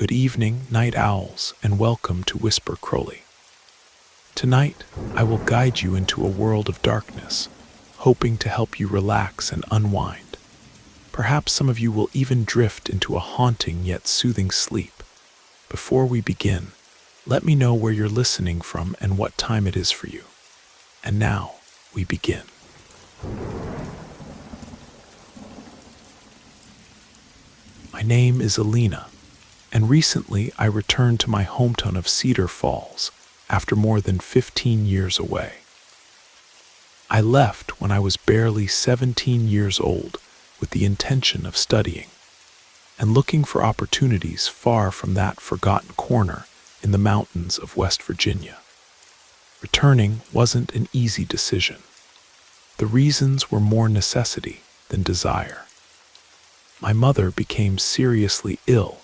Good evening, night owls, and welcome to Whisper Crowley. Tonight, I will guide you into a world of darkness, hoping to help you relax and unwind. Perhaps some of you will even drift into a haunting yet soothing sleep. Before we begin, let me know where you're listening from and what time it is for you. And now, we begin. My name is Alina, and recently I returned to my hometown of Cedar Falls after more than 15 years away. I left when I was barely 17 years old with the intention of studying and looking for opportunities far from that forgotten corner in the mountains of West Virginia. Returning wasn't an easy decision. The reasons were more necessity than desire. My mother became seriously ill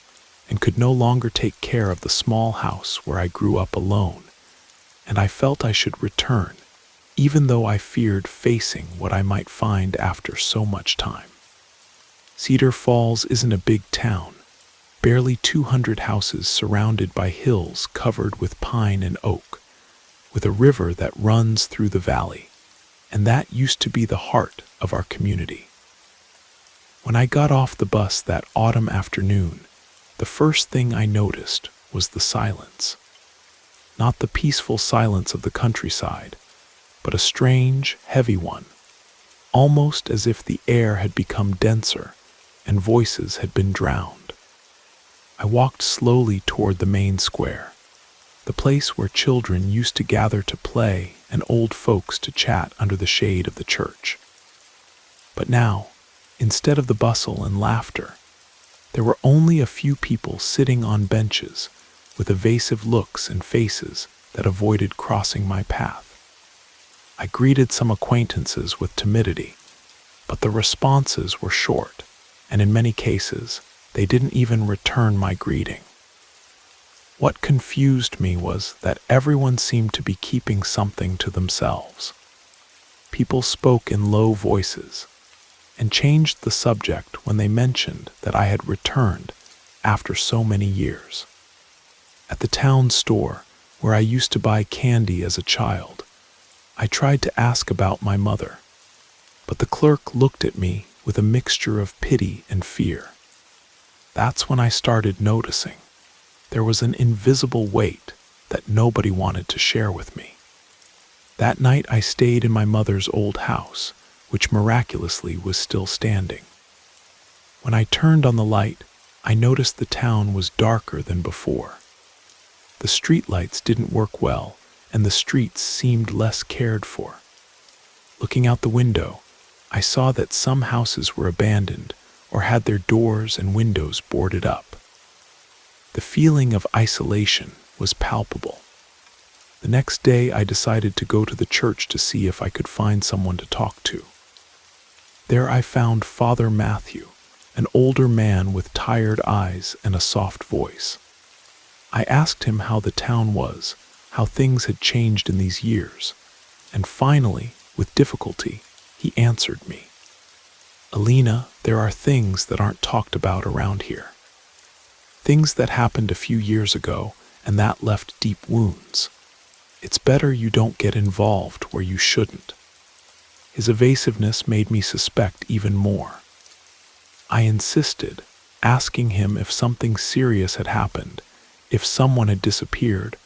and could no longer take care of the small house where I grew up alone, and I felt I should return, even though I feared facing what I might find after so much time. Cedar Falls isn't a big town, barely 200 houses surrounded by hills covered with pine and oak, with a river that runs through the valley, and that used to be the heart of our community. When I got off the bus that autumn afternoon, the first thing I noticed was the silence. Not the peaceful silence of the countryside, but a strange, heavy one, almost as if the air had become denser and voices had been drowned. I walked slowly toward the main square, the place where children used to gather to play and old folks to chat under the shade of the church. But now, instead of the bustle and laughter, there were only a few people sitting on benches with evasive looks and faces that avoided crossing my path. I greeted some acquaintances with timidity, but the responses were short, and in many cases, they didn't even return my greeting. What confused me was that everyone seemed to be keeping something to themselves. People spoke in low voices and changed the subject when they mentioned that I had returned after so many years. At the town store, where I used to buy candy as a child, I tried to ask about my mother, but the clerk looked at me with a mixture of pity and fear. That's when I started noticing there was an invisible weight that nobody wanted to share with me. That night I stayed in my mother's old house, which miraculously was still standing. When I turned on the light, I noticed the town was darker than before. The streetlights didn't work well, and the streets seemed less cared for. Looking out the window, I saw that some houses were abandoned or had their doors and windows boarded up. The feeling of isolation was palpable. The next day, I decided to go to the church to see if I could find someone to talk to. There I found Father Matthew, an older man with tired eyes and a soft voice. I asked him how the town was, how things had changed in these years, and finally, with difficulty, he answered me. "Alina, there are things that aren't talked about around here. Things that happened a few years ago, and that left deep wounds. It's better you don't get involved where you shouldn't." His evasiveness made me suspect even more. I insisted, asking him if something serious had happened, if someone had disappeared,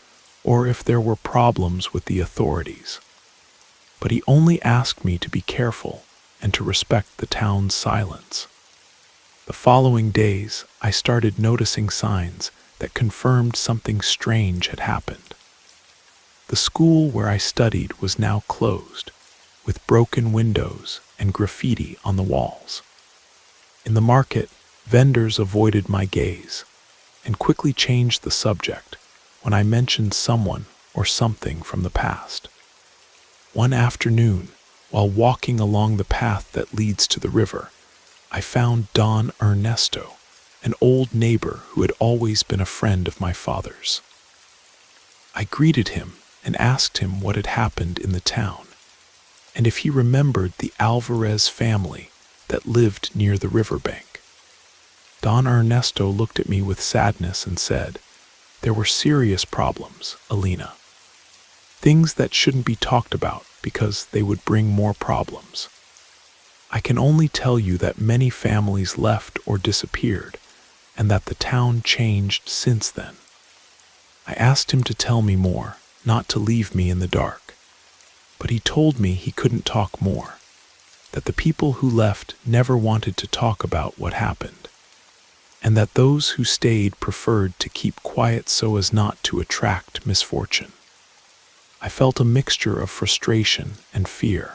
or if there were problems with the authorities. But he only asked me to be careful and to respect the town's silence. The following days, I started noticing signs that confirmed something strange had happened. The school where I studied was now closed, with broken windows and graffiti on the walls. In the market, vendors avoided my gaze and quickly changed the subject when I mentioned someone or something from the past. One afternoon, while walking along the path that leads to the river, I found Don Ernesto, an old neighbor who had always been a friend of my father's. I greeted him and asked him what had happened in the town, and if he remembered the Alvarez family that lived near the riverbank. Don Ernesto looked at me with sadness and said, "There were serious problems, Alina. Things that shouldn't be talked about because they would bring more problems. I can only tell you that many families left or disappeared, and that the town changed since then." I asked him to tell me more, not to leave me in the dark. But he told me he couldn't talk more, that the people who left never wanted to talk about what happened, and that those who stayed preferred to keep quiet so as not to attract misfortune. I felt a mixture of frustration and fear.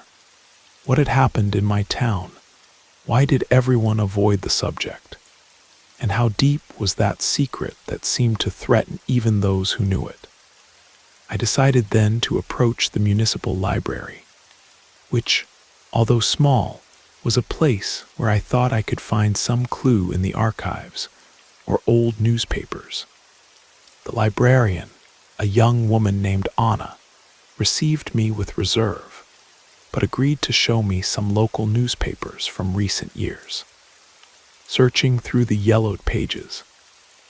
What had happened in my town? Why did everyone avoid the subject? And how deep was that secret that seemed to threaten even those who knew it? I decided then to approach the municipal library, which, although small, was a place where I thought I could find some clue in the archives or old newspapers. The librarian, a young woman named Anna, received me with reserve, but agreed to show me some local newspapers from recent years. Searching through the yellowed pages,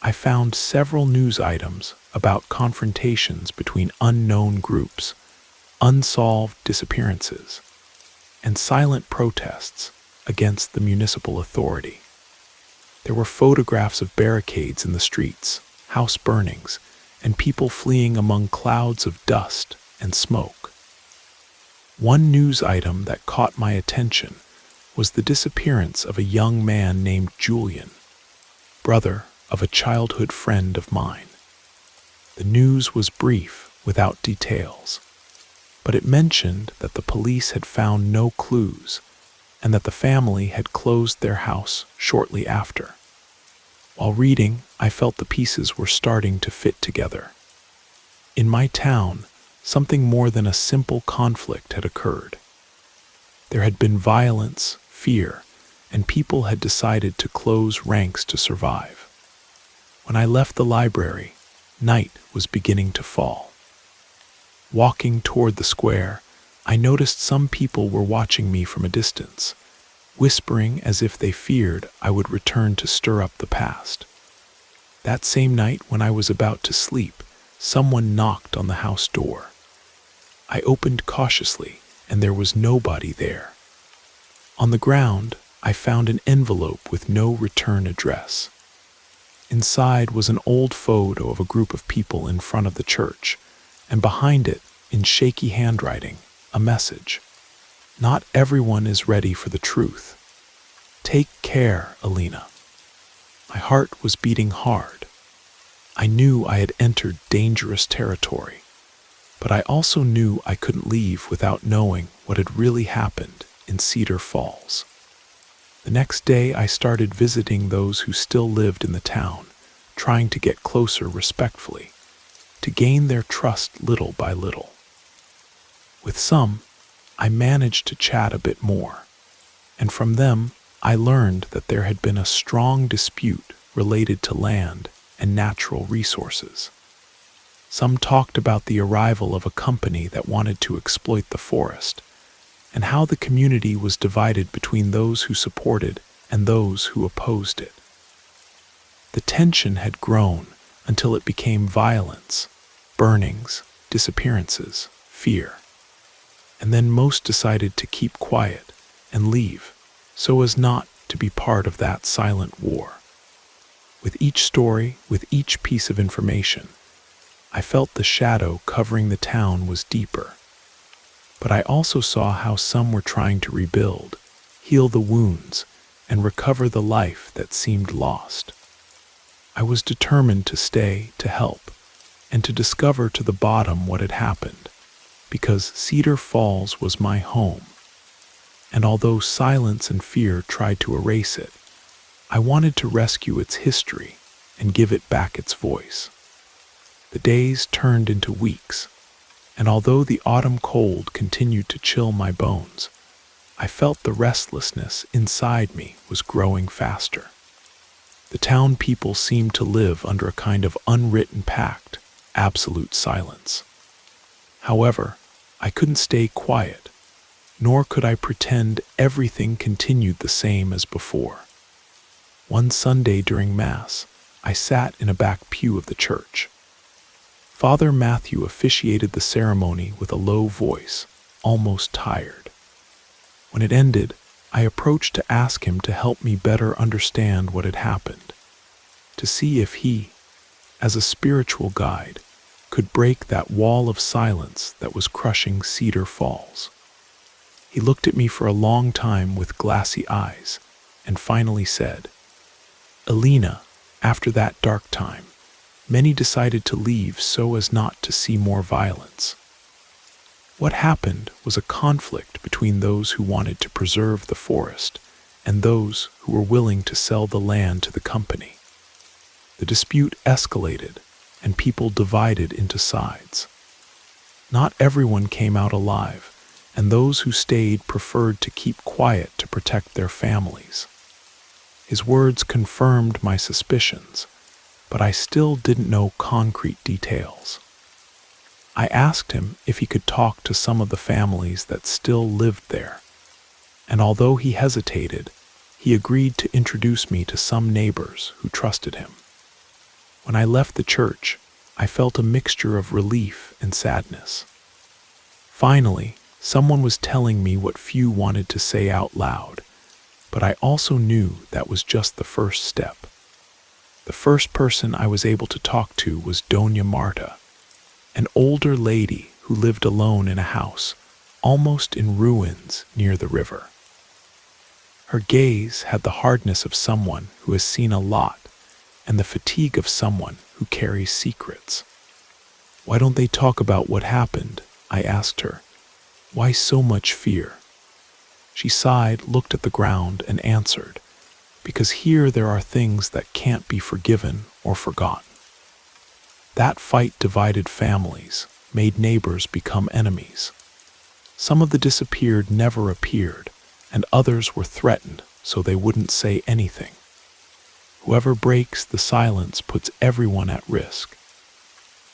I found several news items about confrontations between unknown groups, unsolved disappearances, and silent protests against the municipal authority. There were photographs of barricades in the streets, house burnings, and people fleeing among clouds of dust and smoke. One news item that caught my attention was the disappearance of a young man named Julian, brother of a childhood friend of mine. The news was brief, without details, but it mentioned that the police had found no clues and that the family had closed their house shortly after. While reading, I felt the pieces were starting to fit together. In my town, something more than a simple conflict had occurred. There had been violence, fear, and people had decided to close ranks to survive. When I left the library, night was beginning to fall. Walking toward the square, I noticed some people were watching me from a distance, whispering as if they feared I would return to stir up the past. That same night, when I was about to sleep, someone knocked on the house door. I opened cautiously, and there was nobody there. On the ground, I found an envelope with no return address. Inside was an old photo of a group of people in front of the church, and behind it, in shaky handwriting, a message. "Not everyone is ready for the truth. Take care, Alina." My heart was beating hard. I knew I had entered dangerous territory, but I also knew I couldn't leave without knowing what had really happened in Cedar Falls. The next day, I started visiting those who still lived in the town, trying to get closer respectfully, to gain their trust little by little. With some, I managed to chat a bit more, and from them, I learned that there had been a strong dispute related to land and natural resources. Some talked about the arrival of a company that wanted to exploit the forest, and how the community was divided between those who supported and those who opposed it. The tension had grown until it became violence, burnings, disappearances, fear. And then most decided to keep quiet and leave, so as not to be part of that silent war. With each story, with each piece of information, I felt the shadow covering the town was deeper. But I also saw how some were trying to rebuild, heal the wounds, and recover the life that seemed lost. I was determined to stay, to help, and to discover to the bottom what had happened, because Cedar Falls was my home. And although silence and fear tried to erase it, I wanted to rescue its history and give it back its voice. The days turned into weeks, and although the autumn cold continued to chill my bones, I felt the restlessness inside me was growing faster. The town people seemed to live under a kind of unwritten pact, absolute silence. However, I couldn't stay quiet, nor could I pretend everything continued the same as before. One Sunday during Mass, I sat in a back pew of the church. Father Matthew officiated the ceremony with a low voice, almost tired. When it ended, I approached to ask him to help me better understand what had happened, to see if he, as a spiritual guide, could break that wall of silence that was crushing Cedar Falls. He looked at me for a long time with glassy eyes, and finally said, "Alina, after that dark time, many decided to leave so as not to see more violence. What happened was a conflict between those who wanted to preserve the forest and those who were willing to sell the land to the company. The dispute escalated, and people divided into sides. Not everyone came out alive, and those who stayed preferred to keep quiet to protect their families." His words confirmed my suspicions, but I still didn't know concrete details. I asked him if he could talk to some of the families that still lived there, and although he hesitated, he agreed to introduce me to some neighbors who trusted him. When I left the church, I felt a mixture of relief and sadness. Finally, someone was telling me what few wanted to say out loud, but I also knew that was just the first step. The first person I was able to talk to was Doña Marta, an older lady who lived alone in a house, almost in ruins near the river. Her gaze had the hardness of someone who has seen a lot and the fatigue of someone who carries secrets. "Why don't they talk about what happened?" I asked her. "Why so much fear?" She sighed, looked at the ground, and answered, "Because here there are things that can't be forgiven or forgotten." That fight divided families, made neighbors become enemies. Some of the disappeared never appeared, and others were threatened so they wouldn't say anything. Whoever breaks the silence puts everyone at risk.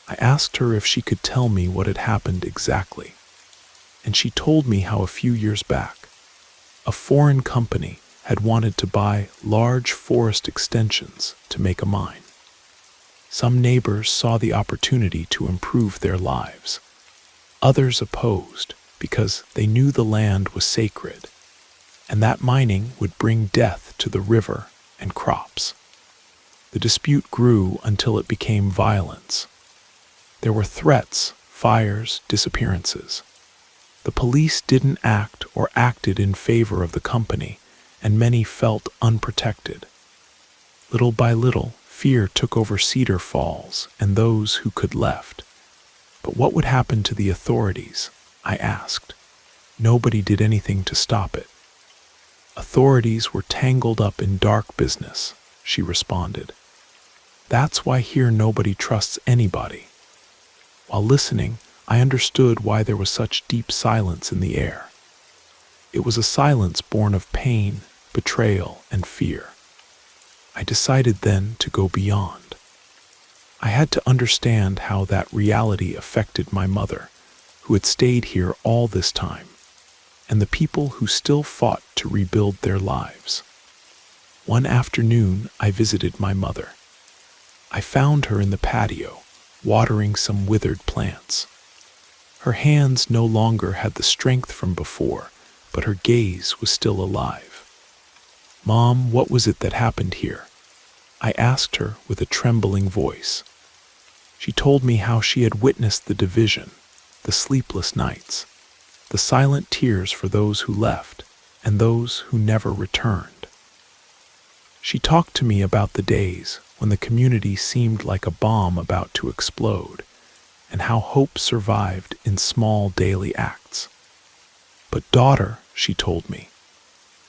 I asked her if she could tell me what had happened exactly, and she told me how a few years back, a foreign company had wanted to buy large forest extensions to make a mine. Some neighbors saw the opportunity to improve their lives. Others opposed because they knew the land was sacred, and that mining would bring death to the river and crops. The dispute grew until it became violence. There were threats, fires, disappearances. The police didn't act or acted in favor of the company, and many felt unprotected. Little by little, fear took over Cedar Falls and those who could left. But what would happen to the authorities? I asked. Nobody did anything to stop it. Authorities were tangled up in dark business, she responded. That's why here nobody trusts anybody. While listening, I understood why there was such deep silence in the air. It was a silence born of pain, betrayal, and fear. I decided then to go beyond. I had to understand how that reality affected my mother, who had stayed here all this time, and the people who still fought to rebuild their lives. One afternoon, I visited my mother. I found her in the patio, watering some withered plants. Her hands no longer had the strength from before, but her gaze was still alive. "Mom, what was it that happened here?" I asked her with a trembling voice. She told me how she had witnessed the division, the sleepless nights, the silent tears for those who left and those who never returned. She talked to me about the days when the community seemed like a bomb about to explode, and how hope survived in small daily acts. "But daughter," she told me,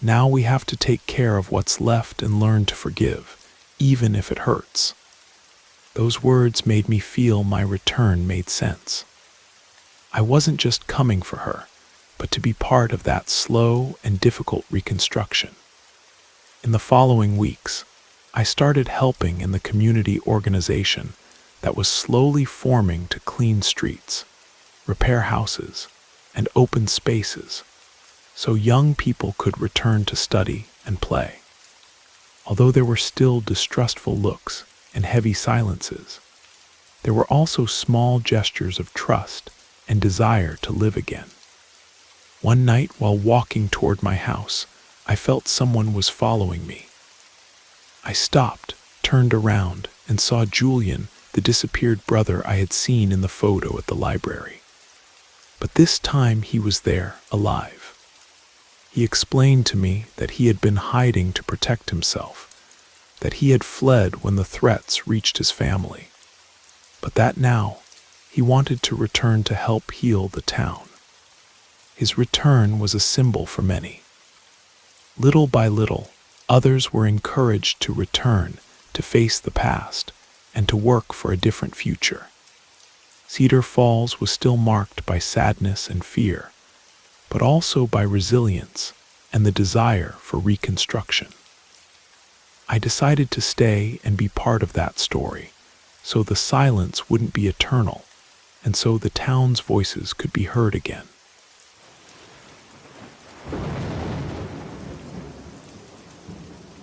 "now we have to take care of what's left and learn to forgive, even if it hurts." Those words made me feel my return made sense. I wasn't just coming for her, but to be part of that slow and difficult reconstruction. In the following weeks, I started helping in the community organization that was slowly forming to clean streets, repair houses, and open spaces so young people could return to study and play. Although there were still distrustful looks and heavy silences, there were also small gestures of trust and desire to live again. One night while walking toward my house, I felt someone was following me. I stopped, turned around, and saw Julian, the disappeared brother I had seen in the photo at the library. But this time he was there, alive. He explained to me that he had been hiding to protect himself, that he had fled when the threats reached his family, but that now he wanted to return to help heal the town. His return was a symbol for many. Little by little, others were encouraged to return, to face the past, and to work for a different future. Cedar Falls was still marked by sadness and fear, but also by resilience and the desire for reconstruction. I decided to stay and be part of that story, so the silence wouldn't be eternal, and so the town's voices could be heard again.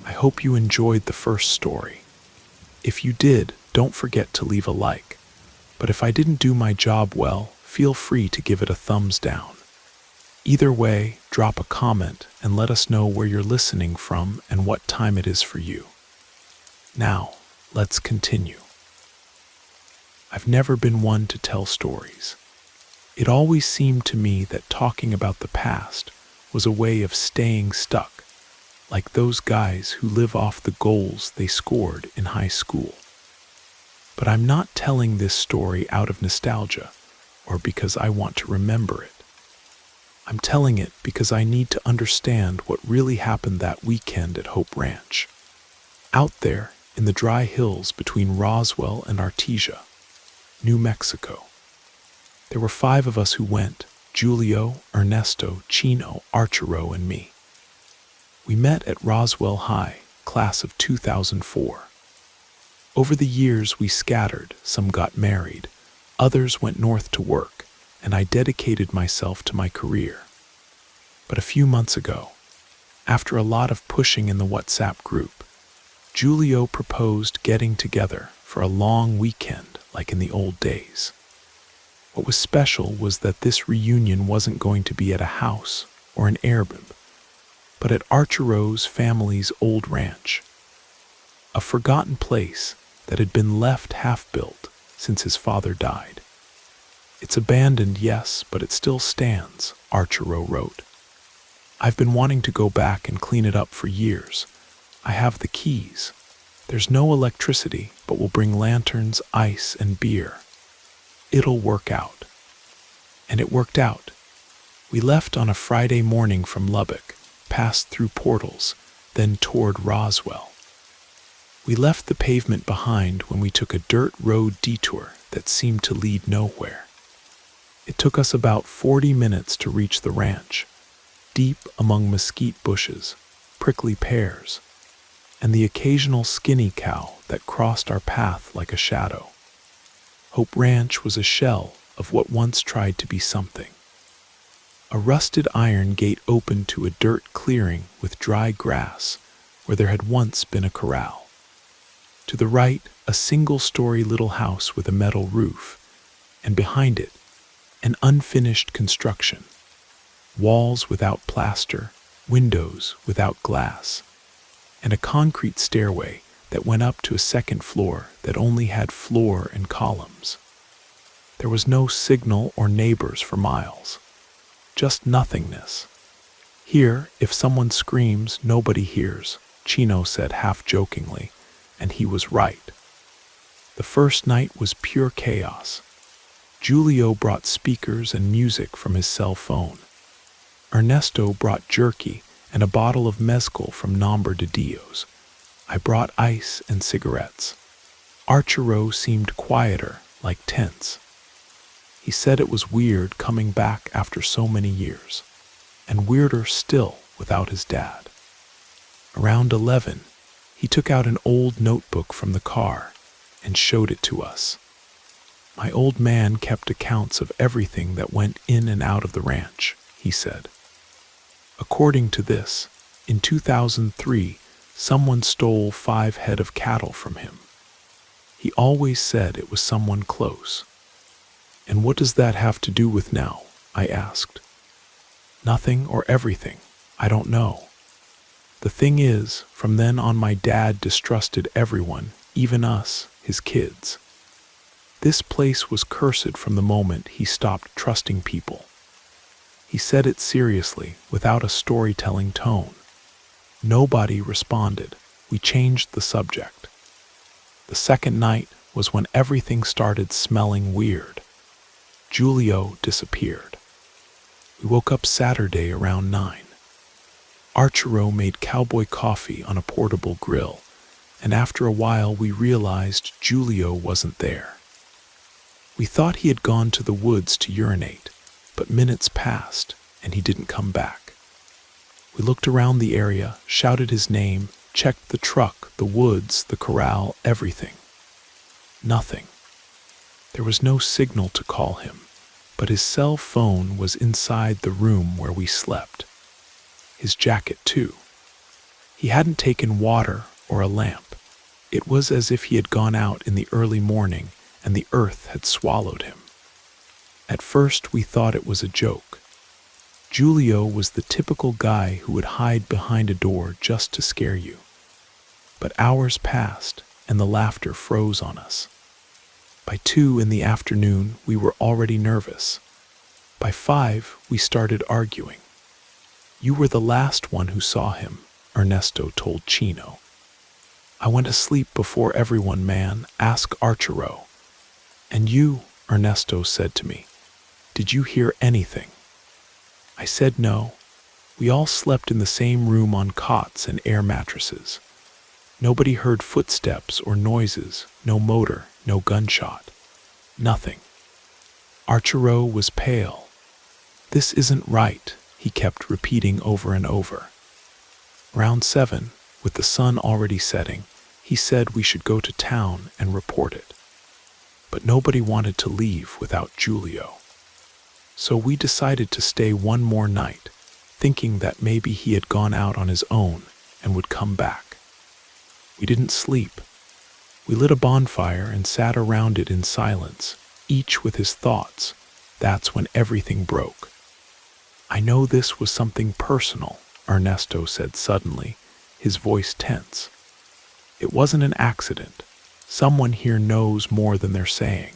I hope you enjoyed the first story. If you did, don't forget to leave a like. But if I didn't do my job well, feel free to give it a thumbs down. Either way, drop a comment and let us know where you're listening from and what time it is for you. Now, let's continue. I've never been one to tell stories. It always seemed to me that talking about the past was a way of staying stuck, like those guys who live off the goals they scored in high school. But I'm not telling this story out of nostalgia or because I want to remember it. I'm telling it because I need to understand what really happened that weekend at Hope Ranch. Out there in the dry hills between Roswell and Artesia, New Mexico. There were 5 of us who went: Julio, Ernesto, Chino, Archero, and me. We met at Roswell High, class of 2004. Over the years we scattered, some got married, others went north to work, and I dedicated myself to my career. But a few months ago, after a lot of pushing in the WhatsApp group, Julio proposed getting together for a long weekend like in the old days. What was special was that this reunion wasn't going to be at a house or an Airbnb, but at Archero's family's old ranch, a forgotten place that had been left half-built since his father died. It's abandoned, yes, but it still stands, Archero wrote. I've been wanting to go back and clean it up for years. I have the keys. There's no electricity, but we'll bring lanterns, ice, and beer. It'll work out. And it worked out. We left on a Friday morning from Lubbock, passed through portals, then toward Roswell. We left the pavement behind when we took a dirt road detour that seemed to lead nowhere. It took us about 40 minutes to reach the ranch, deep among mesquite bushes, prickly pears, and the occasional skinny cow that crossed our path like a shadow. Hope Ranch was a shell of what once tried to be something. A rusted iron gate opened to a dirt clearing with dry grass where there had once been a corral. To the right, a single-story little house with a metal roof, and behind it, an unfinished construction. Walls without plaster, windows without glass, and a concrete stairway that went up to a second floor that only had floor and columns. There was no signal or neighbors for miles, just nothingness. Here, if someone screams, nobody hears, Chino said half-jokingly, and he was right. The first night was pure chaos. Julio brought speakers and music from his cell phone. Ernesto brought jerky and a bottle of mezcal from Nombre de Dios. I brought ice and cigarettes. Archero seemed quieter, like tense. He said it was weird coming back after so many years, and weirder still without his dad. Around 11, he took out an old notebook from the car and showed it to us. My old man kept accounts of everything that went in and out of the ranch, he said. According to this, in 2003, someone stole 5 head of cattle from him. He always said it was someone close. And what does that have to do with now? I asked. Nothing or everything. I don't know. The thing is, from then on my dad distrusted everyone, even us, his kids. This place was cursed from the moment he stopped trusting people. He said it seriously, without a storytelling tone. Nobody responded. We changed the subject. The second night was when everything started smelling weird. Julio disappeared. We woke up Saturday around 9. Archero made cowboy coffee on a portable grill, and after a while we realized Julio wasn't there. We thought he had gone to the woods to urinate, but minutes passed and he didn't come back. We looked around the area, shouted his name, checked the truck, the woods, the corral, everything. Nothing. There was no signal to call him, but his cell phone was inside the room where we slept. His jacket, too. He hadn't taken water or a lamp. It was as if he had gone out in the early morning and the earth had swallowed him. At first we thought it was a joke. Julio was the typical guy who would hide behind a door just to scare you. But hours passed and the laughter froze on us. By 2 in the afternoon, we were already nervous. By 5, we started arguing. You were the last one who saw him, Ernesto told Chino. I went to sleep before everyone, man. Ask Archero. And you, Ernesto said to me, did you hear anything? I said no. We all slept in the same room on cots and air mattresses. Nobody heard footsteps or noises, no motor, no gunshot. Nothing. Archero was pale. This isn't right, he kept repeating over and over. Round 7, with the sun already setting, he said we should go to town and report it. But nobody wanted to leave without Julio. So we decided to stay one more night, thinking that maybe he had gone out on his own and would come back. We didn't sleep. We lit a bonfire and sat around it in silence, each with his thoughts. That's when everything broke. I know this was something personal, Ernesto said suddenly, his voice tense. It wasn't an accident. Someone here knows more than they're saying.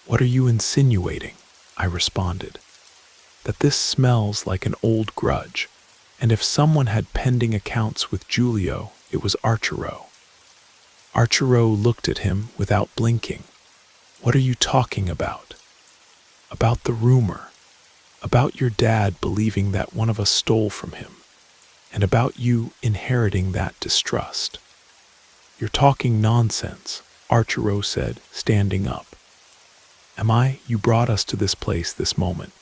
What are you insinuating? I responded. That this smells like an old grudge, and if someone had pending accounts with Julio, it was Archero. Archero looked at him without blinking. What are you talking about? About the rumor. About your dad believing that one of us stole from him, and about you inheriting that distrust. You're talking nonsense, Archero said, standing up. Am I? You brought us to this place this moment.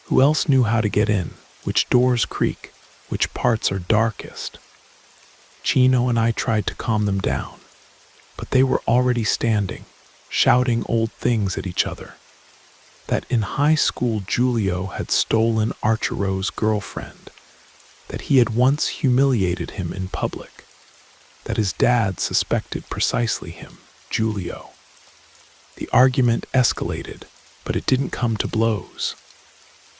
Who else knew how to get in, which doors creak, which parts are darkest? Chino and I tried to calm them down, but they were already standing, shouting old things at each other. That in high school Julio had stolen Archero's girlfriend, that he had once humiliated him in public, that his dad suspected precisely him, Julio. The argument escalated, but it didn't come to blows.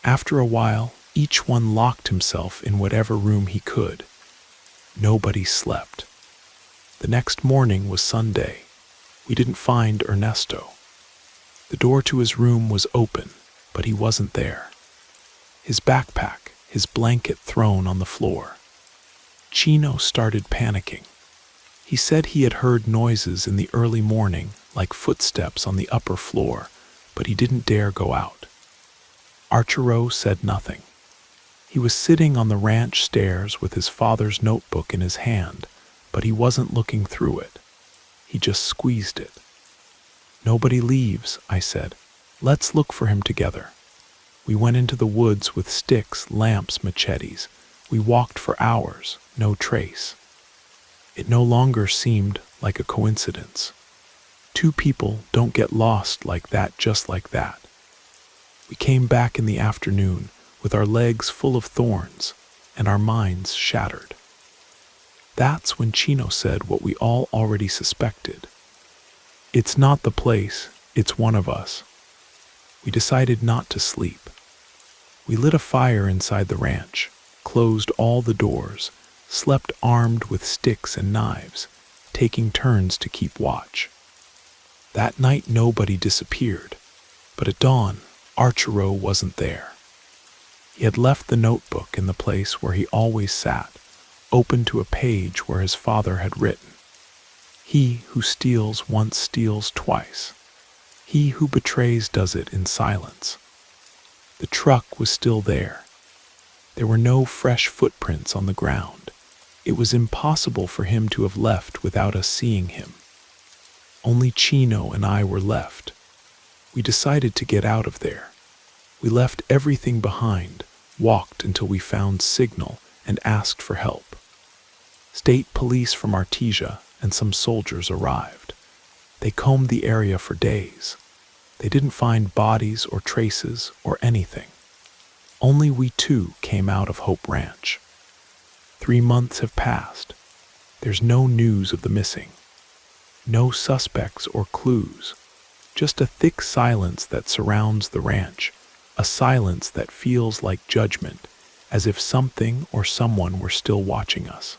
After a while, each one locked himself in whatever room he could. Nobody slept. The next morning was Sunday. We didn't find Ernesto. The door to his room was open, but he wasn't there. His backpack, his blanket thrown on the floor. Chino started panicking. He said he had heard noises in the early morning, like footsteps on the upper floor, but he didn't dare go out. Archero said nothing. He was sitting on the ranch stairs with his father's notebook in his hand, but he wasn't looking through it. He just squeezed it. Nobody leaves, I said. Let's look for him together. We went into the woods with sticks, lamps, machetes. We walked for hours, no trace. It no longer seemed like a coincidence. 2 people don't get lost like that just like that. We came back in the afternoon with our legs full of thorns and our minds shattered. That's when Chino said what we all already suspected. "It's not the place, it's one of us." We decided not to sleep. We lit a fire inside the ranch, closed all the doors, slept armed with sticks and knives, taking turns to keep watch. That night nobody disappeared, but at dawn, Archero wasn't there. He had left the notebook in the place where he always sat, open to a page where his father had written, "He who steals once steals twice. He who betrays does it in silence." The truck was still there. There were no fresh footprints on the ground. It was impossible for him to have left without us seeing him. Only Chino and I were left. We decided to get out of there. We left everything behind, walked until we found signal, and asked for help. State police from Artesia and some soldiers arrived. They combed the area for days. They didn't find bodies or traces or anything. Only we two came out of Hope Ranch. 3 months have passed. There's no news of the missing. No suspects or clues. Just a thick silence that surrounds the ranch, a silence that feels like judgment, as if something or someone were still watching us.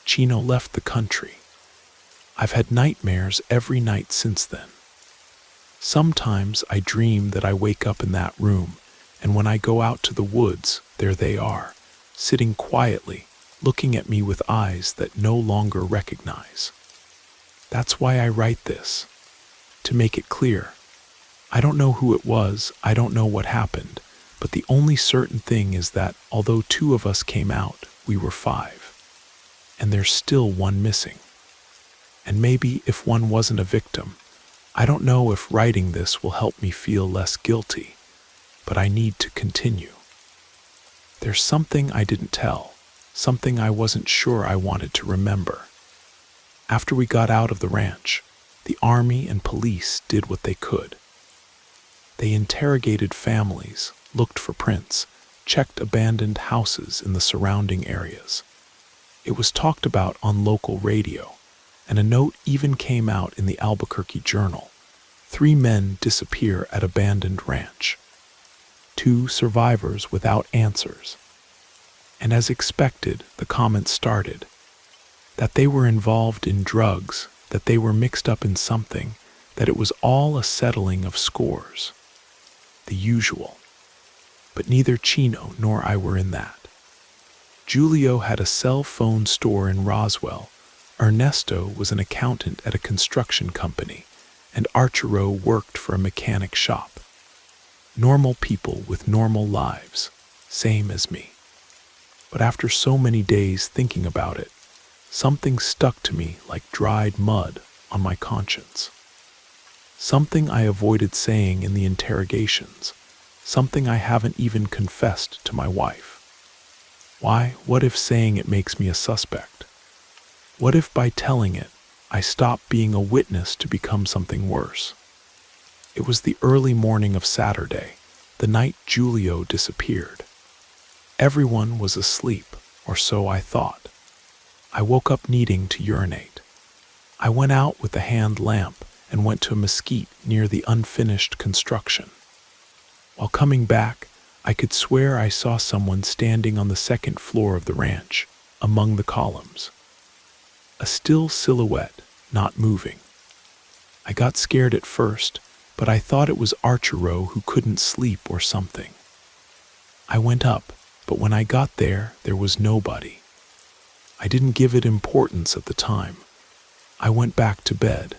Chino left the country. I've had nightmares every night since then. Sometimes I dream that I wake up in that room, and when I go out to the woods, there they are, sitting quietly, looking at me with eyes that no longer recognize. That's why I write this, to make it clear. I don't know who it was, I don't know what happened, but the only certain thing is that although 2 of us came out, we were 5. And there's still one missing. And maybe if one wasn't a victim, I don't know if writing this will help me feel less guilty, but I need to continue. There's something I didn't tell, something I wasn't sure I wanted to remember. After we got out of the ranch, the army and police did what they could. They interrogated families, looked for prints, checked abandoned houses in the surrounding areas. It was talked about on local radio, and a note even came out in the Albuquerque Journal. 3 men disappear at abandoned ranch. 2 survivors without answers. And as expected, the comments started. That they were involved in drugs, that they were mixed up in something, that it was all a settling of scores. The usual. But neither Chino nor I were in that. Julio had a cell phone store in Roswell. Ernesto was an accountant at a construction company, and Archero worked for a mechanic shop. Normal people with normal lives, same as me. But after so many days thinking about it, something stuck to me like dried mud on my conscience. Something I avoided saying in the interrogations, something I haven't even confessed to my wife. Why, what if saying it makes me a suspect? What if by telling it, I stop being a witness to become something worse? It was the early morning of Saturday, the night Julio disappeared. Everyone was asleep, or so I thought. I woke up needing to urinate. I went out with a hand lamp and went to a mesquite near the unfinished construction. While coming back, I could swear I saw someone standing on the 2nd floor of the ranch, among the columns. A still silhouette, not moving. I got scared at first, but I thought it was Archero who couldn't sleep or something. I went up, but when I got there, there was nobody. I didn't give it importance at the time. I went back to bed.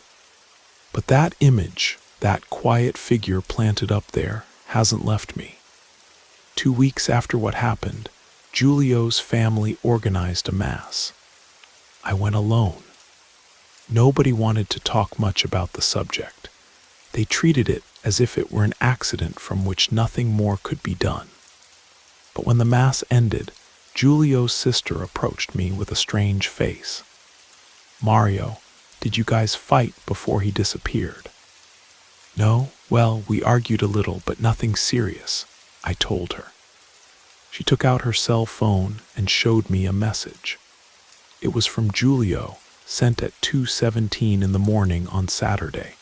But that image, that quiet figure planted up there, hasn't left me. 2 weeks after what happened, Julio's family organized a mass. I went alone. Nobody wanted to talk much about the subject. They treated it as if it were an accident from which nothing more could be done. But when the mass ended, Julio's sister approached me with a strange face. "Mario, did you guys fight before he disappeared?" "No, well, we argued a little, but nothing serious," I told her. She took out her cell phone and showed me a message. It was from Julio, sent at 2:17 in the morning on Saturday.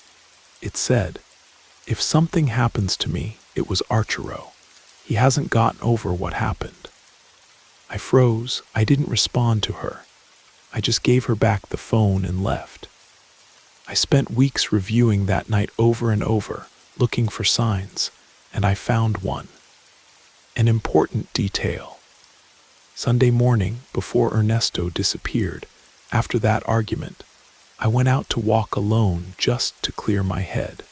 It said, "If something happens to me, it was Archero. He hasn't gotten over what happened." I froze. I didn't respond to her. I just gave her back the phone and left. I spent weeks reviewing that night over and over, looking for signs, and I found one. An important detail. Sunday morning, before Ernesto disappeared, after that argument, I went out to walk alone just to clear my head.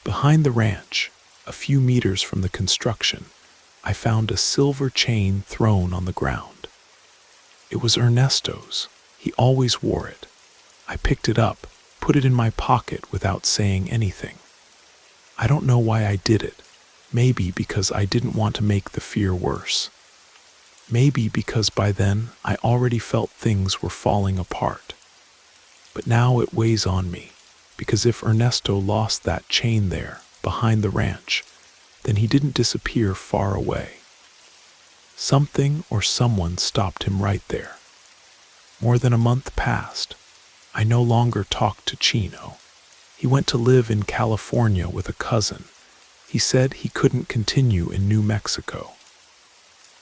Behind the ranch, a few meters from the construction, I found a silver chain thrown on the ground. It was Ernesto's. He always wore it. I picked it up, put it in my pocket without saying anything. I don't know why I did it. Maybe because I didn't want to make the fear worse. Maybe because by then I already felt things were falling apart. But now it weighs on me, because if Ernesto lost that chain there, behind the ranch, then he didn't disappear far away. Something or someone stopped him right there. More than a month passed. I no longer talked to Chino. He went to live in California with a cousin. He said he couldn't continue in New Mexico.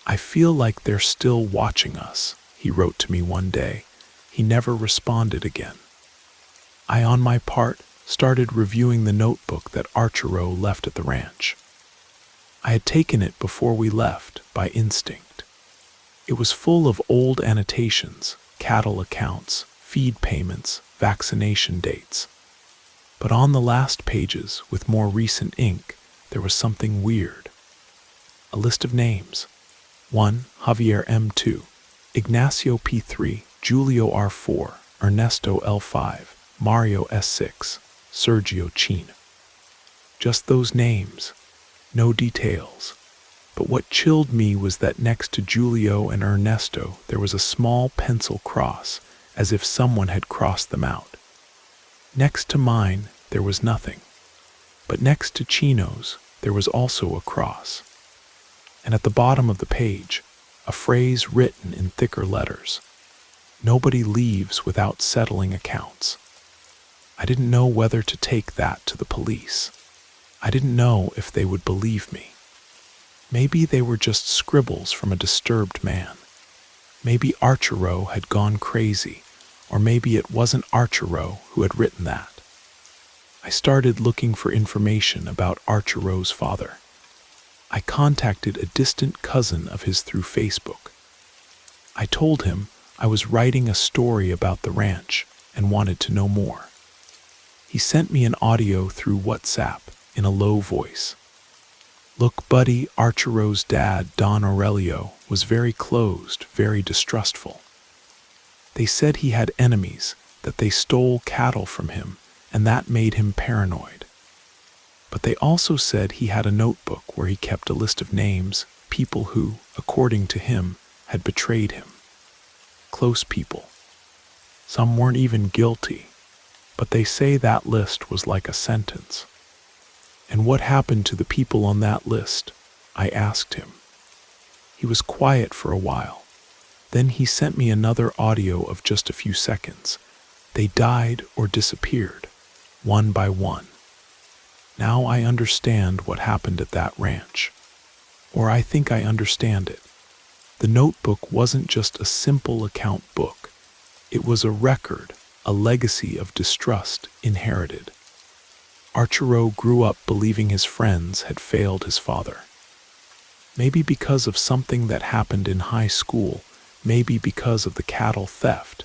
"I feel like they're still watching us," he wrote to me one day. He never responded again. I, on my part, started reviewing the notebook that Archero left at the ranch. I had taken it before we left, by instinct. It was full of old annotations, cattle accounts, feed payments, vaccination dates. But on the last pages, with more recent ink, there was something weird. A list of names. 1. Javier M2, Ignacio P3, Julio R4, Ernesto L5, Mario S6, Sergio Chin. Just those names. No details. But what chilled me was that next to Julio and Ernesto there was a small pencil cross, as if someone had crossed them out. Next to mine there was nothing. But next to Chino's there was also a cross. And at the bottom of the page, a phrase written in thicker letters. "Nobody leaves without settling accounts." I didn't know whether to take that to the police. I didn't know if they would believe me. Maybe they were just scribbles from a disturbed man. Maybe Archero had gone crazy, or maybe it wasn't Archero who had written that. I started looking for information about Archero's father. I contacted a distant cousin of his through Facebook. I told him I was writing a story about the ranch and wanted to know more. He sent me an audio through WhatsApp in a low voice. "Look, buddy, Archero's dad, Don Aurelio, was very closed, very distrustful. They said he had enemies, that they stole cattle from him, and that made him paranoid. But they also said he had a notebook where he kept a list of names, people who, according to him, had betrayed him. Close people. Some weren't even guilty, but they say that list was like a sentence." "And what happened to the people on that list?" I asked him. He was quiet for a while. Then he sent me another audio of just a few seconds. They died or disappeared, one by one. Now I understand what happened at that ranch. Or I think I understand it. The notebook wasn't just a simple account book. It was a record, a legacy of distrust inherited. Archero grew up believing his friends had failed his father. Maybe because of something that happened in high school, maybe because of the cattle theft,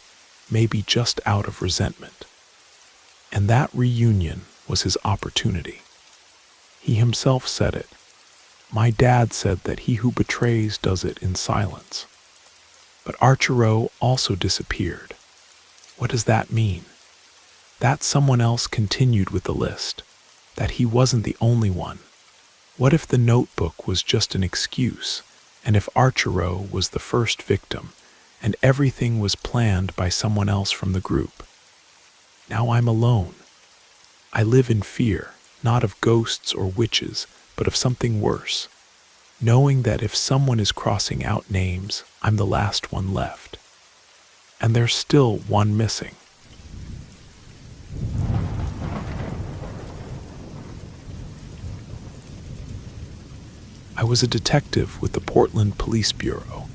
maybe just out of resentment. And that reunion was his opportunity. He himself said it. My dad said that he who betrays does it in silence. But Archero also disappeared. What does that mean? That someone else continued with the list, that he wasn't the only one. What if the notebook was just an excuse, and if Archero was the first victim, and everything was planned by someone else from the group? Now I'm alone. I live in fear, not of ghosts or witches, but of something worse, knowing that if someone is crossing out names, I'm the last one left. and there's still one missing. I was a detective with the Portland Police Bureau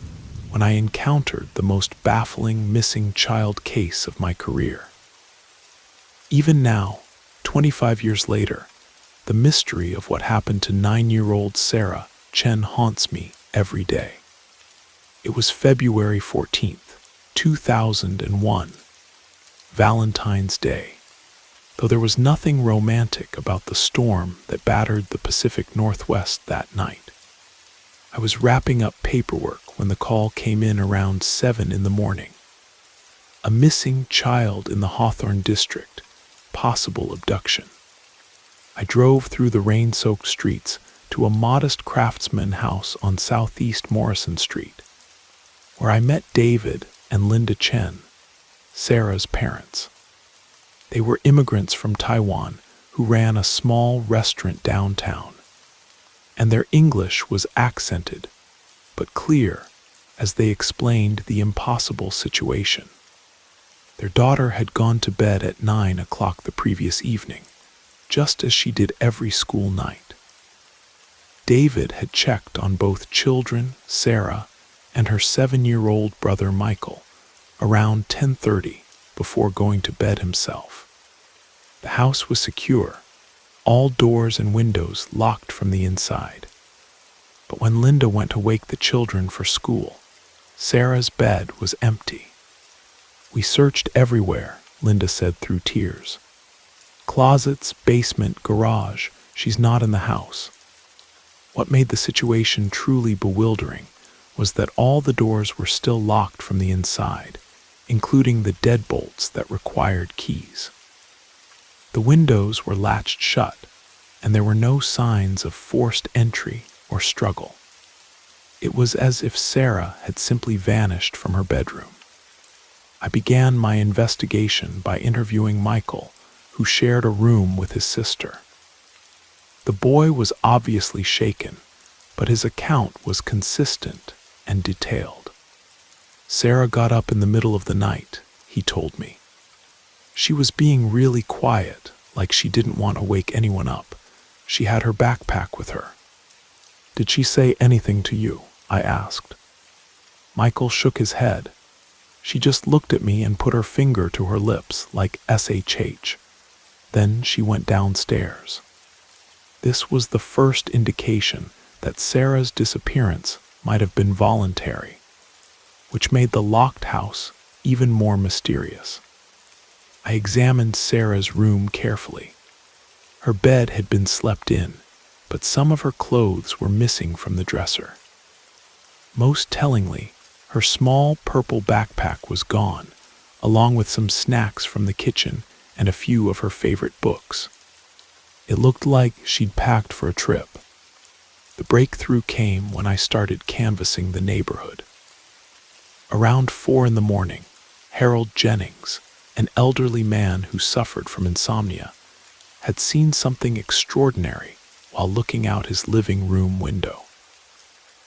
when I encountered the most baffling missing child case of my career. Even now, 25 years later, the mystery of what happened to 9-year-old Sarah Chen haunts me every day. It was February 14th, 2001, Valentine's Day. Though there was nothing romantic about the storm that battered the Pacific Northwest that night. I was wrapping up paperwork when the call came in around 7 in the morning. A missing child in the Hawthorne district, possible abduction. I drove through the rain-soaked streets to a modest craftsman house on Southeast Morrison Street, where I met David and Linda Chen, Sarah's parents. They were immigrants from Taiwan who ran a small restaurant downtown, and their English was accented, but clear as they explained the impossible situation. Their daughter had gone to bed at 9 o'clock the previous evening, just as she did every school night. David had checked on both children, Sarah, and her 7-year-old brother Michael, around 10:30 before going to bed himself. The house was secure, all doors and windows locked from the inside. But when Linda went to wake the children for school, Sarah's bed was empty. "We searched everywhere," Linda said through tears. "Closets, basement, garage, she's not in the house." What made the situation truly bewildering was that all the doors were still locked from the inside, including the deadbolts that required keys. The windows were latched shut, and there were no signs of forced entry or struggle. It was as if Sarah had simply vanished from her bedroom. I began my investigation by interviewing Michael, who shared a room with his sister. The boy was obviously shaken, but his account was consistent and detailed. "Sarah got up in the middle of the night," he told me. "She was being really quiet, like she didn't want to wake anyone up. She had her backpack with her." "Did she say anything to you?" I asked. Michael shook his head. "She just looked at me and put her finger to her lips like SHH. Then she went downstairs." This was the first indication that Sarah's disappearance might have been voluntary, which made the locked house even more mysterious. I examined Sarah's room carefully. Her bed had been slept in, but some of her clothes were missing from the dresser. Most tellingly, her small purple backpack was gone, along with some snacks from the kitchen and a few of her favorite books. It looked like she'd packed for a trip. The breakthrough came when I started canvassing the neighborhood. Around 4 in the morning, Harold Jennings, an elderly man who suffered from insomnia, had seen something extraordinary while looking out his living room window.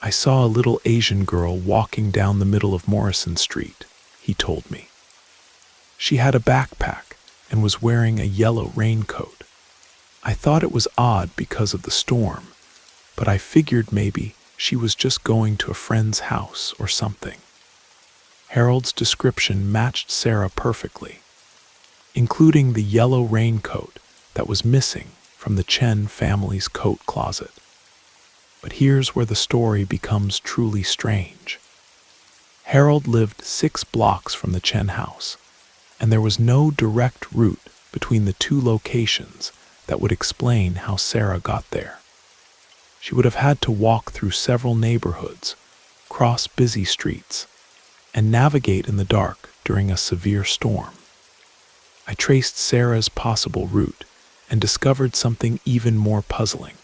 "I saw a little Asian girl walking down the middle of Morrison Street," he told me. "She had a backpack and was wearing a yellow raincoat. I thought it was odd because of the storm, but I figured maybe she was just going to a friend's house or something." Harold's description matched Sarah perfectly, including the yellow raincoat that was missing from the Chen family's coat closet. But here's where the story becomes truly strange. Harold lived 6 blocks from the Chen house, and there was no direct route between the two locations that would explain how Sarah got there. She would have had to walk through several neighborhoods, cross busy streets, and navigate in the dark during a severe storm. I traced Sarah's possible route and discovered something even more puzzling.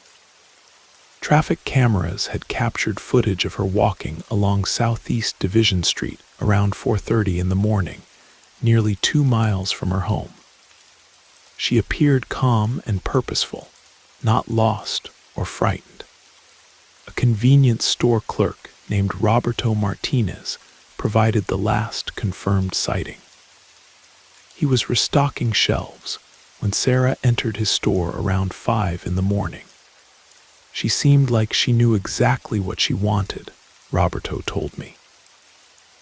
Traffic cameras had captured footage of her walking along Southeast Division Street around 4:30 in the morning, nearly 2 miles from her home. She appeared calm and purposeful, not lost or frightened. A convenience store clerk named Roberto Martinez provided the last confirmed sighting. He was restocking shelves when Sarah entered his store around 5 in the morning. She seemed like she knew exactly what she wanted, Roberto told me.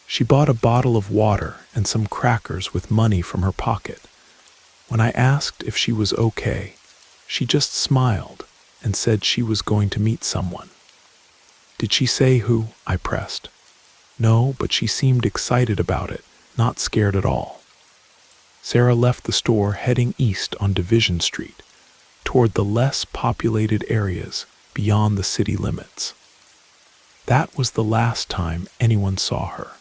She bought a bottle of water and some crackers with money from her pocket. When I asked if she was okay, she just smiled and said she was going to meet someone. Did she say who? I pressed. No, but she seemed excited about it, not scared at all. Sarah left the store heading east on Division Street, toward the less populated areas beyond the city limits. That was the last time anyone saw her.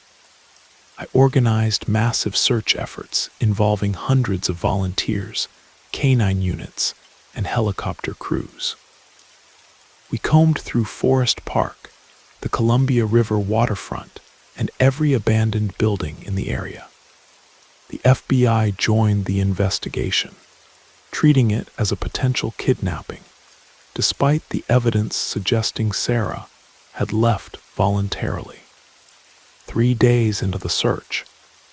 I organized massive search efforts involving hundreds of volunteers, canine units, and helicopter crews. We combed through Forest Park, the Columbia River waterfront, and every abandoned building in the area. The FBI joined the investigation, treating it as a potential kidnapping, despite the evidence suggesting Sarah had left voluntarily. 3 days into the search,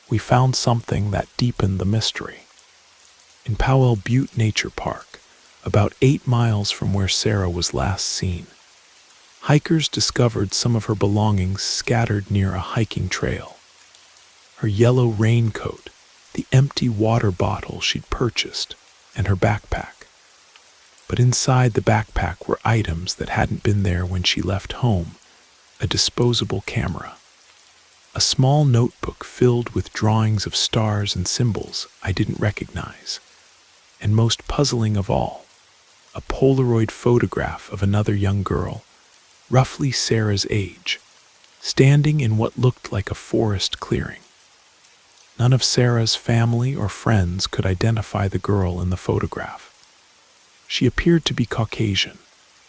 we found something that deepened the mystery. In Powell Butte Nature Park, about 8 miles from where Sarah was last seen, hikers discovered some of her belongings scattered near a hiking trail. Her yellow raincoat, the empty water bottle she'd purchased, and her backpack. But inside the backpack were items that hadn't been there when she left home: a disposable camera, a small notebook filled with drawings of stars and symbols I didn't recognize, and most puzzling of all, a Polaroid photograph of another young girl, roughly Sarah's age, standing in what looked like a forest clearing. None of Sarah's family or friends could identify the girl in the photograph. She appeared to be Caucasian,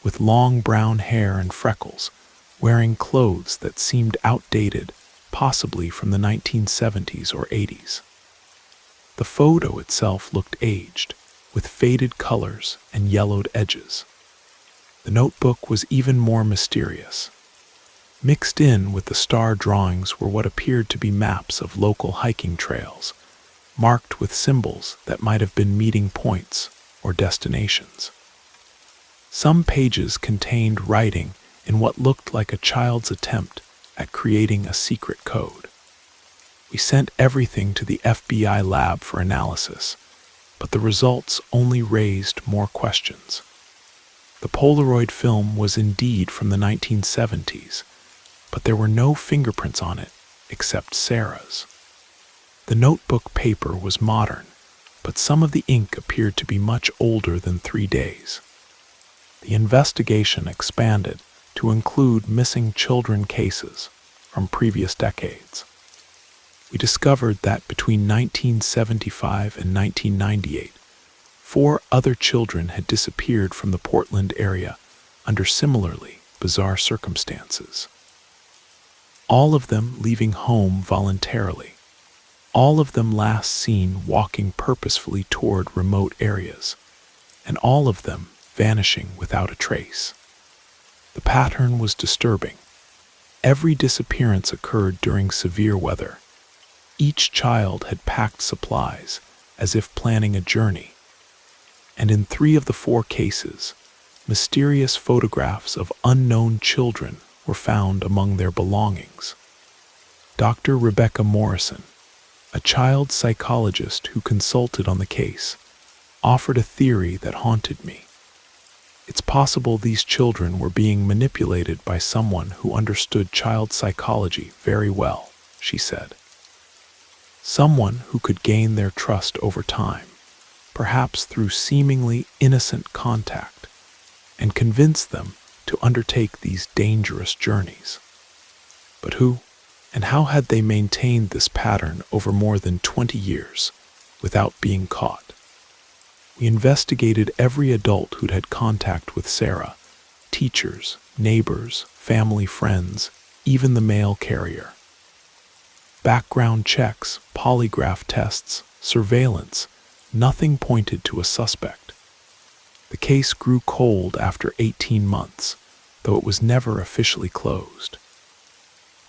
with long brown hair and freckles, wearing clothes that seemed outdated, possibly from the 1970s or 80s. The photo itself looked aged, with faded colors and yellowed edges. The notebook was even more mysterious. Mixed in with the star drawings were what appeared to be maps of local hiking trails, marked with symbols that might have been meeting points or destinations. Some pages contained writing in what looked like a child's attempt at creating a secret code. We sent everything to the FBI lab for analysis, but the results only raised more questions. The Polaroid film was indeed from the 1970s, but there were no fingerprints on it except Sarah's. The notebook paper was modern, but some of the ink appeared to be much older than 3 days. The investigation expanded to include missing children cases from previous decades. We discovered that between 1975 and 1998, 4 other children had disappeared from the Portland area under similarly bizarre circumstances. All of them leaving home voluntarily. All of them last seen walking purposefully toward remote areas, and all of them vanishing without a trace. The pattern was disturbing. Every disappearance occurred during severe weather. Each child had packed supplies, as if planning a journey. And in 3 of the 4 cases, mysterious photographs of unknown children were found among their belongings. Dr. Rebecca Morrison, a child psychologist who consulted on the case, offered a theory that haunted me. It's possible these children were being manipulated by someone who understood child psychology very well, she said. Someone who could gain their trust over time, perhaps through seemingly innocent contact, and convince them to undertake these dangerous journeys. But who and how had they maintained this pattern over more than 20 years without being caught? We investigated every adult who'd had contact with Sarah: teachers, neighbors, family, friends, even the mail carrier. Background checks, polygraph tests, surveillance, nothing pointed to a suspect. The case grew cold after 18 months, though it was never officially closed.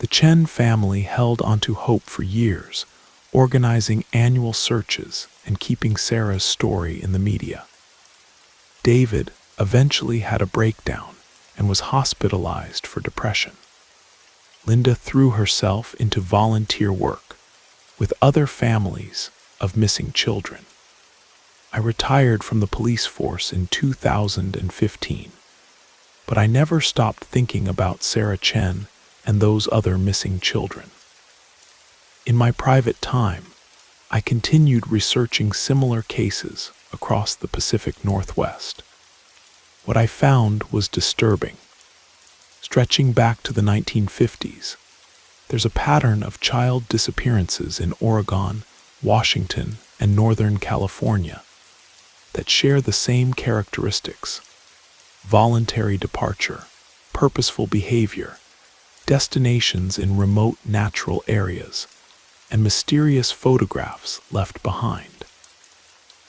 The Chen family held onto hope for years, organizing annual searches and keeping Sarah's story in the media. David eventually had a breakdown and was hospitalized for depression. Linda threw herself into volunteer work with other families of missing children. I retired from the police force in 2015, but I never stopped thinking about Sarah Chen and those other missing children. In my private time, I continued researching similar cases across the Pacific Northwest. What I found was disturbing. Stretching back to the 1950s, there's a pattern of child disappearances in Oregon, Washington, and Northern California that share the same characteristics: voluntary departure, purposeful behavior, destinations in remote natural areas, and mysterious photographs left behind.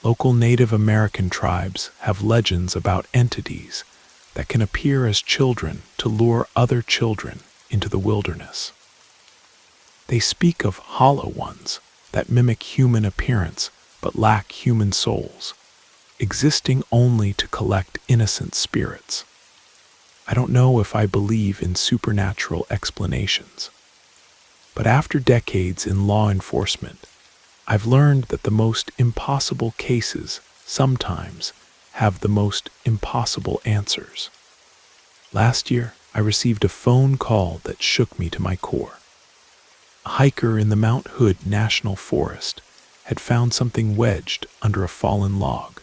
Local Native American tribes have legends about entities that can appear as children to lure other children into the wilderness. They speak of hollow ones that mimic human appearance but lack human souls, existing only to collect innocent spirits. I don't know if I believe in supernatural explanations, but after decades in law enforcement, I've learned that the most impossible cases sometimes have the most impossible answers. Last year, I received a phone call that shook me to my core. A hiker in the Mount Hood National Forest had found something wedged under a fallen log.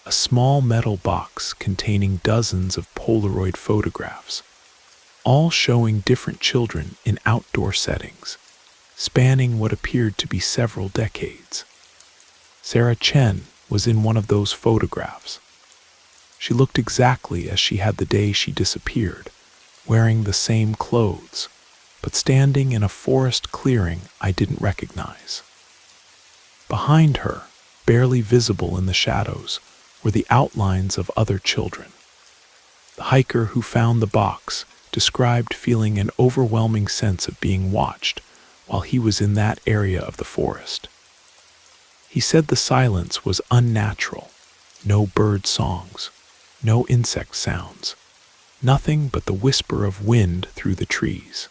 A small metal box containing dozens of Polaroid photographs, all showing different children in outdoor settings, spanning what appeared to be several decades. Sarah Chen was in one of those photographs. She looked exactly as she had the day she disappeared, wearing the same clothes, but standing in a forest clearing I didn't recognize. Behind her, barely visible in the shadows, were the outlines of other children. The hiker who found the box described feeling an overwhelming sense of being watched while he was in that area of the forest. He said the silence was unnatural, no bird songs, no insect sounds, nothing but the whisper of wind through the trees.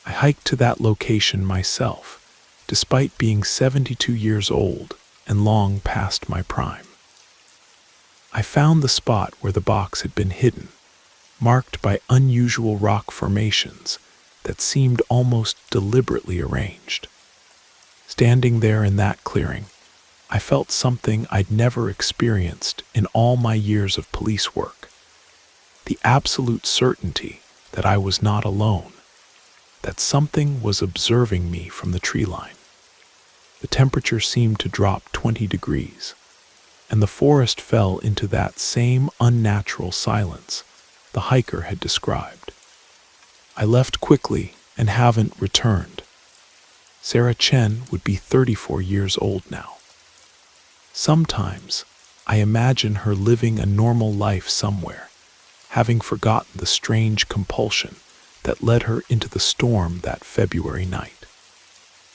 I hiked to that location myself, despite being 72 years old and long past my prime. I found the spot where the box had been hidden, marked by unusual rock formations that seemed almost deliberately arranged. Standing there in that clearing, I felt something I'd never experienced in all my years of police work. The absolute certainty that I was not alone, that something was observing me from the tree line. The temperature seemed to drop 20 degrees, and the forest fell into that same unnatural silence the hiker had described. I left quickly and haven't returned. Sarah Chen would be 34 years old now. Sometimes I imagine her living a normal life somewhere, having forgotten the strange compulsion that led her into the storm that February night.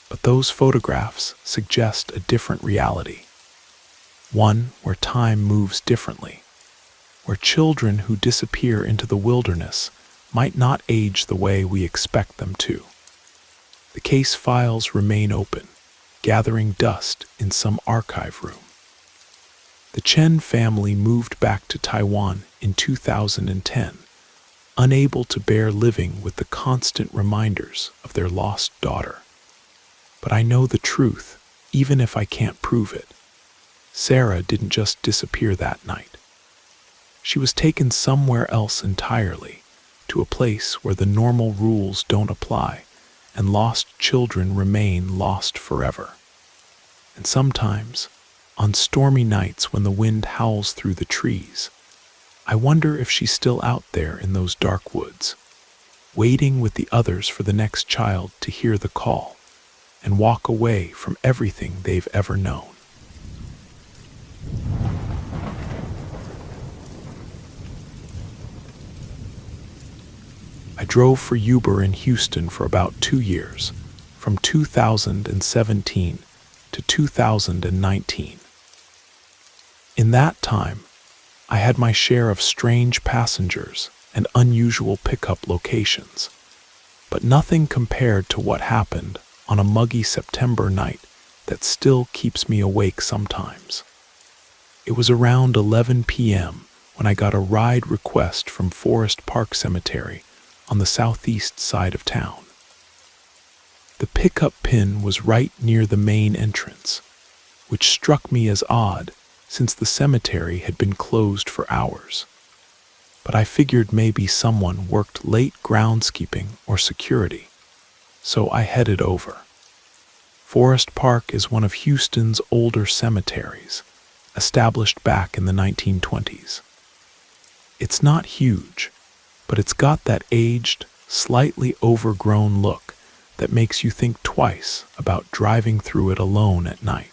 But those photographs suggest a different reality. One where time moves differently, where children who disappear into the wilderness might not age the way we expect them to. The case files remain open, gathering dust in some archive room. The Chen family moved back to Taiwan in 2010, unable to bear living with the constant reminders of their lost daughter. But I know the truth, even if I can't prove it. Sarah didn't just disappear that night. She was taken somewhere else entirely, to a place where the normal rules don't apply, and lost children remain lost forever. And sometimes, on stormy nights when the wind howls through the trees, I wonder if she's still out there in those dark woods, waiting with the others for the next child to hear the call and walk away from everything they've ever known. I drove for Uber in Houston for about 2 years, from 2017 to 2019. In that time, I had my share of strange passengers and unusual pickup locations, but nothing compared to what happened on a muggy September night that still keeps me awake sometimes. It was around 11 p.m. when I got a ride request from Forest Park Cemetery on the southeast side of town. The pickup pin was right near the main entrance, which struck me as odd since the cemetery had been closed for hours. But I figured maybe someone worked late groundskeeping or security, so I headed over. Forest Park is one of Houston's older cemeteries, established back in the 1920s. It's not huge, but it's got that aged, slightly overgrown look that makes you think twice about driving through it alone at night.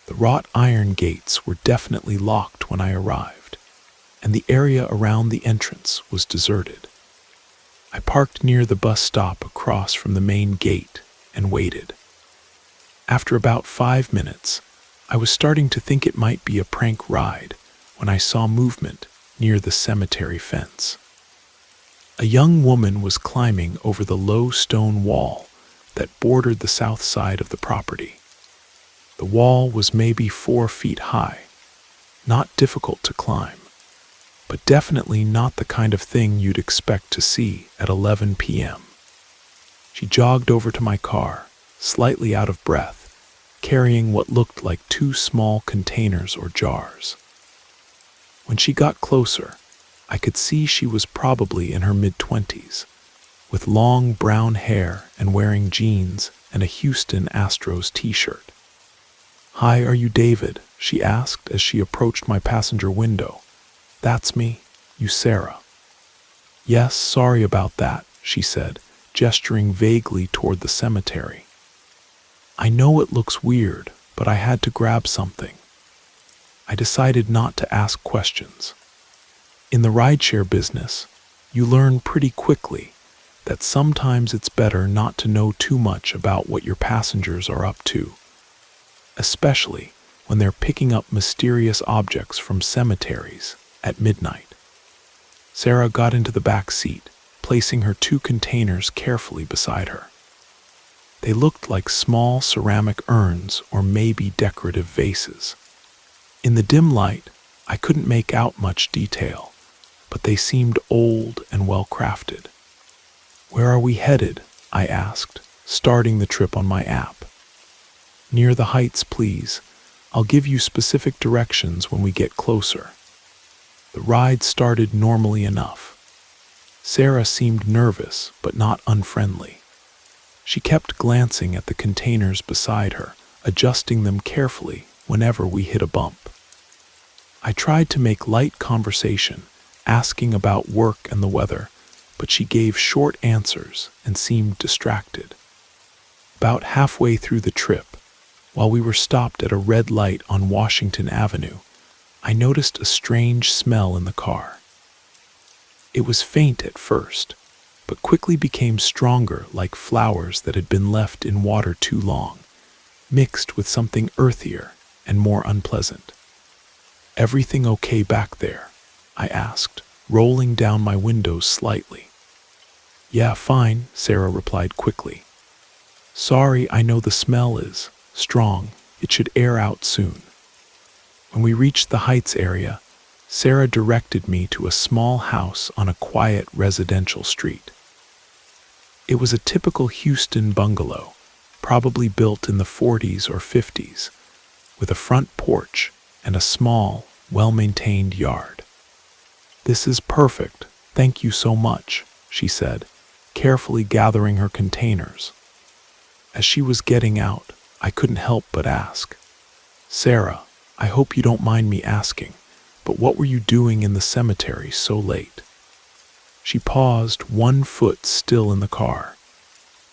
The wrought iron gates were definitely locked when I arrived, and the area around the entrance was deserted. I parked near the bus stop across from the main gate and waited. After about 5 minutes, I was starting to think it might be a prank ride when I saw movement near the cemetery fence. A young woman was climbing over the low stone wall that bordered the south side of the property. The wall was maybe 4 feet high, not difficult to climb, but definitely not the kind of thing you'd expect to see at 11 p.m. She jogged over to my car, slightly out of breath, carrying what looked like 2 small containers or jars. When she got closer, I could see she was probably in her mid-20s, with long brown hair and wearing jeans and a Houston Astros t-shirt. "Hi, are you David?" she asked as she approached my passenger window. "That's me. You Sarah?" "Yes, sorry about that," she said, gesturing vaguely toward the cemetery. "I know it looks weird, but I had to grab something." I decided not to ask questions. In the rideshare business, you learn pretty quickly that sometimes it's better not to know too much about what your passengers are up to, especially when they're picking up mysterious objects from cemeteries at midnight. Sarah got into the back seat, placing her 2 containers carefully beside her. They looked like small ceramic urns or maybe decorative vases. In the dim light, I couldn't make out much detail, but they seemed old and well-crafted. "Where are we headed?" I asked, starting the trip on my app. "Near the heights, please. I'll give you specific directions when we get closer." The ride started normally enough. Sarah seemed nervous, but not unfriendly. She kept glancing at the containers beside her, adjusting them carefully whenever we hit a bump. I tried to make light conversation, asking about work and the weather, but she gave short answers and seemed distracted. About halfway through the trip, while we were stopped at a red light on Washington Avenue, I noticed a strange smell in the car. It was faint at first, but quickly became stronger, like flowers that had been left in water too long, mixed with something earthier and more unpleasant. "Everything okay back there?" I asked, rolling down my windows slightly. "Yeah, fine," Sarah replied quickly. "Sorry, I know the smell is strong. It should air out soon." When we reached the Heights area, Sarah directed me to a small house on a quiet residential street. It was a typical Houston bungalow, probably built in the 40s or 50s, with a front porch and a small, well-maintained yard. "This is perfect, thank you so much," she said, carefully gathering her containers. As she was getting out, I couldn't help but ask, "Sarah, I hope you don't mind me asking, but what were you doing in the cemetery so late?" She paused, 1 foot still in the car.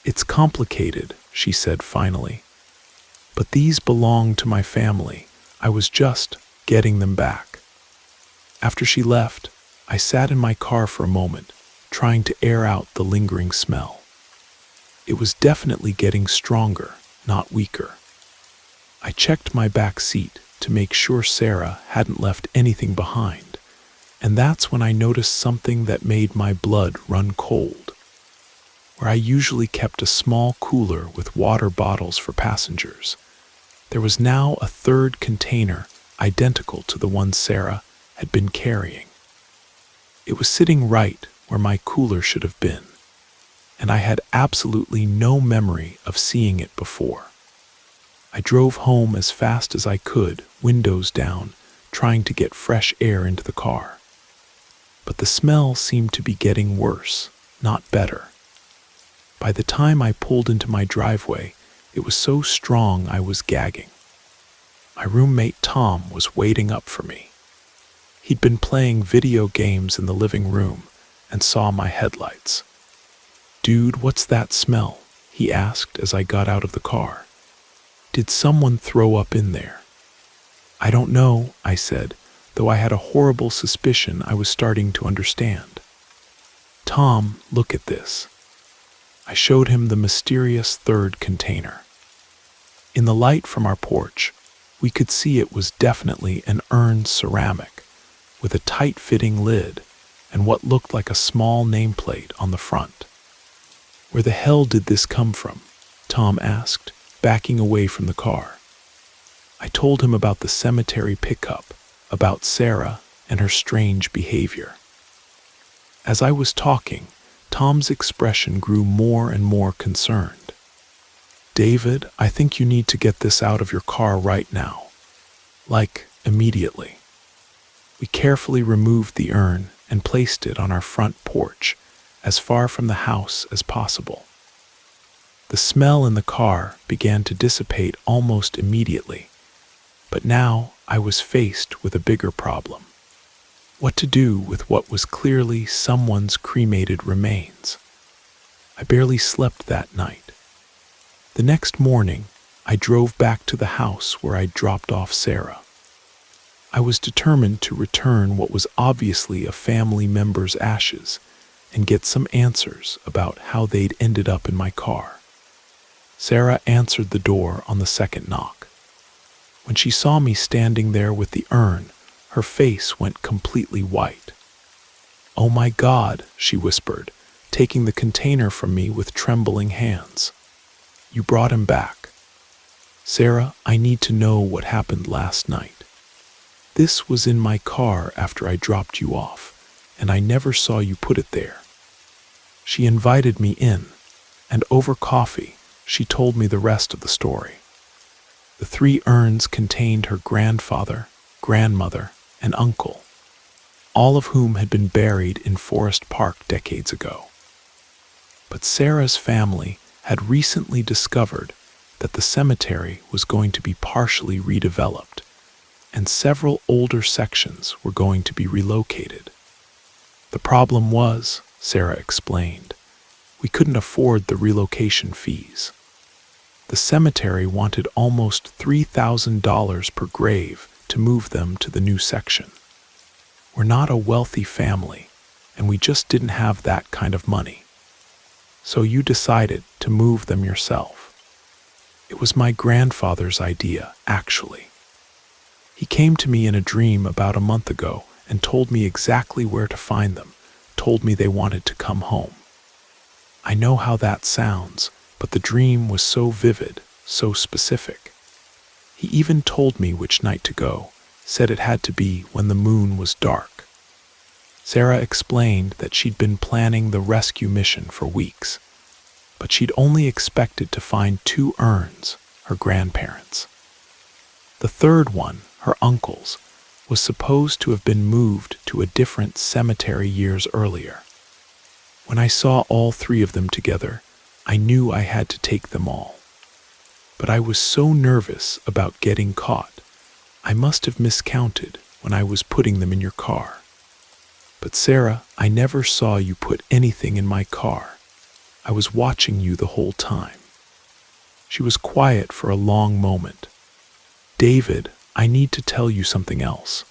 "It's complicated," she said finally. "But these belong to my family. I was just getting them back." After she left, I sat in my car for a moment, trying to air out the lingering smell. It was definitely getting stronger, not weaker. I checked my back seat to make sure Sarah hadn't left anything behind, and that's when I noticed something that made my blood run cold. Where I usually kept a small cooler with water bottles for passengers, there was now a third container identical to the one Sarah had been carrying. It was sitting right where my cooler should have been, and I had absolutely no memory of seeing it before. I drove home as fast as I could, windows down, trying to get fresh air into the car. But the smell seemed to be getting worse, not better. By the time I pulled into my driveway, it was so strong I was gagging. My roommate Tom was waiting up for me. He'd been playing video games in the living room and saw my headlights. "Dude, what's that smell?" he asked as I got out of the car. "Did someone throw up in there?" "I don't know," I said, though I had a horrible suspicion I was starting to understand. "Tom, look at this." I showed him the mysterious third container. In the light from our porch, we could see it was definitely an urn ceramic, with a tight-fitting lid and what looked like a small nameplate on the front. "Where the hell did this come from?" Tom asked, backing away from the car. I told him about the cemetery pickup, about Sarah and her strange behavior. As I was talking, Tom's expression grew more and more concerned. "David, I think you need to get this out of your car right now. Like, immediately." We carefully removed the urn and placed it on our front porch, as far from the house as possible. The smell in the car began to dissipate almost immediately, but now I was faced with a bigger problem. What to do with what was clearly someone's cremated remains? I barely slept that night. The next morning, I drove back to the house where I'd dropped off Sarah. I was determined to return what was obviously a family member's ashes and get some answers about how they'd ended up in my car. Sarah answered the door on the second knock. When she saw me standing there with the urn, her face went completely white. "Oh my God," she whispered, taking the container from me with trembling hands. "You brought him back. Sarah, I need to know what happened last night. This was in my car after I dropped you off, and I never saw you put it there." She invited me in, and over coffee, she told me the rest of the story. The 3 urns contained her grandfather, grandmother, and uncle, all of whom had been buried in Forest Park decades ago. But Sarah's family had recently discovered that the cemetery was going to be partially redeveloped, and several older sections were going to be relocated. The problem was, Sarah explained, we couldn't afford the relocation fees. The cemetery wanted almost $3,000 per grave to move them to the new section. We're not a wealthy family, and we just didn't have that kind of money. So you decided to move them yourself. It was my grandfather's idea, actually. He came to me in a dream about a month ago and told me exactly where to find them, told me they wanted to come home. I know how that sounds, but the dream was so vivid, so specific. He even told me which night to go, said it had to be when the moon was dark. Sarah explained that she'd been planning the rescue mission for weeks, but she'd only expected to find 2 urns, her grandparents'. The third one, her uncle's, was supposed to have been moved to a different cemetery years earlier. When I saw all 3 of them together, I knew I had to take them all. But I was so nervous about getting caught, I must have miscounted when I was putting them in your car. But Sarah, I never saw you put anything in my car. I was watching you the whole time. She was quiet for a long moment. "David, I need to tell you something else.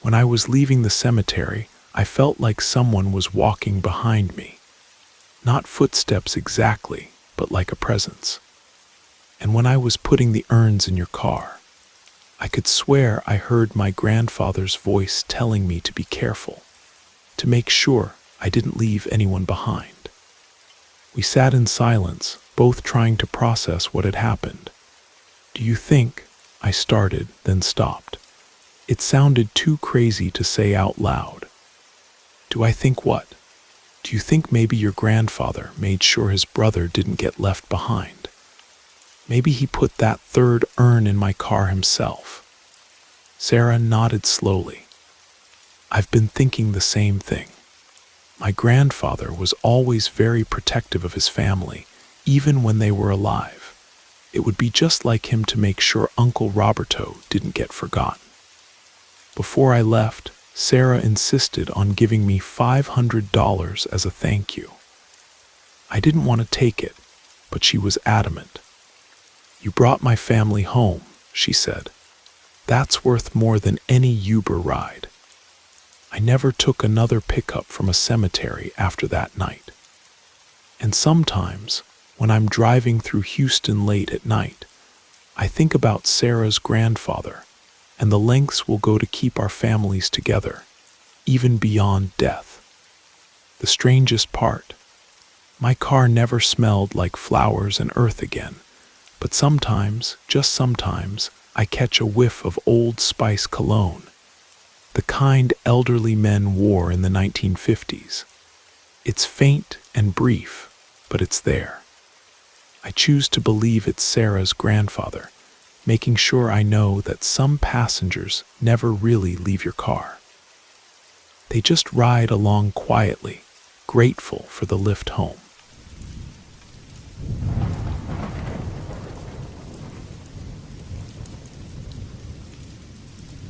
When I was leaving the cemetery, I felt like someone was walking behind me. Not footsteps exactly, but like a presence. And when I was putting the urns in your car, I could swear I heard my grandfather's voice telling me to be careful, to make sure I didn't leave anyone behind. We sat in silence, both trying to process what had happened. "Do you think?" I started, then stopped. It sounded too crazy to say out loud. "Do I think what? Do you think maybe your grandfather made sure his brother didn't get left behind? Maybe he put that third urn in my car himself?" Sarah nodded slowly. "I've been thinking the same thing. My grandfather was always very protective of his family, even when they were alive. It would be just like him to make sure Uncle Roberto didn't get forgotten." Before I left, Sarah insisted on giving me $500 as a thank you. I didn't want to take it, but she was adamant. "You brought my family home," she said. "That's worth more than any Uber ride." I never took another pickup from a cemetery after that night. And sometimes, when I'm driving through Houston late at night, I think about Sarah's grandfather and the lengths we'll go to keep our families together, even beyond death. The strangest part, my car never smelled like flowers and earth again, but sometimes, just sometimes, I catch a whiff of Old Spice cologne, the kind elderly men wore in the 1950s. It's faint and brief, but it's there. I choose to believe it's Sarah's grandfather, making sure I know that some passengers never really leave your car. They just ride along quietly, grateful for the lift home.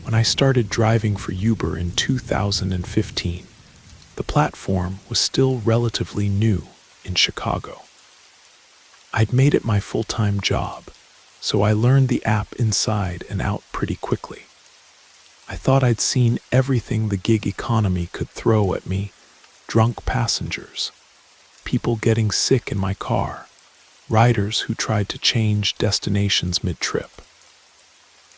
When I started driving for Uber in 2015, the platform was still relatively new in Chicago. I'd made it my full-time job, so I learned the app inside and out pretty quickly. I thought I'd seen everything the gig economy could throw at me: drunk passengers, people getting sick in my car, riders who tried to change destinations mid-trip.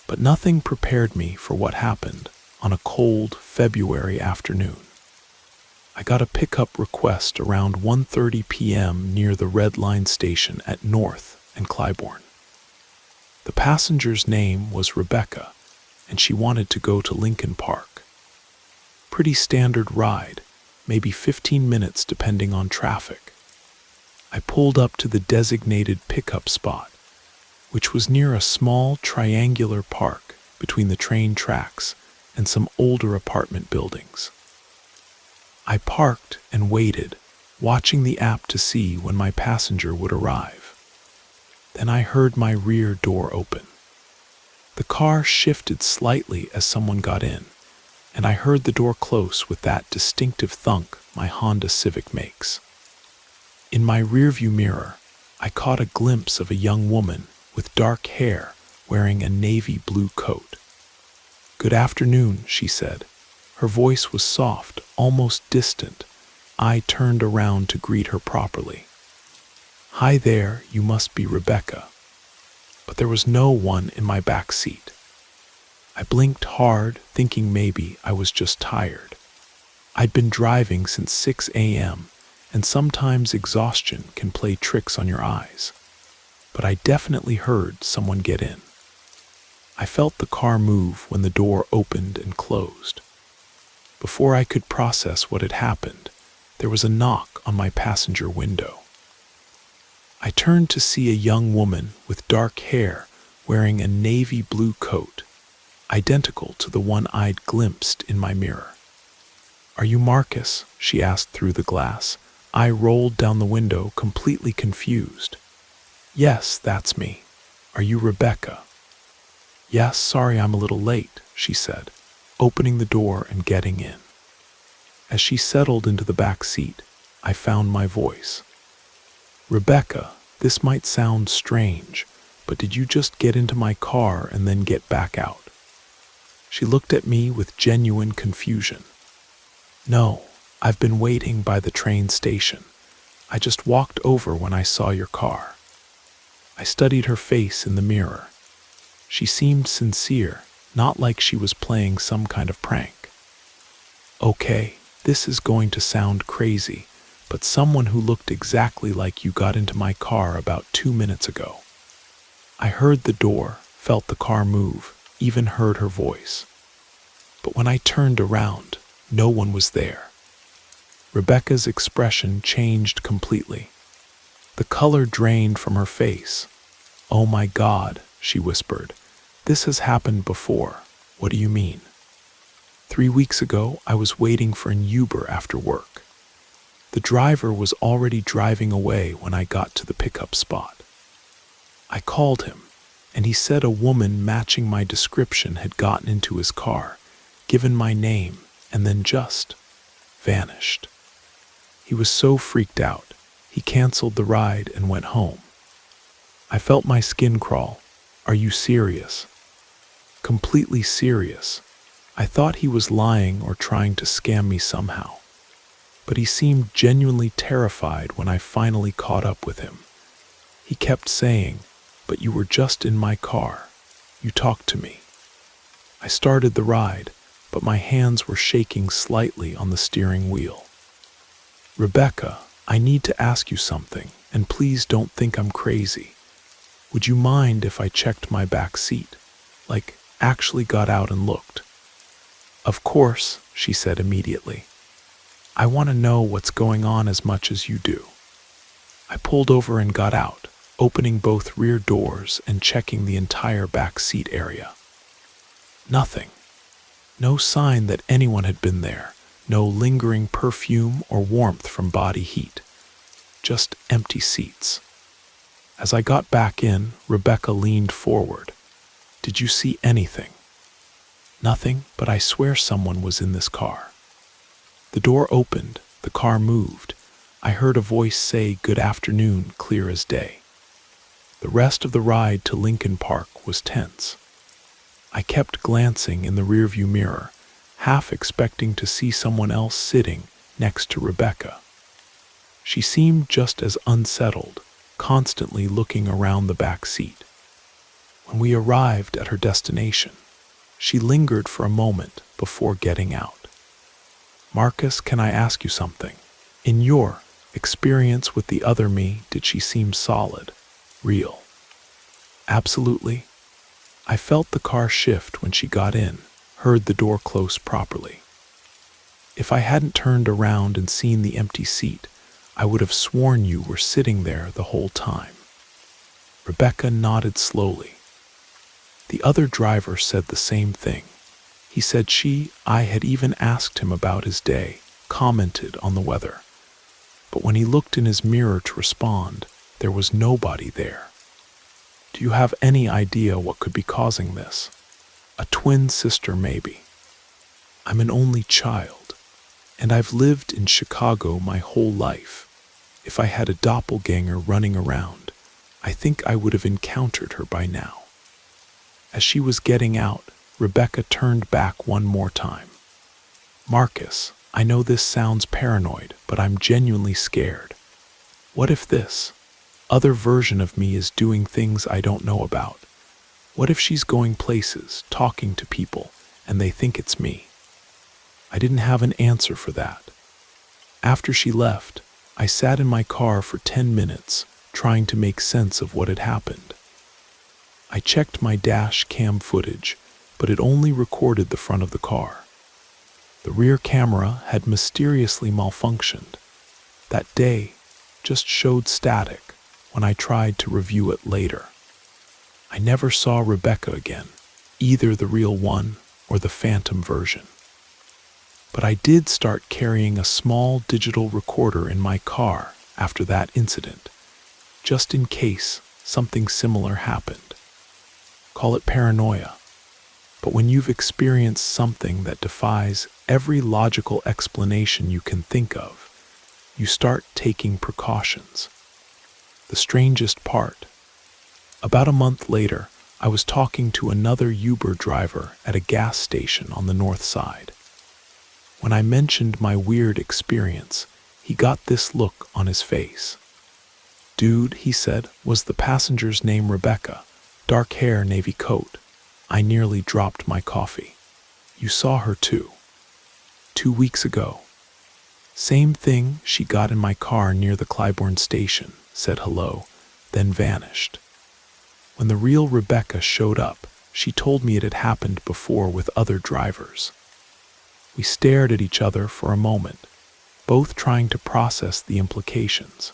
But nothing prepared me for what happened on a cold February afternoon. I got a pickup request around 1:30 p.m. near the Red Line station at North and Clybourne. The passenger's name was Rebecca, and she wanted to go to Lincoln Park. Pretty standard ride, maybe 15 minutes depending on traffic. I pulled up to the designated pickup spot, which was near a small triangular park between the train tracks and some older apartment buildings. I parked and waited, watching the app to see when my passenger would arrive. Then I heard my rear door open. The car shifted slightly as someone got in, and I heard the door close with that distinctive thunk my Honda Civic makes. In my rearview mirror, I caught a glimpse of a young woman with dark hair wearing a navy blue coat. "Good afternoon," she said. Her voice was soft, almost distant. I turned around to greet her properly. "Hi there, you must be Rebecca." But there was no one in my back seat. I blinked hard, thinking maybe I was just tired. I'd been driving since 6 a.m., and sometimes exhaustion can play tricks on your eyes. But I definitely heard someone get in. I felt the car move when the door opened and closed. Before I could process what had happened, there was a knock on my passenger window. I turned to see a young woman with dark hair wearing a navy blue coat, identical to the one I'd glimpsed in my mirror. "Are you Marcus?" she asked through the glass. I rolled down the window, completely confused. "Yes, that's me. Are you Rebecca?" "Yes, sorry I'm a little late," she said, opening the door and getting in. As she settled into the back seat, I found my voice. "Rebecca, this might sound strange, but did you just get into my car and then get back out?" She looked at me with genuine confusion. No, I've been waiting by the train station. I just walked over when I saw your car. I studied her face in the mirror. She seemed sincere, not like she was playing some kind of prank. Okay, this is going to sound crazy, but someone who looked exactly like you got into my car about 2 minutes ago. I heard the door, felt the car move, even heard her voice. But when I turned around, no one was there. Rebecca's expression changed completely. The color drained from her face. "Oh my God," she whispered. "This has happened before. What do you mean?" 3 weeks ago, I was waiting for an Uber after work. The driver was already driving away when I got to the pickup spot. I called him, and he said a woman matching my description had gotten into his car, given my name, and then just vanished. He was so freaked out, he canceled the ride and went home. I felt my skin crawl. "Are you serious?" Completely serious. I thought he was lying or trying to scam me somehow. But he seemed genuinely terrified when I finally caught up with him. He kept saying, "But you were just in my car. You talked to me." I started the ride, but my hands were shaking slightly on the steering wheel. "Rebecca, I need to ask you something, and please don't think I'm crazy. Would you mind if I checked my back seat? Like, actually got out and looked?" "Of course," she said immediately. "I want to know what's going on as much as you do." I pulled over and got out, opening both rear doors and checking the entire back seat area. Nothing. No sign that anyone had been there, no lingering perfume or warmth from body heat. Just empty seats. As I got back in, Rebecca leaned forward. "Did you see anything?" "Nothing, but I swear someone was in this car." The door opened, the car moved. I heard a voice say "Good afternoon," clear as day. The rest of the ride to Lincoln Park was tense. I kept glancing in the rearview mirror, half expecting to see someone else sitting next to Rebecca. She seemed just as unsettled, constantly looking around the back seat. When we arrived at her destination, she lingered for a moment before getting out. "Marcus, can I ask you something? In your experience with the other me, did she seem solid, real?" "Absolutely." I felt the car shift when she got in, heard the door close properly. If I hadn't turned around and seen the empty seat, I would have sworn you were sitting there the whole time. Rebecca nodded slowly. The other driver said the same thing. He said I had even asked him about his day, commented on the weather. But when he looked in his mirror to respond, there was nobody there. Do you have any idea what could be causing this? A twin sister, maybe. I'm an only child, and I've lived in Chicago my whole life. If I had a doppelganger running around, I think I would have encountered her by now. As she was getting out, Rebecca turned back one more time. "Marcus, I know this sounds paranoid, but I'm genuinely scared. What if this other version of me is doing things I don't know about? What if she's going places, talking to people, and they think it's me?" I didn't have an answer for that. After she left, I sat in my car for 10 minutes, trying to make sense of what had happened. I checked my dash cam footage, but it only recorded the front of the car. The rear camera had mysteriously malfunctioned. That day just showed static when I tried to review it later. I never saw Rebecca again, either the real one or the phantom version. But I did start carrying a small digital recorder in my car after that incident, just in case something similar happened. Call it paranoia. But when you've experienced something that defies every logical explanation you can think of, you start taking precautions. The strangest part, about a month later, I was talking to another Uber driver at a gas station on the north side. When I mentioned my weird experience, he got this look on his face. "Dude," he said, "was the passenger's name Rebecca? Dark hair, navy coat." I nearly dropped my coffee. "You saw her too?" "2 weeks ago. Same thing, she got in my car near the Clybourne station, said hello, then vanished. When the real Rebecca showed up, she told me it had happened before with other drivers." We stared at each other for a moment, both trying to process the implications.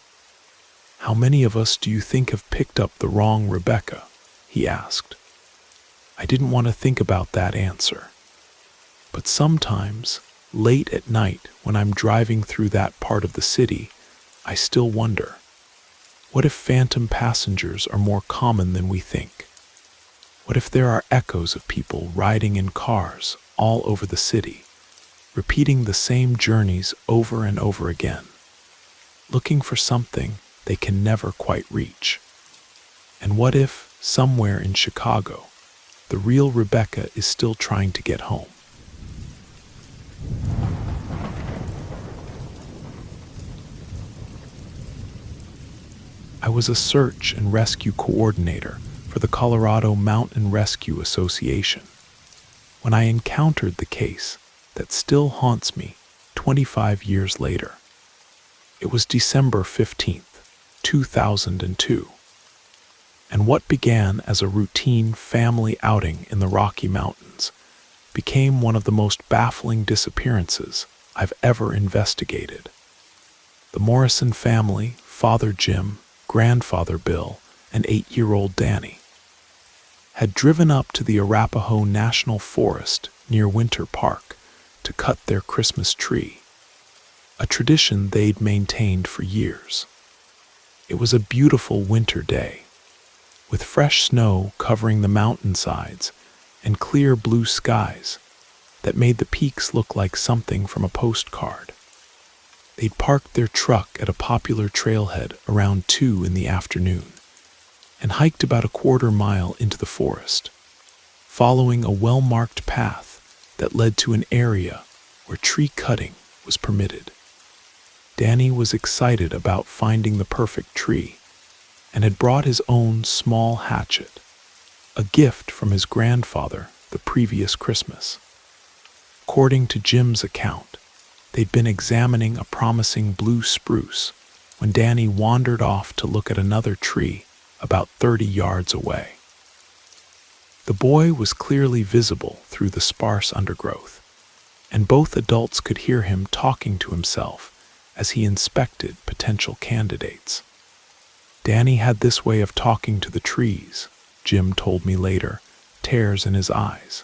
"How many of us do you think have picked up the wrong Rebecca?" he asked. I didn't want to think about that answer. But sometimes, late at night when I'm driving through that part of the city, I still wonder, what if phantom passengers are more common than we think? What if there are echoes of people riding in cars all over the city, repeating the same journeys over and over again, looking for something they can never quite reach? And what if, somewhere in Chicago, the real Rebecca is still trying to get home? I was a search and rescue coordinator for the Colorado Mountain Rescue Association when I encountered the case that still haunts me 25 years later. It was December 15th, 2002. And what began as a routine family outing in the Rocky Mountains became one of the most baffling disappearances I've ever investigated. The Morrison family, Father Jim, Grandfather Bill, and 8-year-old Danny, had driven up to the Arapahoe National Forest near Winter Park to cut their Christmas tree, a tradition they'd maintained for years. It was a beautiful winter day, with fresh snow covering the mountainsides and clear blue skies that made the peaks look like something from a postcard. They'd parked their truck at a popular trailhead around 2 in the afternoon and hiked about a 1/4 mile into the forest, following a well-marked path that led to an area where tree cutting was permitted. Danny was excited about finding the perfect tree and had brought his own small hatchet, a gift from his grandfather the previous Christmas. According to Jim's account, they'd been examining a promising blue spruce when Danny wandered off to look at another tree about 30 yards away. The boy was clearly visible through the sparse undergrowth, and both adults could hear him talking to himself as he inspected potential candidates. Danny had this way of talking to the trees, Jim told me later, tears in his eyes.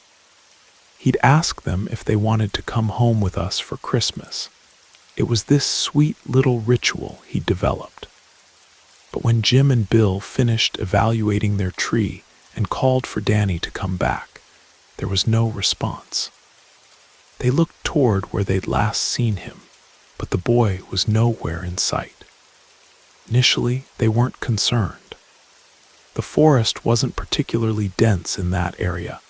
He'd ask them if they wanted to come home with us for Christmas. It was this sweet little ritual he'd developed. But when Jim and Bill finished evaluating their tree and called for Danny to come back, there was no response. They looked toward where they'd last seen him, but the boy was nowhere in sight. Initially, they weren't concerned. The forest wasn't particularly dense in that area,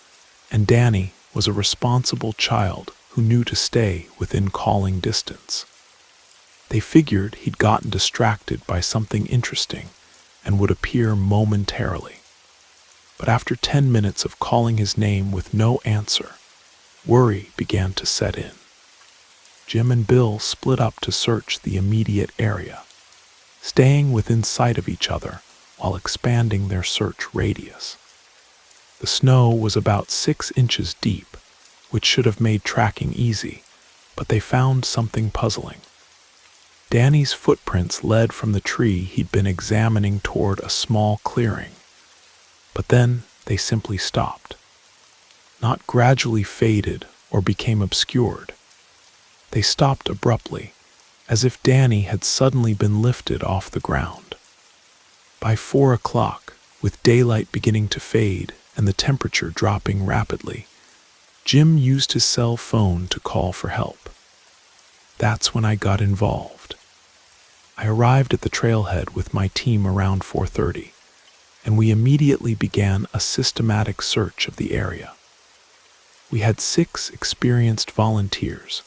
and Danny was a responsible child who knew to stay within calling distance. They figured he'd gotten distracted by something interesting and would appear momentarily. But after 10 minutes of calling his name with no answer, worry began to set in. Jim and Bill split up to search the immediate area, staying within sight of each other while expanding their search radius. The snow was about 6 inches deep, which should have made tracking easy, but they found something puzzling. Danny's footprints led from the tree he'd been examining toward a small clearing, but then they simply stopped. Not gradually faded or became obscured. They stopped abruptly, as if Danny had suddenly been lifted off the ground. By 4 o'clock, with daylight beginning to fade and the temperature dropping rapidly, Jim used his cell phone to call for help. That's when I got involved. I arrived at the trailhead with my team around 4:30, and we immediately began a systematic search of the area. We had 6 experienced volunteers,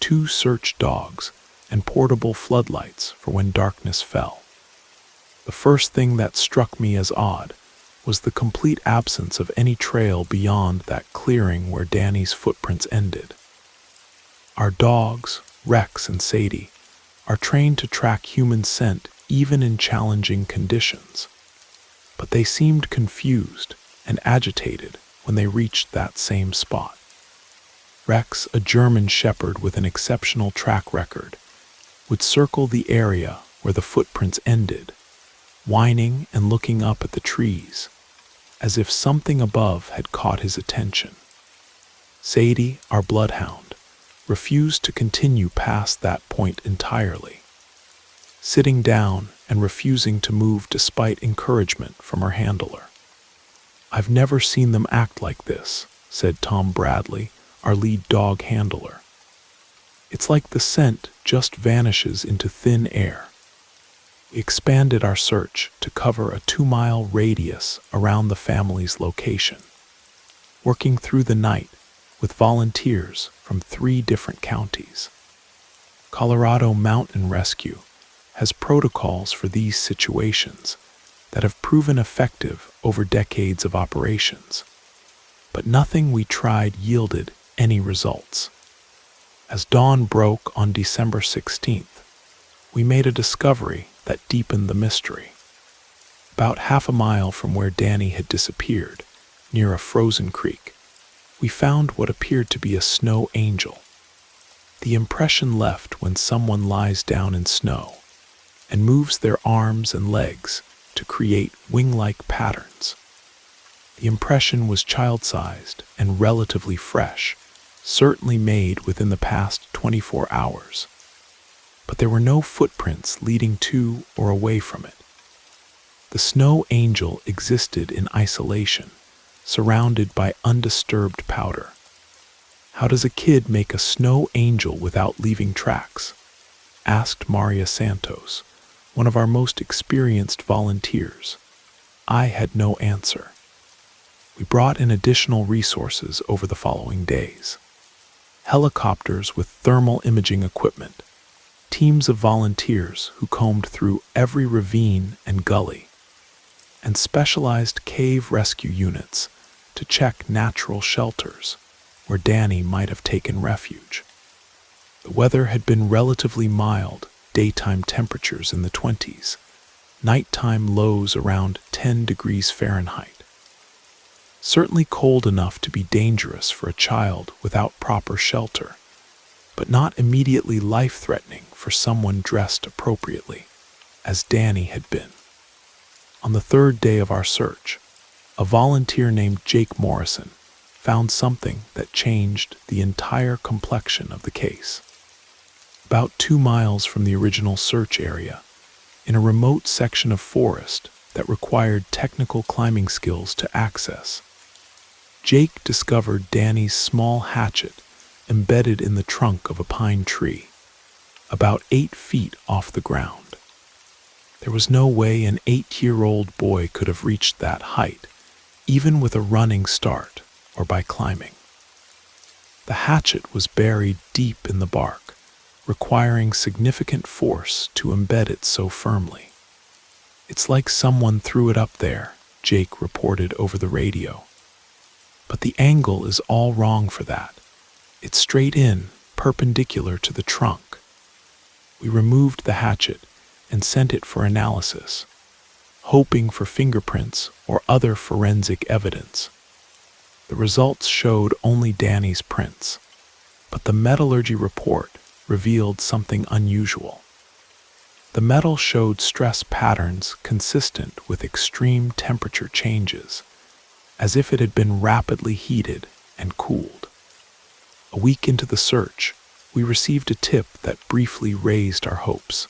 2 search dogs, and portable floodlights for when darkness fell. The first thing that struck me as odd was the complete absence of any trail beyond that clearing where Danny's footprints ended. Our dogs, Rex and Sadie, are trained to track human scent even in challenging conditions, but they seemed confused and agitated when they reached that same spot. Rex, a German shepherd with an exceptional track record, would circle the area where the footprints ended, whining and looking up at the trees, as if something above had caught his attention. Sadie, our bloodhound, refused to continue past that point entirely, sitting down and refusing to move despite encouragement from her handler. "I've never seen them act like this," said Tom Bradley, our lead dog handler. "It's like the scent just vanishes into thin air." We expanded our search to cover a 2-mile radius around the family's location, working through the night with volunteers from 3 different counties. Colorado Mountain Rescue has protocols for these situations that have proven effective over decades of operations, but nothing we tried yielded any results. As dawn broke on December 16th, we made a discovery that deepened the mystery. About half a mile from where Danny had disappeared, near a frozen creek, we found what appeared to be a snow angel. The impression left when someone lies down in snow and moves their arms and legs to create wing-like patterns. The impression was child-sized and relatively fresh, certainly made within the past 24 hours. But there were no footprints leading to or away from it. The snow angel existed in isolation, surrounded by undisturbed powder. "How does a kid make a snow angel without leaving tracks?" asked Maria Santos, one of our most experienced volunteers. I had no answer. We brought in additional resources over the following days. Helicopters with thermal imaging equipment, teams of volunteers who combed through every ravine and gully, and specialized cave rescue units to check natural shelters where Danny might have taken refuge. The weather had been relatively mild, daytime temperatures in the 20s, nighttime lows around 10 degrees Fahrenheit. Certainly cold enough to be dangerous for a child without proper shelter, but not immediately life-threatening for someone dressed appropriately, as Danny had been. On the 3rd day of our search, a volunteer named Jake Morrison found something that changed the entire complexion of the case. About 2 miles from the original search area, in a remote section of forest that required technical climbing skills to access, Jake discovered Danny's small hatchet embedded in the trunk of a pine tree, about 8 feet off the ground. There was no way an 8-year-old boy could have reached that height, even with a running start or by climbing. The hatchet was buried deep in the bark, requiring significant force to embed it so firmly. "It's like someone threw it up there," Jake reported over the radio. "But the angle is all wrong for that. It's straight in, perpendicular to the trunk." We removed the hatchet and sent it for analysis, hoping for fingerprints or other forensic evidence. The results showed only Danny's prints, but the metallurgy report revealed something unusual. The metal showed stress patterns consistent with extreme temperature changes, as if it had been rapidly heated and cooled. A week into the search, we received a tip that briefly raised our hopes.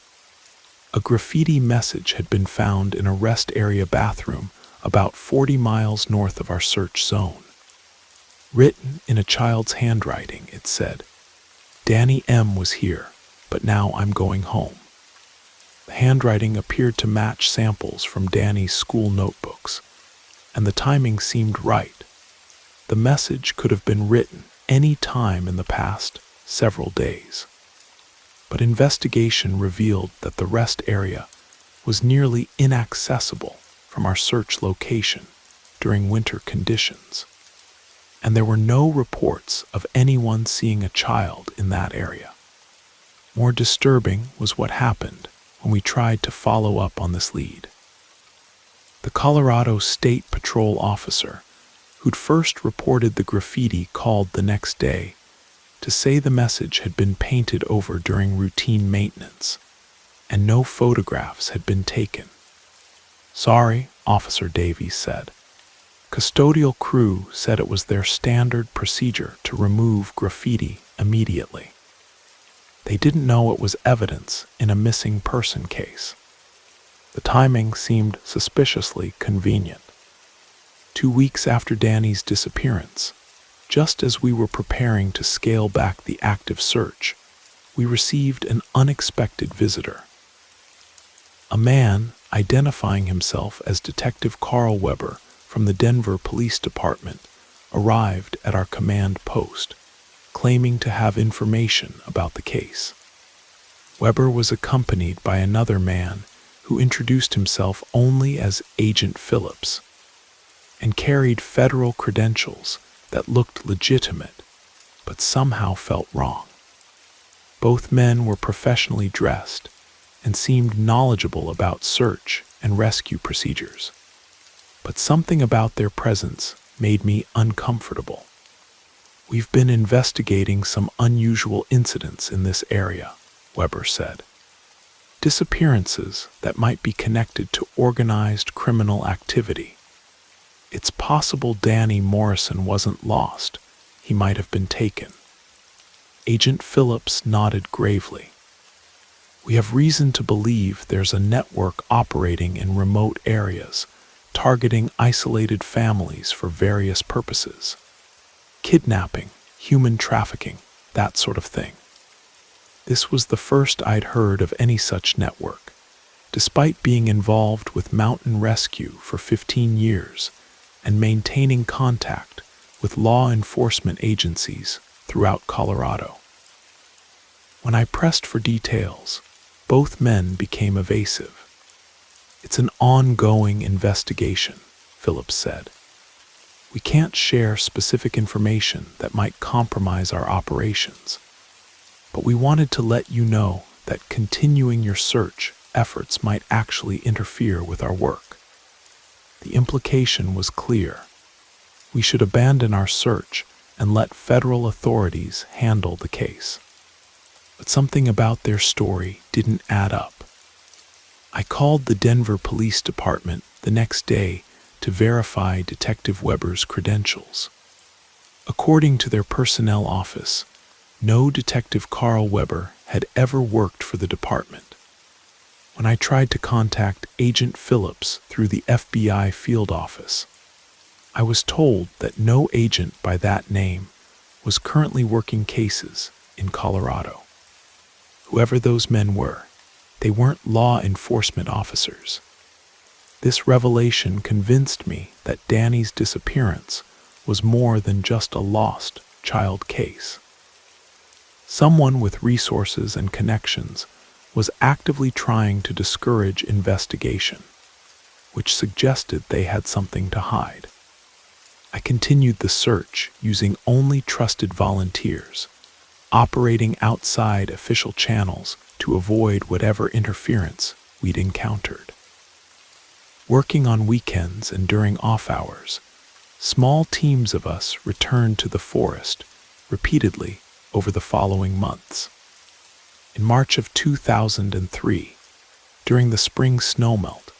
A graffiti message had been found in a rest area bathroom about 40 miles north of our search zone. Written in a child's handwriting, it said, "Danny M. was here, but now I'm going home." The handwriting appeared to match samples from Danny's school notebooks, and the timing seemed right. The message could have been written any time in the past several days. But investigation revealed that the rest area was nearly inaccessible from our search location during winter conditions, and there were no reports of anyone seeing a child in that area. More disturbing was what happened when we tried to follow up on this lead. The Colorado State Patrol officer who'd first reported the graffiti called the next day to say the message had been painted over during routine maintenance and no photographs had been taken. "Sorry," Officer Davies said. Custodial crew said it was their standard procedure to remove graffiti immediately. They didn't know it was evidence in a missing person case. The timing seemed suspiciously convenient. 2 weeks after Danny's disappearance, just as we were preparing to scale back the active search, we received an unexpected visitor. A man identifying himself as Detective Carl Weber from the Denver Police Department arrived at our command post, claiming to have information about the case. Weber was accompanied by another man who introduced himself only as Agent Phillips and carried federal credentials that looked legitimate but somehow felt wrong. Both men were professionally dressed and seemed knowledgeable about search and rescue procedures, but something about their presence made me uncomfortable. "We've been investigating some unusual incidents in this area," Weber said. "Disappearances that might be connected to organized criminal activity. It's possible Danny Morrison wasn't lost. He might have been taken." Agent Phillips nodded gravely. "We have reason to believe there's a network operating in remote areas, targeting isolated families for various purposes. Kidnapping, human trafficking, that sort of thing." This was the first I'd heard of any such network, despite being involved with mountain rescue for 15 years and maintaining contact with law enforcement agencies throughout Colorado. When I pressed for details, both men became evasive. "It's an ongoing investigation," Phillips said. "We can't share specific information that might compromise our operations, but we wanted to let you know that continuing your search efforts might actually interfere with our work." The implication was clear. We should abandon our search and let federal authorities handle the case. But something about their story didn't add up. I called the Denver Police Department the next day to verify Detective Weber's credentials. According to their personnel office, no Detective Carl Weber had ever worked for the department. When I tried to contact Agent Phillips through the FBI field office, I was told that no agent by that name was currently working cases in Colorado. Whoever those men were, they weren't law enforcement officers. This revelation convinced me that Danny's disappearance was more than just a lost child case. Someone with resources and connections was actively trying to discourage investigation, which suggested they had something to hide. I continued the search using only trusted volunteers, operating outside official channels to avoid whatever interference we'd encountered. Working on weekends and during off hours, small teams of us returned to the forest repeatedly over the following months. In March of 2003, during the spring snowmelt,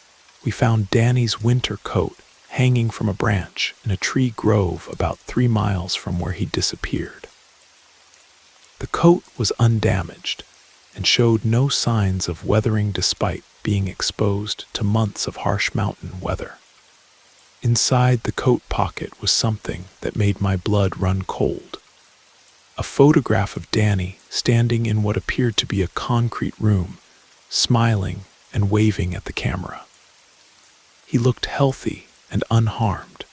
we found Danny's winter coat hanging from a branch in a tree grove about 3 miles from where he disappeared. The coat was undamaged and showed no signs of weathering despite being exposed to months of harsh mountain weather. Inside the coat pocket was something that made my blood run cold. A photograph of Danny standing in what appeared to be a concrete room, smiling and waving at the camera. He looked healthy and unharmed,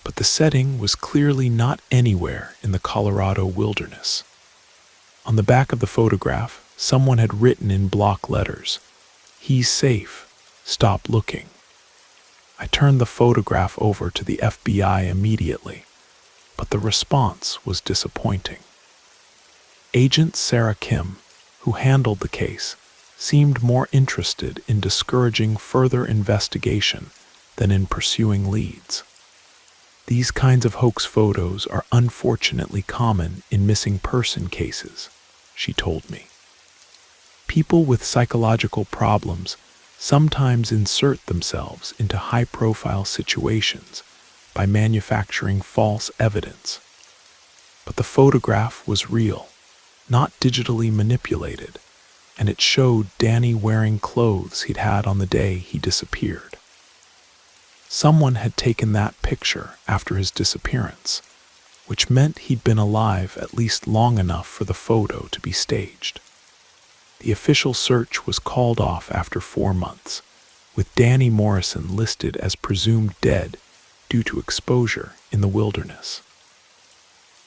but the setting was clearly not anywhere in the Colorado wilderness. On the back of the photograph, someone had written in block letters, "He's safe. Stop looking." I turned the photograph over to the FBI immediately, but the response was disappointing. Agent Sarah Kim, who handled the case, seemed more interested in discouraging further investigation than in pursuing leads. These kinds of hoax photos are unfortunately common in missing person cases, she told me. People with psychological problems sometimes insert themselves into high-profile situations by manufacturing false evidence. But the photograph was real, not digitally manipulated, and it showed Danny wearing clothes he'd had on the day he disappeared. Someone had taken that picture after his disappearance, which meant he'd been alive at least long enough for the photo to be staged. The official search was called off after 4 months, with Danny Morrison listed as presumed dead due to exposure in the wilderness.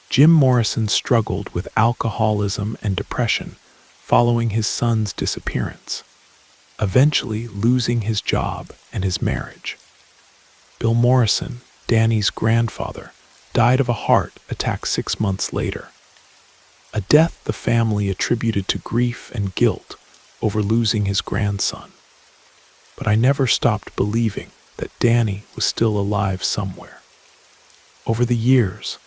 Jim Morrison struggled with alcoholism and depression following his son's disappearance, eventually losing his job and his marriage. Bill Morrison, Danny's grandfather, died of a heart attack 6 months later, a death the family attributed to grief and guilt over losing his grandson. But I never stopped believing that Danny was still alive somewhere. Over the years,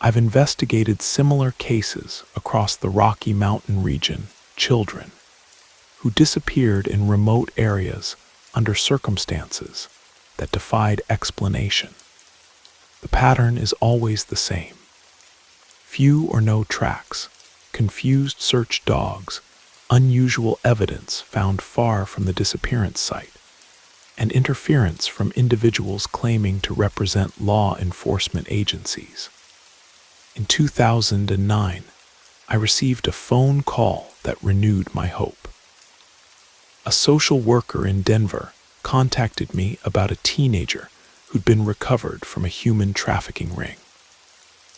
I've investigated similar cases across the Rocky Mountain region, children who disappeared in remote areas under circumstances that defied explanation. The pattern is always the same. Few or no tracks, confused search dogs, unusual evidence found far from the disappearance site, and interference from individuals claiming to represent law enforcement agencies. In 2009, I received a phone call that renewed my hope. A social worker in Denver contacted me about a teenager who'd been recovered from a human trafficking ring.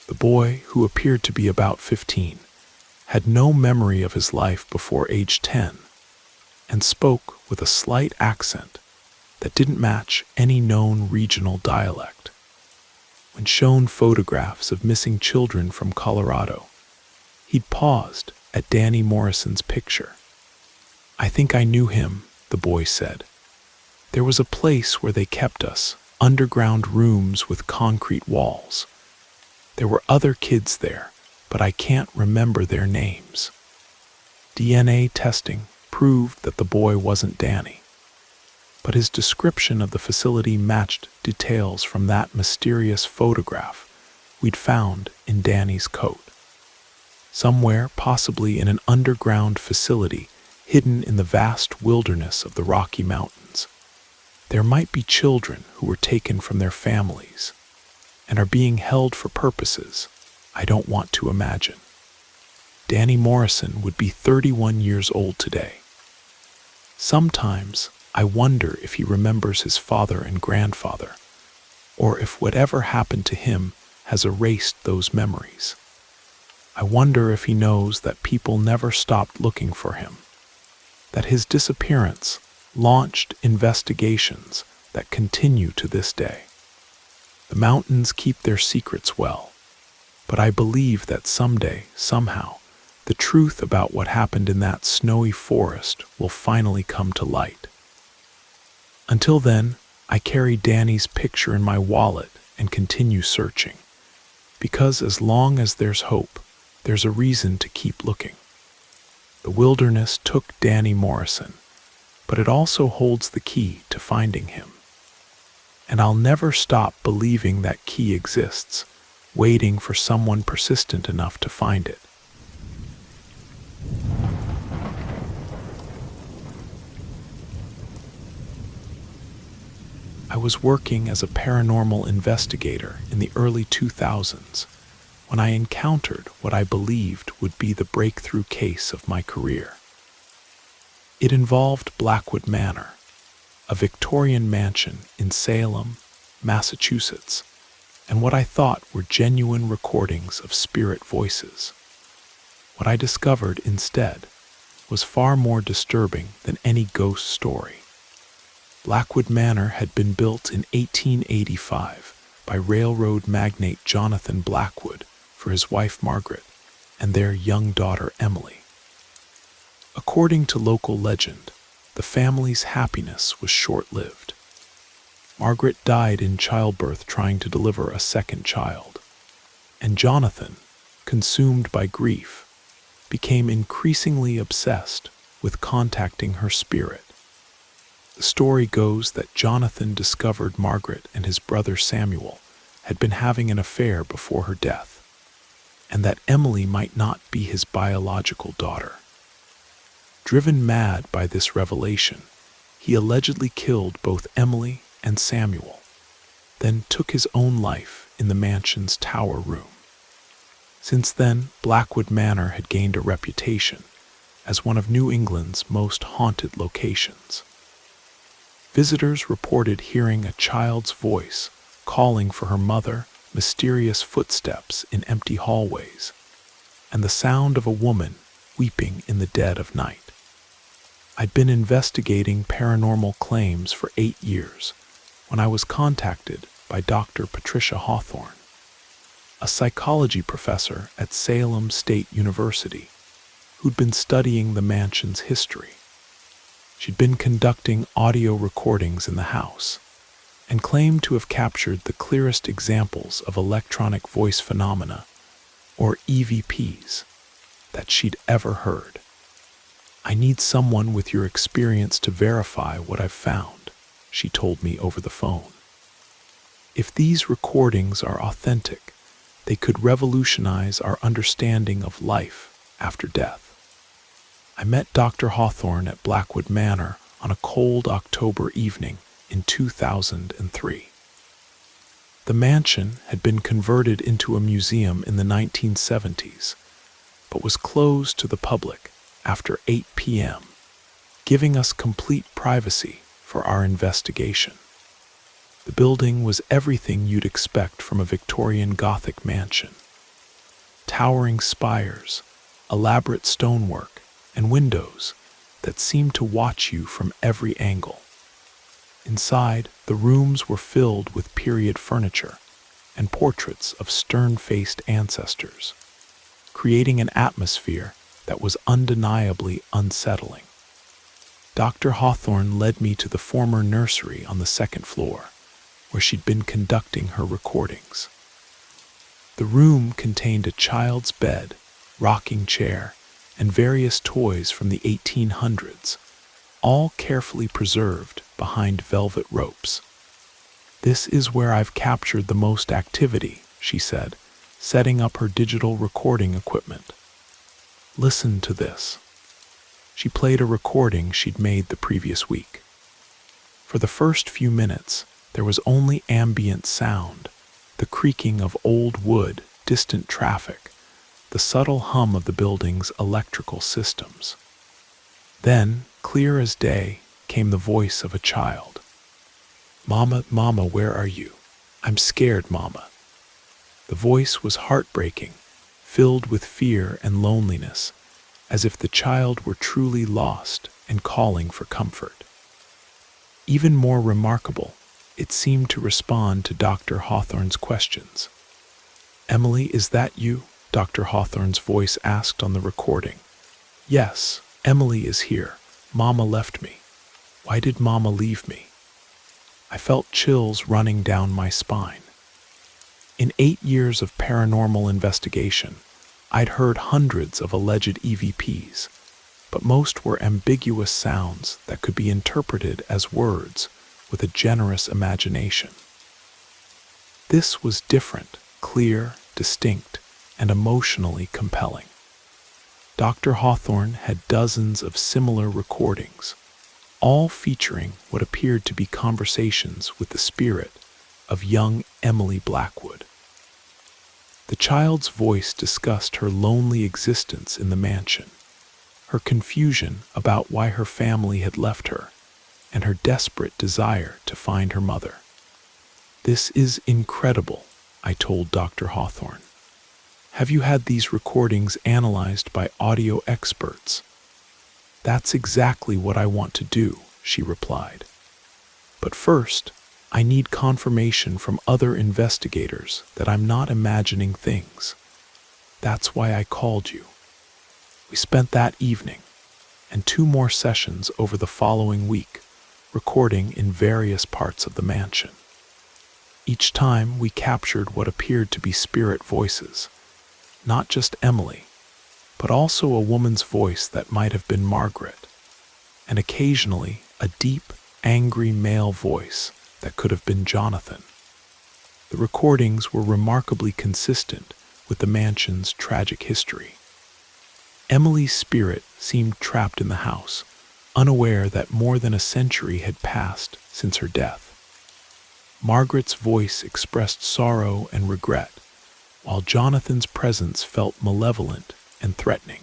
The boy, who appeared to be about 15, had no memory of his life before age 10 and spoke with a slight accent that didn't match any known regional dialect. When shown photographs of missing children from Colorado, he'd paused at Danny Morrison's picture. "I think I knew him," the boy said. "There was a place where they kept us, underground rooms with concrete walls. There were other kids there, but I can't remember their names." DNA testing proved that the boy wasn't Danny, but his description of the facility matched details from that mysterious photograph we'd found in Danny's coat. Somewhere, possibly in an underground facility hidden in the vast wilderness of the Rocky Mountains, there might be children who were taken from their families and are being held for purposes I don't want to imagine. Danny Morrison would be 31 years old today. Sometimes I wonder if he remembers his father and grandfather, or if whatever happened to him has erased those memories. I wonder if he knows that people never stopped looking for him, that his disappearance launched investigations that continue to this day. The mountains keep their secrets well, but I believe that someday, somehow, the truth about what happened in that snowy forest will finally come to light. Until then, I carry Danny's picture in my wallet and continue searching, because as long as there's hope, there's a reason to keep looking. The wilderness took Danny Morrison, but it also holds the key to finding him. And I'll never stop believing that key exists, waiting for someone persistent enough to find it. I was working as a paranormal investigator in the early 2000s when I encountered what I believed would be the breakthrough case of my career. It involved Blackwood Manor, a Victorian mansion in Salem, Massachusetts, and what I thought were genuine recordings of spirit voices. What I discovered instead was far more disturbing than any ghost story. Blackwood Manor had been built in 1885 by railroad magnate Jonathan Blackwood for his wife Margaret and their young daughter Emily. According to local legend, the family's happiness was short-lived. Margaret died in childbirth trying to deliver a second child, and Jonathan, consumed by grief, became increasingly obsessed with contacting her spirit. The story goes that Jonathan discovered Margaret and his brother Samuel had been having an affair before her death, and that Emily might not be his biological daughter. Driven mad by this revelation, he allegedly killed both Emily and Samuel, then took his own life in the mansion's tower room. Since then, Blackwood Manor had gained a reputation as one of New England's most haunted locations. Visitors reported hearing a child's voice calling for her mother, mysterious footsteps in empty hallways, and the sound of a woman weeping in the dead of night. I'd been investigating paranormal claims for 8 years when I was contacted by Dr. Patricia Hawthorne, a psychology professor at Salem State University who'd been studying the mansion's history. She'd been conducting audio recordings in the house and claimed to have captured the clearest examples of electronic voice phenomena, or EVPs, that she'd ever heard. "I need someone with your experience to verify what I've found," she told me over the phone. "If these recordings are authentic, they could revolutionize our understanding of life after death." I met Dr. Hawthorne at Blackwood Manor on a cold October evening in 2003. The mansion had been converted into a museum in the 1970s, but was closed to the public after 8 p.m., giving us complete privacy for our investigation. The building was everything you'd expect from a Victorian Gothic mansion. Towering spires, elaborate stonework, and windows that seemed to watch you from every angle. Inside, the rooms were filled with period furniture and portraits of stern-faced ancestors, creating an atmosphere that was undeniably unsettling. Dr. Hawthorne led me to the former nursery on the second floor, where she'd been conducting her recordings. The room contained a child's bed, rocking chair, and various toys from the 1800s, all carefully preserved behind velvet ropes. "This is where I've captured the most activity," she said, setting up her digital recording equipment. "Listen to this." She played a recording she'd made the previous week. For the first few minutes, there was only ambient sound, the creaking of old wood, distant traffic, the subtle hum of the building's electrical systems. Then, clear as day, came the voice of a child. "Mama, Mama, where are you? I'm scared, Mama." The voice was heartbreaking, filled with fear and loneliness, as if the child were truly lost and calling for comfort. Even more remarkable, it seemed to respond to Dr. Hawthorne's questions. "Emily, is that you?" Dr. Hawthorne's voice asked on the recording. "Yes, Emily is here. Mama left me. Why did Mama leave me?" I felt chills running down my spine. In 8 years of paranormal investigation, I'd heard hundreds of alleged EVPs, but most were ambiguous sounds that could be interpreted as words with a generous imagination. This was different, clear, distinct, and emotionally compelling. Dr. Hawthorne had dozens of similar recordings, all featuring what appeared to be conversations with the spirit of young Emily Blackwood. The child's voice discussed her lonely existence in the mansion, her confusion about why her family had left her, and her desperate desire to find her mother. "This is incredible," I told Dr. Hawthorne. Have you had these recordings analyzed by audio experts? That's exactly what I want to do, she replied. But first, I need confirmation from other investigators that I'm not imagining things. That's why I called you. We spent that evening and 2 more sessions over the following week, recording in various parts of the mansion. Each time we captured what appeared to be spirit voices, not just Emily, but also a woman's voice that might have been Margaret, and occasionally a deep, angry male voice that could have been Jonathan. The recordings were remarkably consistent with the mansion's tragic history. Emily's spirit seemed trapped in the house, unaware that more than a century had passed since her death. Margaret's voice expressed sorrow and regret, while Jonathan's presence felt malevolent and threatening.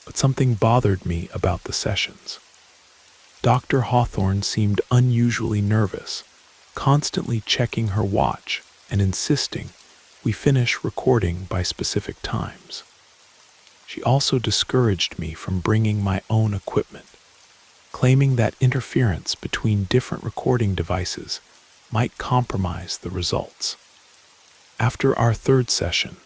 But something bothered me about the sessions. Dr. Hawthorne seemed unusually nervous, constantly checking her watch and insisting we finish recording by specific times. She also discouraged me from bringing my own equipment, claiming that interference between different recording devices might compromise the results. After our 3rd session,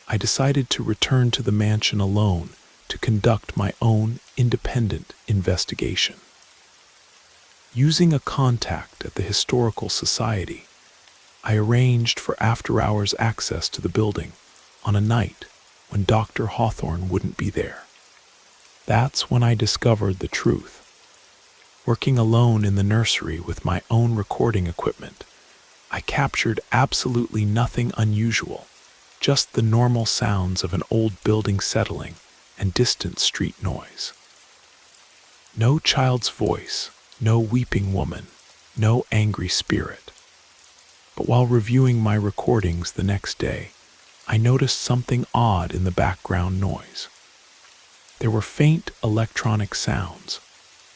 I decided to return to the mansion alone to conduct my own independent investigation. Using a contact at the Historical Society, I arranged for after-hours access to the building on a night when Dr. Hawthorne wouldn't be there. That's when I discovered the truth. Working alone in the nursery with my own recording equipment, I captured absolutely nothing unusual, just the normal sounds of an old building settling and distant street noise. No child's voice, no weeping woman, no angry spirit. But while reviewing my recordings the next day, I noticed something odd in the background noise. There were faint electronic sounds,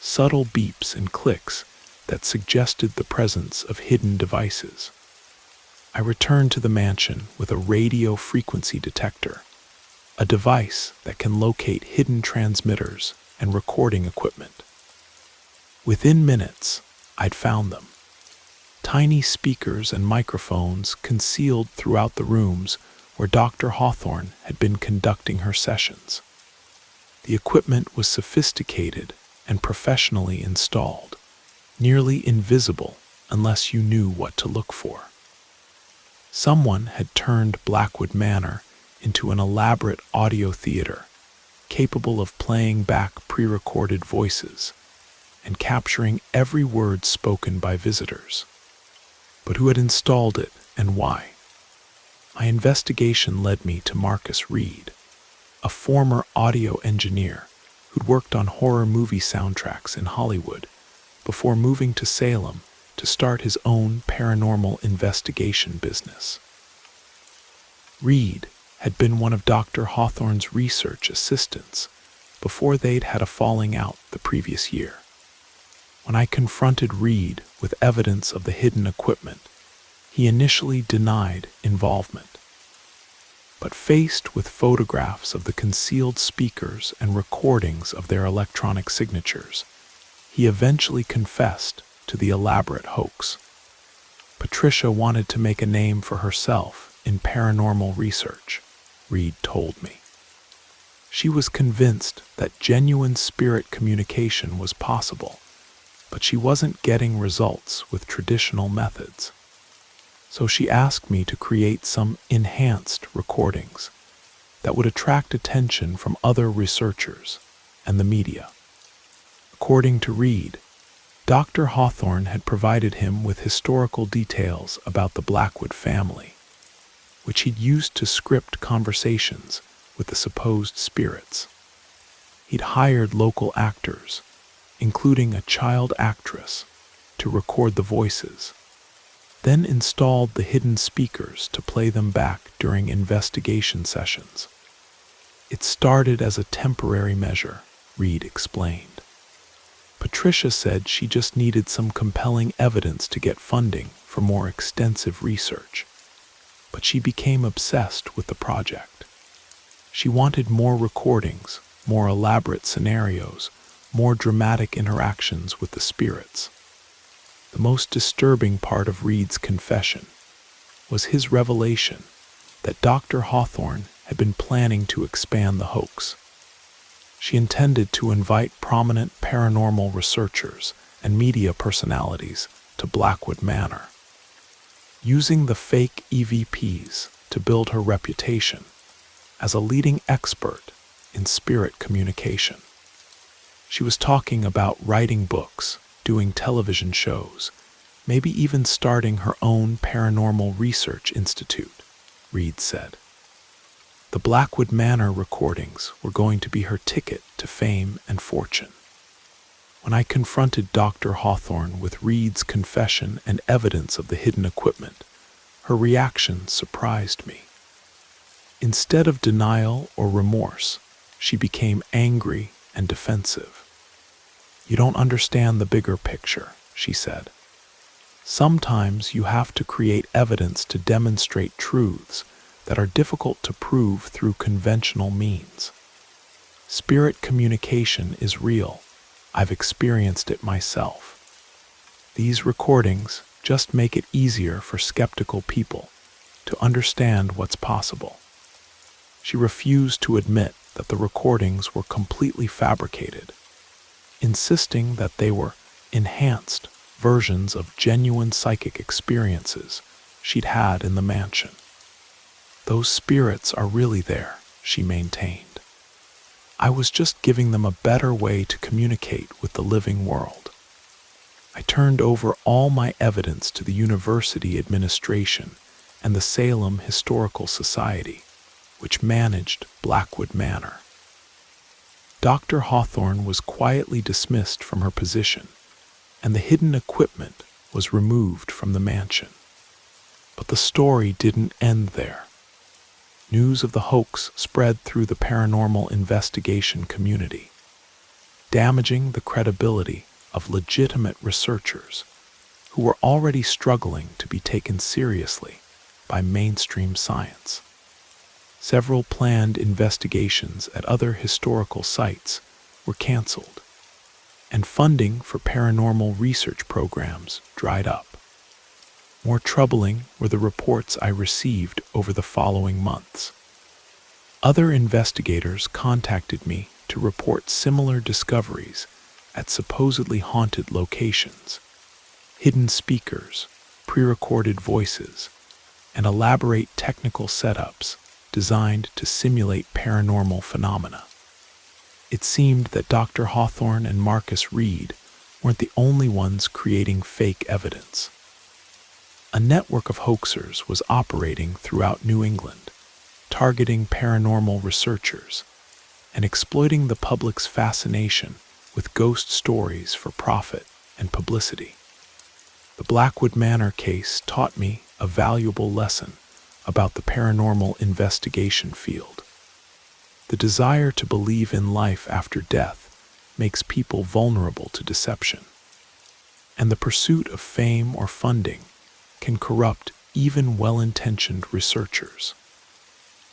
subtle beeps and clicks that suggested the presence of hidden devices. I returned to the mansion with a radio frequency detector, a device that can locate hidden transmitters and recording equipment. Within minutes, I'd found them. Tiny speakers and microphones concealed throughout the rooms where Dr. Hawthorne had been conducting her sessions. The equipment was sophisticated and professionally installed, nearly invisible unless you knew what to look for. Someone had turned Blackwood Manor into an elaborate audio theater, capable of playing back pre-recorded voices and capturing every word spoken by visitors. But who had installed it and why? My investigation led me to Marcus Reed, a former audio engineer who'd worked on horror movie soundtracks in Hollywood before moving to Salem to start his own paranormal investigation business. Reed had been one of Dr. Hawthorne's research assistants before they'd had a falling out the previous year. When I confronted Reed with evidence of the hidden equipment, he initially denied involvement. But faced with photographs of the concealed speakers and recordings of their electronic signatures, he eventually confessed to the elaborate hoax. Patricia wanted to make a name for herself in paranormal research, Reed told me. She was convinced that genuine spirit communication was possible, but she wasn't getting results with traditional methods. So she asked me to create some enhanced recordings that would attract attention from other researchers and the media. According to Reed, Dr. Hawthorne had provided him with historical details about the Blackwood family, which he'd used to script conversations with the supposed spirits. He'd hired local actors, including a child actress, to record the voices, then installed the hidden speakers to play them back during investigation sessions. It started as a temporary measure, Reed explained. Patricia said she just needed some compelling evidence to get funding for more extensive research. but she became obsessed with the project. She wanted more recordings, more elaborate scenarios, more dramatic interactions with the spirits. The most disturbing part of Reed's confession was his revelation that Dr. Hawthorne had been planning to expand the hoax. She intended to invite prominent paranormal researchers and media personalities to Blackwood Manor, using the fake EVPs to build her reputation as a leading expert in spirit communication. She was talking about writing books, doing television shows, maybe even starting her own paranormal research institute, Reed said. The Blackwood Manor recordings were going to be her ticket to fame and fortune. When I confronted Dr. Hawthorne with Reed's confession and evidence of the hidden equipment, her reaction surprised me. Instead of denial or remorse, she became angry and defensive. "You don't understand the bigger picture," she said. "Sometimes you have to create evidence to demonstrate truths that are difficult to prove through conventional means. Spirit communication is real. I've experienced it myself. These recordings just make it easier for skeptical people to understand what's possible." She refused to admit that the recordings were completely fabricated, insisting that they were enhanced versions of genuine psychic experiences she'd had in the mansion. "Those spirits are really there," she maintained. "I was just giving them a better way to communicate with the living world." I turned over all my evidence to the university administration and the Salem Historical Society, which managed Blackwood Manor. Dr. Hawthorne was quietly dismissed from her position, and the hidden equipment was removed from the mansion. But the story didn't end there. News of the hoax spread through the paranormal investigation community, damaging the credibility of legitimate researchers who were already struggling to be taken seriously by mainstream science. Several planned investigations at other historical sites were canceled, and funding for paranormal research programs dried up. More troubling were the reports I received over the following months. Other investigators contacted me to report similar discoveries at supposedly haunted locations, hidden speakers, pre-recorded voices, and elaborate technical setups designed to simulate paranormal phenomena. It seemed that Dr. Hawthorne and Marcus Reed weren't the only ones creating fake evidence. A network of hoaxers was operating throughout New England, targeting paranormal researchers and exploiting the public's fascination with ghost stories for profit and publicity. The Blackwood Manor case taught me a valuable lesson about the paranormal investigation field. The desire to believe in life after death makes people vulnerable to deception, and the pursuit of fame or funding can corrupt even well-intentioned researchers.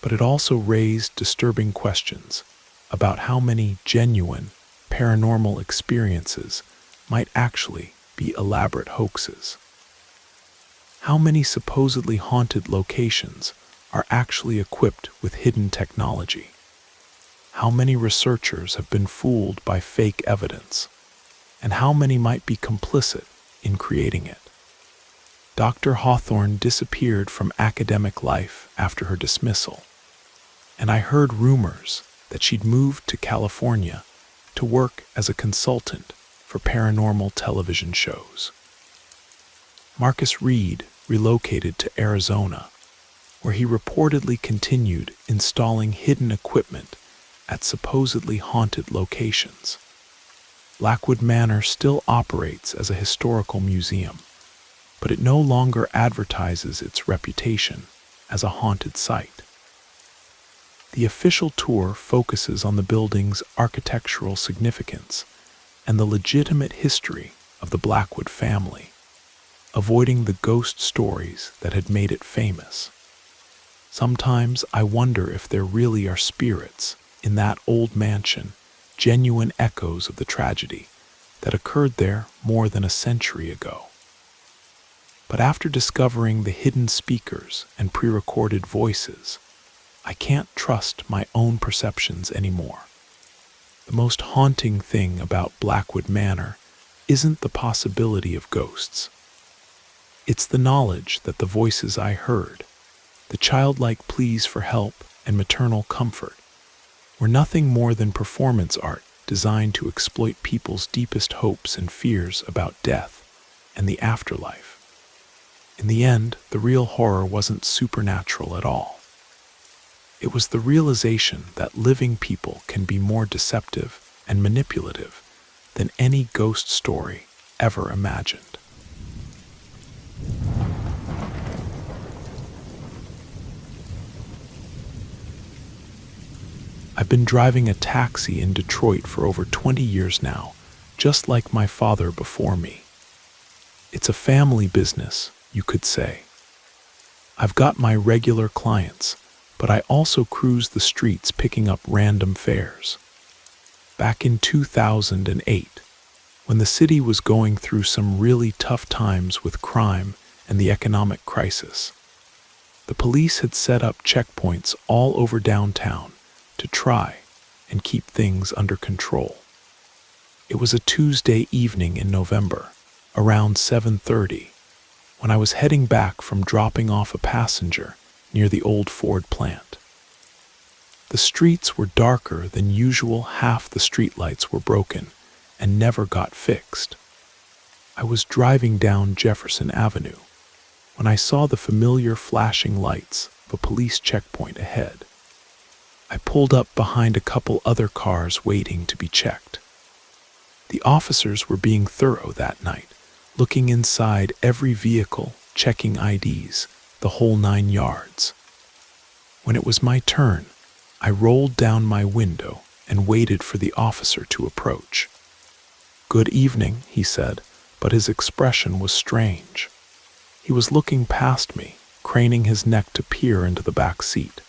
But it also raised disturbing questions about how many genuine paranormal experiences might actually be elaborate hoaxes. How many supposedly haunted locations are actually equipped with hidden technology? How many researchers have been fooled by fake evidence? And how many might be complicit in creating it? Dr. Hawthorne disappeared from academic life after her dismissal, and I heard rumors that she'd moved to California to work as a consultant for paranormal television shows. Marcus Reed relocated to Arizona, where he reportedly continued installing hidden equipment at supposedly haunted locations. Blackwood Manor still operates as a historical museum, but it no longer advertises its reputation as a haunted site. The official tour focuses on the building's architectural significance and the legitimate history of the Blackwood family, avoiding the ghost stories that had made it famous. Sometimes I wonder if there really are spirits in that old mansion, genuine echoes of the tragedy that occurred there more than a century ago. But after discovering the hidden speakers and pre-recorded voices, I can't trust my own perceptions anymore. The most haunting thing about Blackwood Manor isn't the possibility of ghosts. It's the knowledge that the voices I heard, the childlike pleas for help and maternal comfort, were nothing more than performance art designed to exploit people's deepest hopes and fears about death and the afterlife. In the end, the real horror wasn't supernatural at all. It was the realization that living people can be more deceptive and manipulative than any ghost story ever imagined. I've been driving a taxi in Detroit for over 20 years now, just like my father before me. It's a family business, you could say. I've got my regular clients, but I also cruise the streets picking up random fares. Back in 2008, when the city was going through some really tough times with crime and the economic crisis, the police had set up checkpoints all over downtown to try and keep things under control. It was a Tuesday evening in November, around 7:30, when I was heading back from dropping off a passenger near the old Ford plant. The streets were darker than usual. Half the streetlights were broken and never got fixed. I was driving down Jefferson Avenue when I saw the familiar flashing lights of a police checkpoint ahead. I pulled up behind a couple other cars waiting to be checked. The officers were being thorough that night, looking inside every vehicle, checking IDs, the whole 9 yards. When it was my turn, I rolled down my window and waited for the officer to approach. "Good evening," he said, but his expression was strange. He was looking past me, craning his neck to peer into the back seat.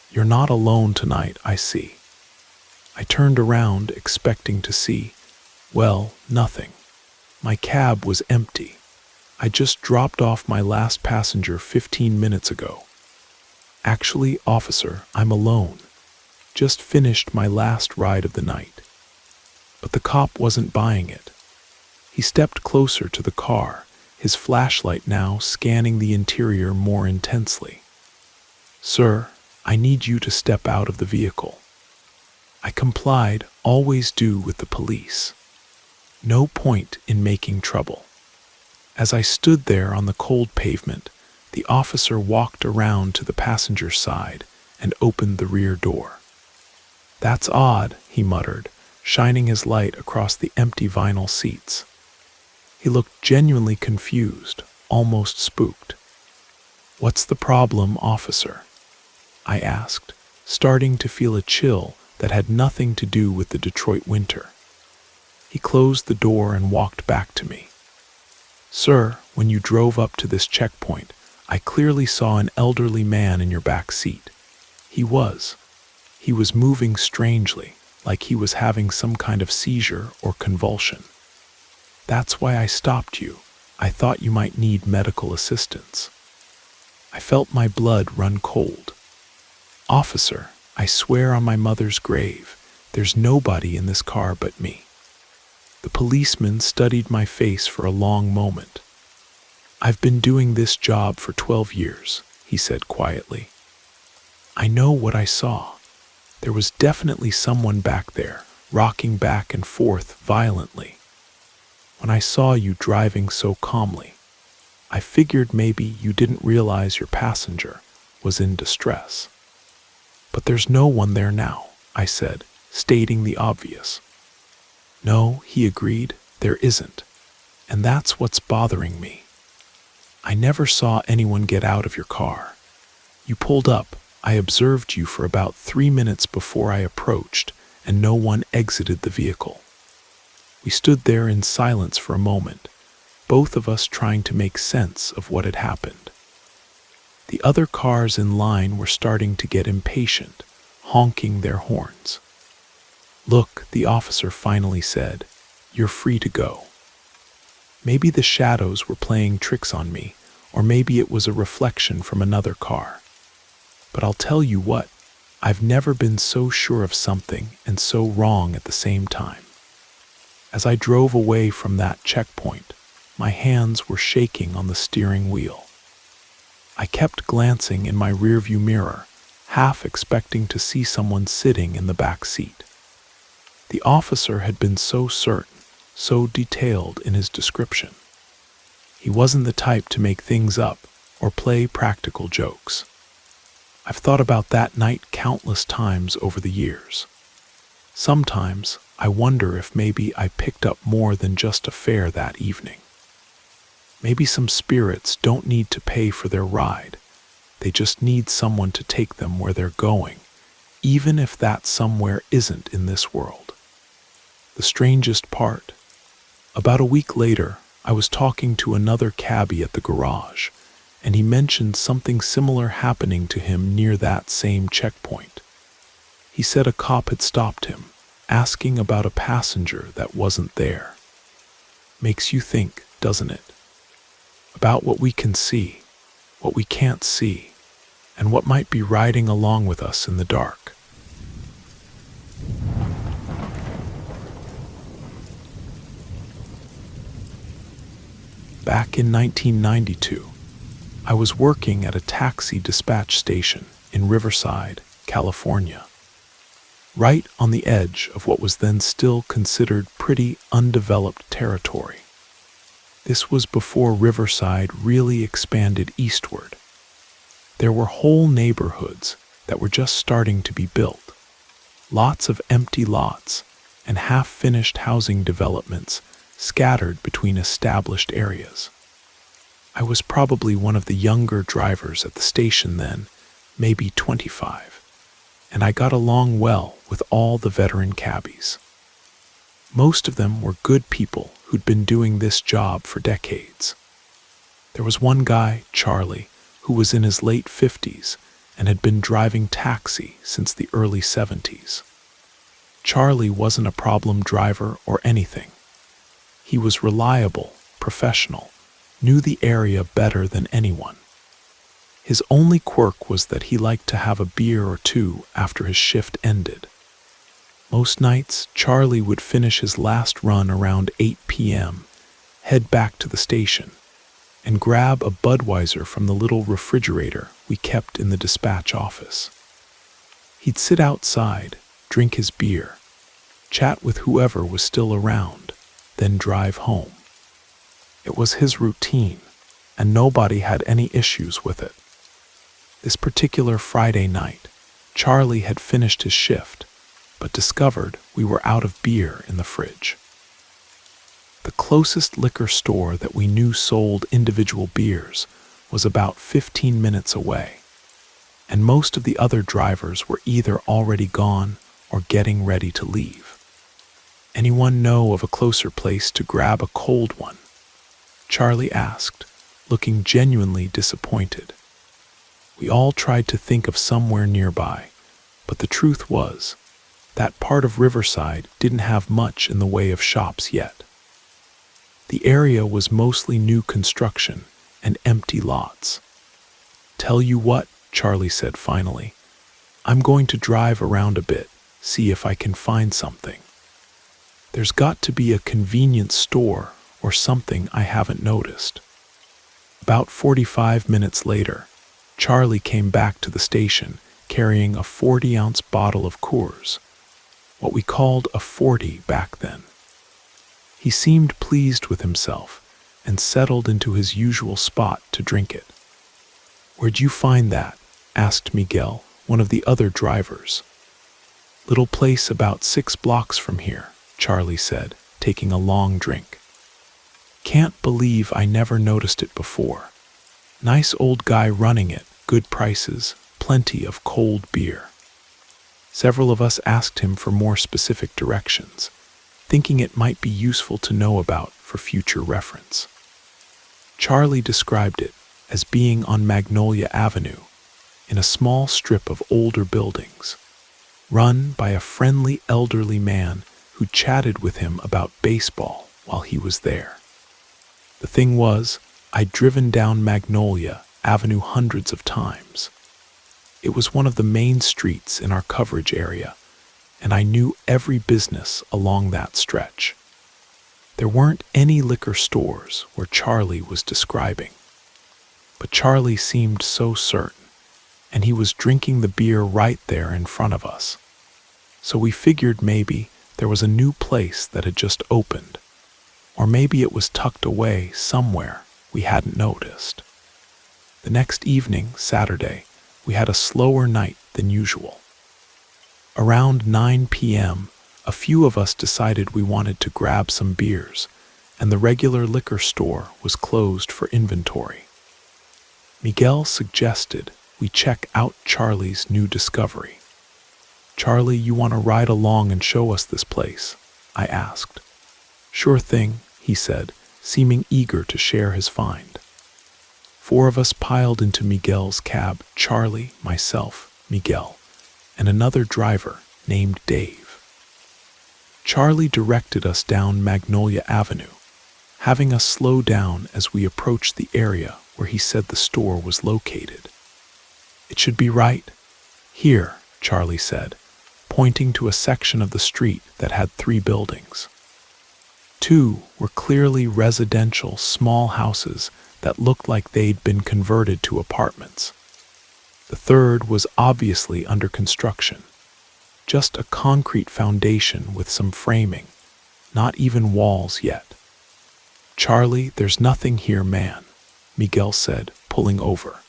"You're not alone tonight, I see." I turned around, expecting to see, well, nothing. My cab was empty. I just dropped off my last passenger 15 minutes ago. "Actually, officer, I'm alone. Just finished my last ride of the night." But the cop wasn't buying it. He stepped closer to the car, his flashlight now scanning the interior more intensely. "Sir, I need you to step out of the vehicle." I complied, always do with the police. No point in making trouble. As I stood there on the cold pavement, the officer walked around to the passenger side and opened the rear door. "That's odd," he muttered, shining his light across the empty vinyl seats. He looked genuinely confused, almost spooked. "What's the problem, officer?" I asked, starting to feel a chill that had nothing to do with the Detroit winter. He closed the door and walked back to me. "Sir, when you drove up to this checkpoint, I clearly saw an elderly man in your back seat. He was moving strangely, like he was having some kind of seizure or convulsion. That's why I stopped you. I thought you might need medical assistance." I felt my blood run cold. "Officer, I swear on my mother's grave, there's nobody in this car but me." The policeman studied my face for a long moment. "I've been doing this job for 12 years, he said quietly. "I know what I saw. There was definitely someone back there, rocking back and forth violently. When I saw you driving so calmly, I figured maybe you didn't realize your passenger was in distress." "But there's no one there now," I said, stating the obvious. "No," he agreed, "there isn't. And that's what's bothering me. I never saw anyone get out of your car. You pulled up, I observed you for about 3 minutes before I approached, and no one exited the vehicle." We stood there in silence for a moment, both of us trying to make sense of what had happened. The other cars in line were starting to get impatient, honking their horns. "Look," the officer finally said, "you're free to go." Maybe the shadows were playing tricks on me, or maybe it was a reflection from another car. But I'll tell you what, I've never been so sure of something and so wrong at the same time. As I drove away from that checkpoint, my hands were shaking on the steering wheel. I kept glancing in my rearview mirror, half expecting to see someone sitting in the back seat. The officer had been so certain, so detailed in his description. He wasn't the type to make things up or play practical jokes. I've thought about that night countless times over the years. Sometimes I wonder if maybe I picked up more than just a fare that evening. Maybe some spirits don't need to pay for their ride. They just need someone to take them where they're going, even if that somewhere isn't in this world. The strangest part, about a week later, I was talking to another cabbie at the garage, and he mentioned something similar happening to him near that same checkpoint. He said a cop had stopped him, asking about a passenger that wasn't there. Makes you think, doesn't it? About what we can see, what we can't see, and what might be riding along with us in the dark. Back in 1992, I was working at a taxi dispatch station in Riverside, California, right on the edge of what was then still considered pretty undeveloped territory. This was before Riverside really expanded eastward. There were whole neighborhoods that were just starting to be built, lots of empty lots and half-finished housing developments scattered between established areas. I was probably one of the younger drivers at the station then, maybe 25, and I got along well with all the veteran cabbies. Most of them were good people who'd been doing this job for decades. There was one guy, Charlie, who was in his late 50s and had been driving taxi since the early 70s. Charlie wasn't a problem driver or anything. He was reliable, professional, knew the area better than anyone. His only quirk was that he liked to have a beer or two after his shift ended. Most nights, Charlie would finish his last run around 8 p.m., head back to the station, and grab a Budweiser from the little refrigerator we kept in the dispatch office. He'd sit outside, drink his beer, chat with whoever was still around, then drive home. It was his routine, and nobody had any issues with it. This particular Friday night, Charlie had finished his shift, but discovered we were out of beer in the fridge. The closest liquor store that we knew sold individual beers was about 15 minutes away, and most of the other drivers were either already gone or getting ready to leave. "Anyone know of a closer place to grab a cold one?" Charlie asked, looking genuinely disappointed. We all tried to think of somewhere nearby, but the truth was, that part of Riverside didn't have much in the way of shops yet. The area was mostly new construction and empty lots. "Tell you what," Charlie said finally, "I'm going to drive around a bit, see if I can find something. There's got to be a convenience store or something I haven't noticed." About 45 minutes later, Charlie came back to the station carrying a 40-ounce bottle of Coors, what we called a 40 back then. He seemed pleased with himself and settled into his usual spot to drink it. "Where'd you find that?" asked Miguel, one of the other drivers. "Little place about 6 blocks from here," Charlie said, taking a long drink. "Can't believe I never noticed it before. Nice old guy running it, good prices, plenty of cold beer." Several of us asked him for more specific directions, thinking it might be useful to know about for future reference. Charlie described it, as being on Magnolia Avenue, in a small strip of older buildings, run by a friendly elderly man who chatted with him about baseball while he was there. The thing was, I'd driven down Magnolia Avenue hundreds of times. It was one of the main streets in our coverage area, and I knew every business along that stretch. There weren't any liquor stores where Charlie was describing, but Charlie seemed so certain, and he was drinking the beer right there in front of us. So we figured maybe there was a new place that had just opened, or maybe it was tucked away somewhere we hadn't noticed. The next evening, Saturday, we had a slower night than usual. Around 9 p.m., a few of us decided we wanted to grab some beers, and the regular liquor store was closed for inventory. Miguel suggested we check out Charlie's new discovery. "Charlie, you want to ride along and show us this place?" I asked. "Sure thing," he said, seeming eager to share his find. 4 of us piled into Miguel's cab: Charlie, myself, Miguel, and another driver named Dave. Charlie directed us down Magnolia Avenue, having us slow down as we approached the area where he said the store was located. "It should be right here," Charlie said, pointing to a section of the street that had 3 buildings. 2 were clearly residential small houses that looked like they'd been converted to apartments. The third was obviously under construction. Just a concrete foundation with some framing, not even walls yet. "Charlie, there's nothing here, man," Miguel said, pulling over.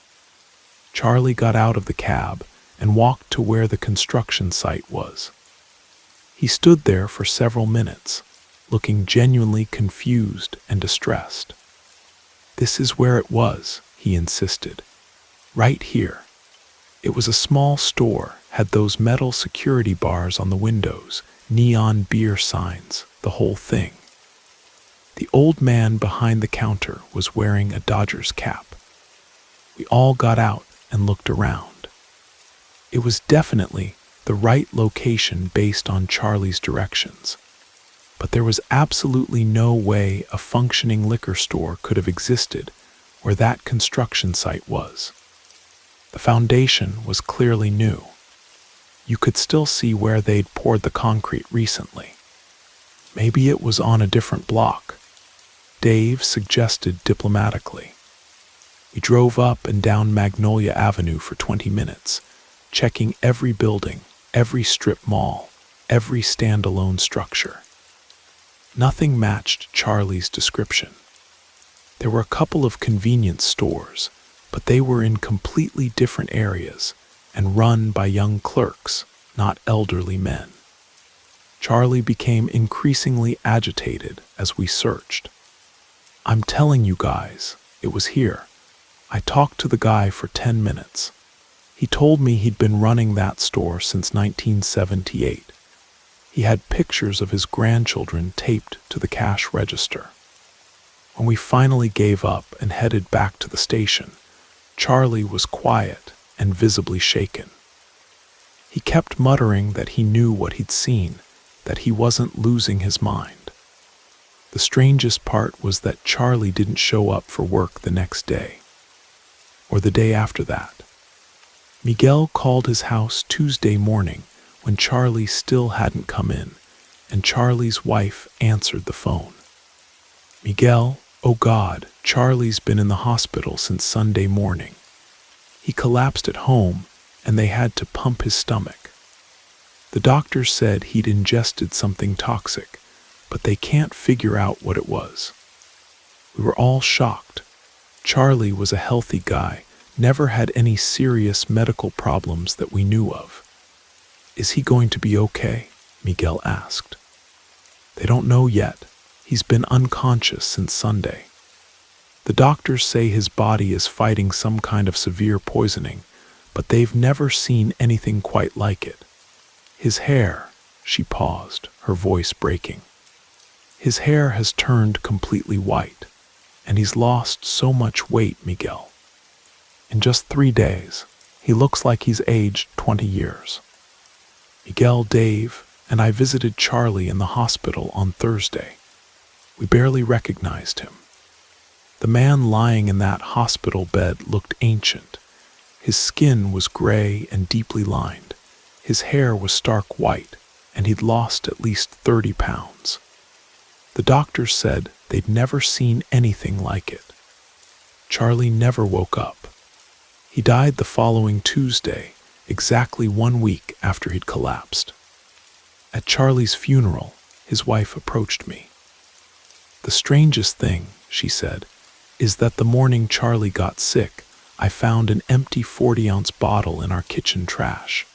Charlie got out of the cab and walked to where the construction site was. He stood there for several minutes, looking genuinely confused and distressed. "This is where it was," he insisted. "Right here." It was a small store, had those metal security bars on the windows, neon beer signs, the whole thing. The old man behind the counter was wearing a Dodgers cap. We all got out and looked around. It was definitely the right location based on Charlie's directions, but there was absolutely no way a functioning liquor store could have existed where that construction site was. The foundation was clearly new. You could still see where they'd poured the concrete recently. Maybe it was on a different block, Dave suggested diplomatically. We drove up and down Magnolia Avenue for 20 minutes, checking every building, every strip mall, every standalone structure. Nothing matched Charlie's description. There were a couple of convenience stores, but they were in completely different areas and run by young clerks, not elderly men. Charlie became increasingly agitated as we searched. "I'm telling you guys, it was here. I talked to the guy for 10 minutes. He told me he'd been running that store since 1978. He had pictures of his grandchildren taped to the cash register." When we finally gave up and headed back to the station, Charlie was quiet and visibly shaken. He kept muttering that he knew what he'd seen, that he wasn't losing his mind. The strangest part was that Charlie didn't show up for work the next day, or the day after that. Miguel called his house Tuesday morning when Charlie still hadn't come in, and Charlie's wife answered the phone. "Miguel, oh God, Charlie's been in the hospital since Sunday morning. He collapsed at home, and they had to pump his stomach. The doctors said he'd ingested something toxic, but they can't figure out what it was." We were all shocked. Charlie was a healthy guy, never had any serious medical problems that we knew of. "Is he going to be okay?" Miguel asked. "They don't know yet. He's been unconscious since Sunday. The doctors say his body is fighting some kind of severe poisoning, but they've never seen anything quite like it. His hair," she paused, her voice breaking. "His hair has turned completely white, and he's lost so much weight, Miguel. In just 3 days, he looks like he's aged 20 years. Miguel, Dave, and I visited Charlie in the hospital on Thursday. We barely recognized him. The man lying in that hospital bed looked ancient. His skin was gray and deeply lined. His hair was stark white, and he'd lost at least 30 pounds. The doctors said they'd never seen anything like it. Charlie never woke up. He died the following Tuesday, exactly 1 week after he'd collapsed. At Charlie's funeral, his wife approached me. "The strangest thing," she said, "is that the morning Charlie got sick, I found an empty 40-ounce bottle in our kitchen trash.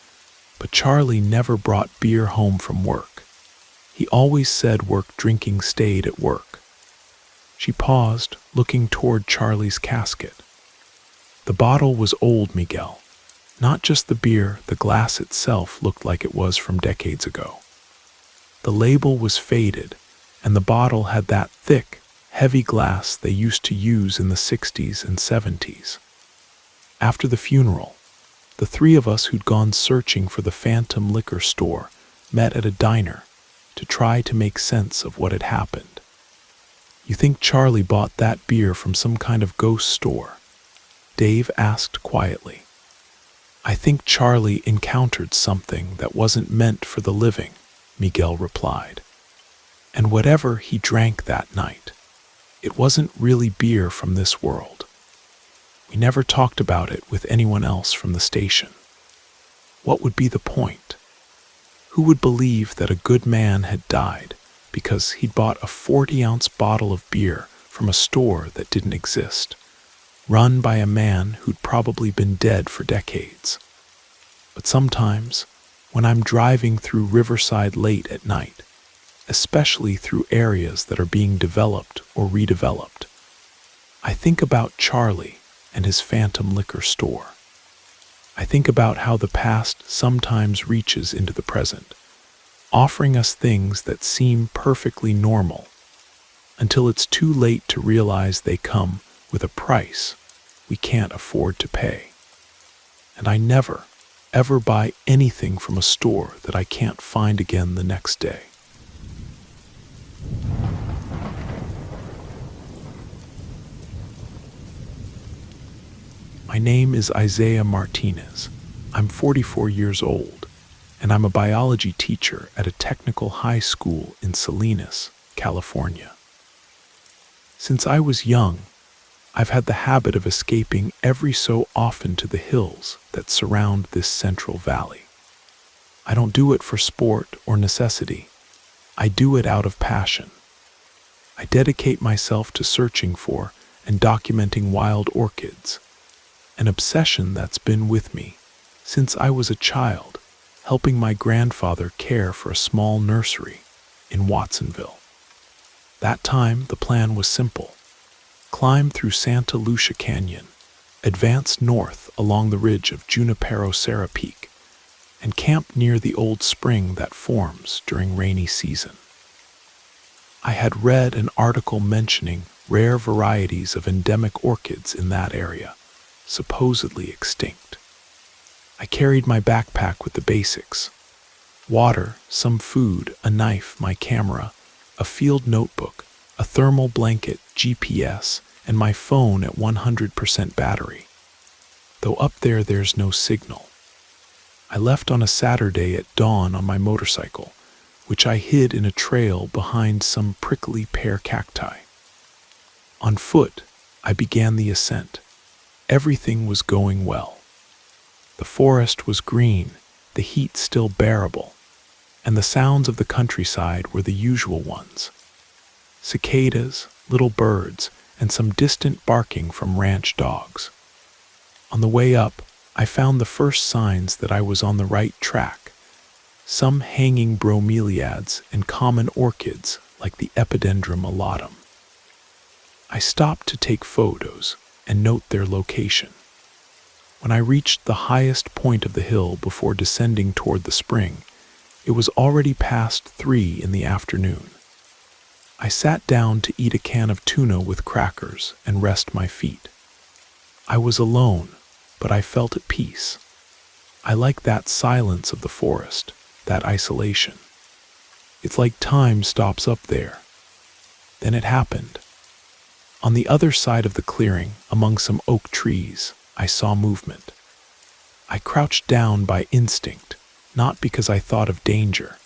But Charlie never brought beer home from work. He always said work drinking stayed at work." She paused, looking toward Charlie's casket. The bottle was old, Miguel. Not just the beer, the glass itself looked like it was from decades ago. The label was faded, and the bottle had that thick, heavy glass they used to use in the 60s and 70s. After the funeral, the three of us who'd gone searching for the phantom liquor store met at a diner to try to make sense of what had happened. "You think Charlie bought that beer from some kind of ghost store?" Dave asked quietly. "I think Charlie encountered something that wasn't meant for the living," Miguel replied. "And whatever he drank that night, it wasn't really beer from this world." We never talked about it with anyone else from the station. What would be the point? Who would believe that a good man had died because he'd bought a 40-ounce bottle of beer from a store that didn't exist, run by a man who'd probably been dead for decades? But sometimes, when I'm driving through Riverside late at night, especially through areas that are being developed or redeveloped, I think about Charlie and his phantom liquor store. I think about how the past sometimes reaches into the present, offering us things that seem perfectly normal, until it's too late to realize they come with a price we can't afford to pay. And I never, ever buy anything from a store that I can't find again the next day. My name is Isaiah Martinez. I'm 44 years old, and I'm a biology teacher at a technical high school in Salinas, California. Since I was young, I've had the habit of escaping every so often to the hills that surround this central valley. I don't do it for sport or necessity. I do it out of passion. I dedicate myself to searching for and documenting wild orchids, an obsession that's been with me since I was a child, helping my grandfather care for a small nursery in Watsonville. That time, the plan was simple: climb through Santa Lucia Canyon, advance north along the ridge of Junipero Serra Peak, and camp near the old spring that forms during rainy season. I had read an article mentioning rare varieties of endemic orchids in that area, supposedly extinct. I carried my backpack with the basics: water, some food, a knife, my camera, a field notebook, a thermal blanket, GPS, and my phone at 100% battery. Though up there's no signal. I left on a Saturday at dawn on my motorcycle, which I hid in a trail behind some prickly pear cacti. On foot, I began the ascent. Everything was going well. The forest was green, the heat still bearable, and the sounds of the countryside were the usual ones: cicadas, little birds, and some distant barking from ranch dogs. On the way up, I found the first signs that I was on the right track: some hanging bromeliads and common orchids like the Epidendrum alatum. I stopped to take photos and note their location. When I reached the highest point of the hill before descending toward the spring, it was already past 3 in the afternoon. I sat down to eat a can of tuna with crackers and rest my feet. I was alone, but I felt at peace. I like that silence of the forest, that isolation. It's like time stops up there. Then it happened. On the other side of the clearing, among some oak trees, I saw movement. I crouched down by instinct, not because I thought of danger,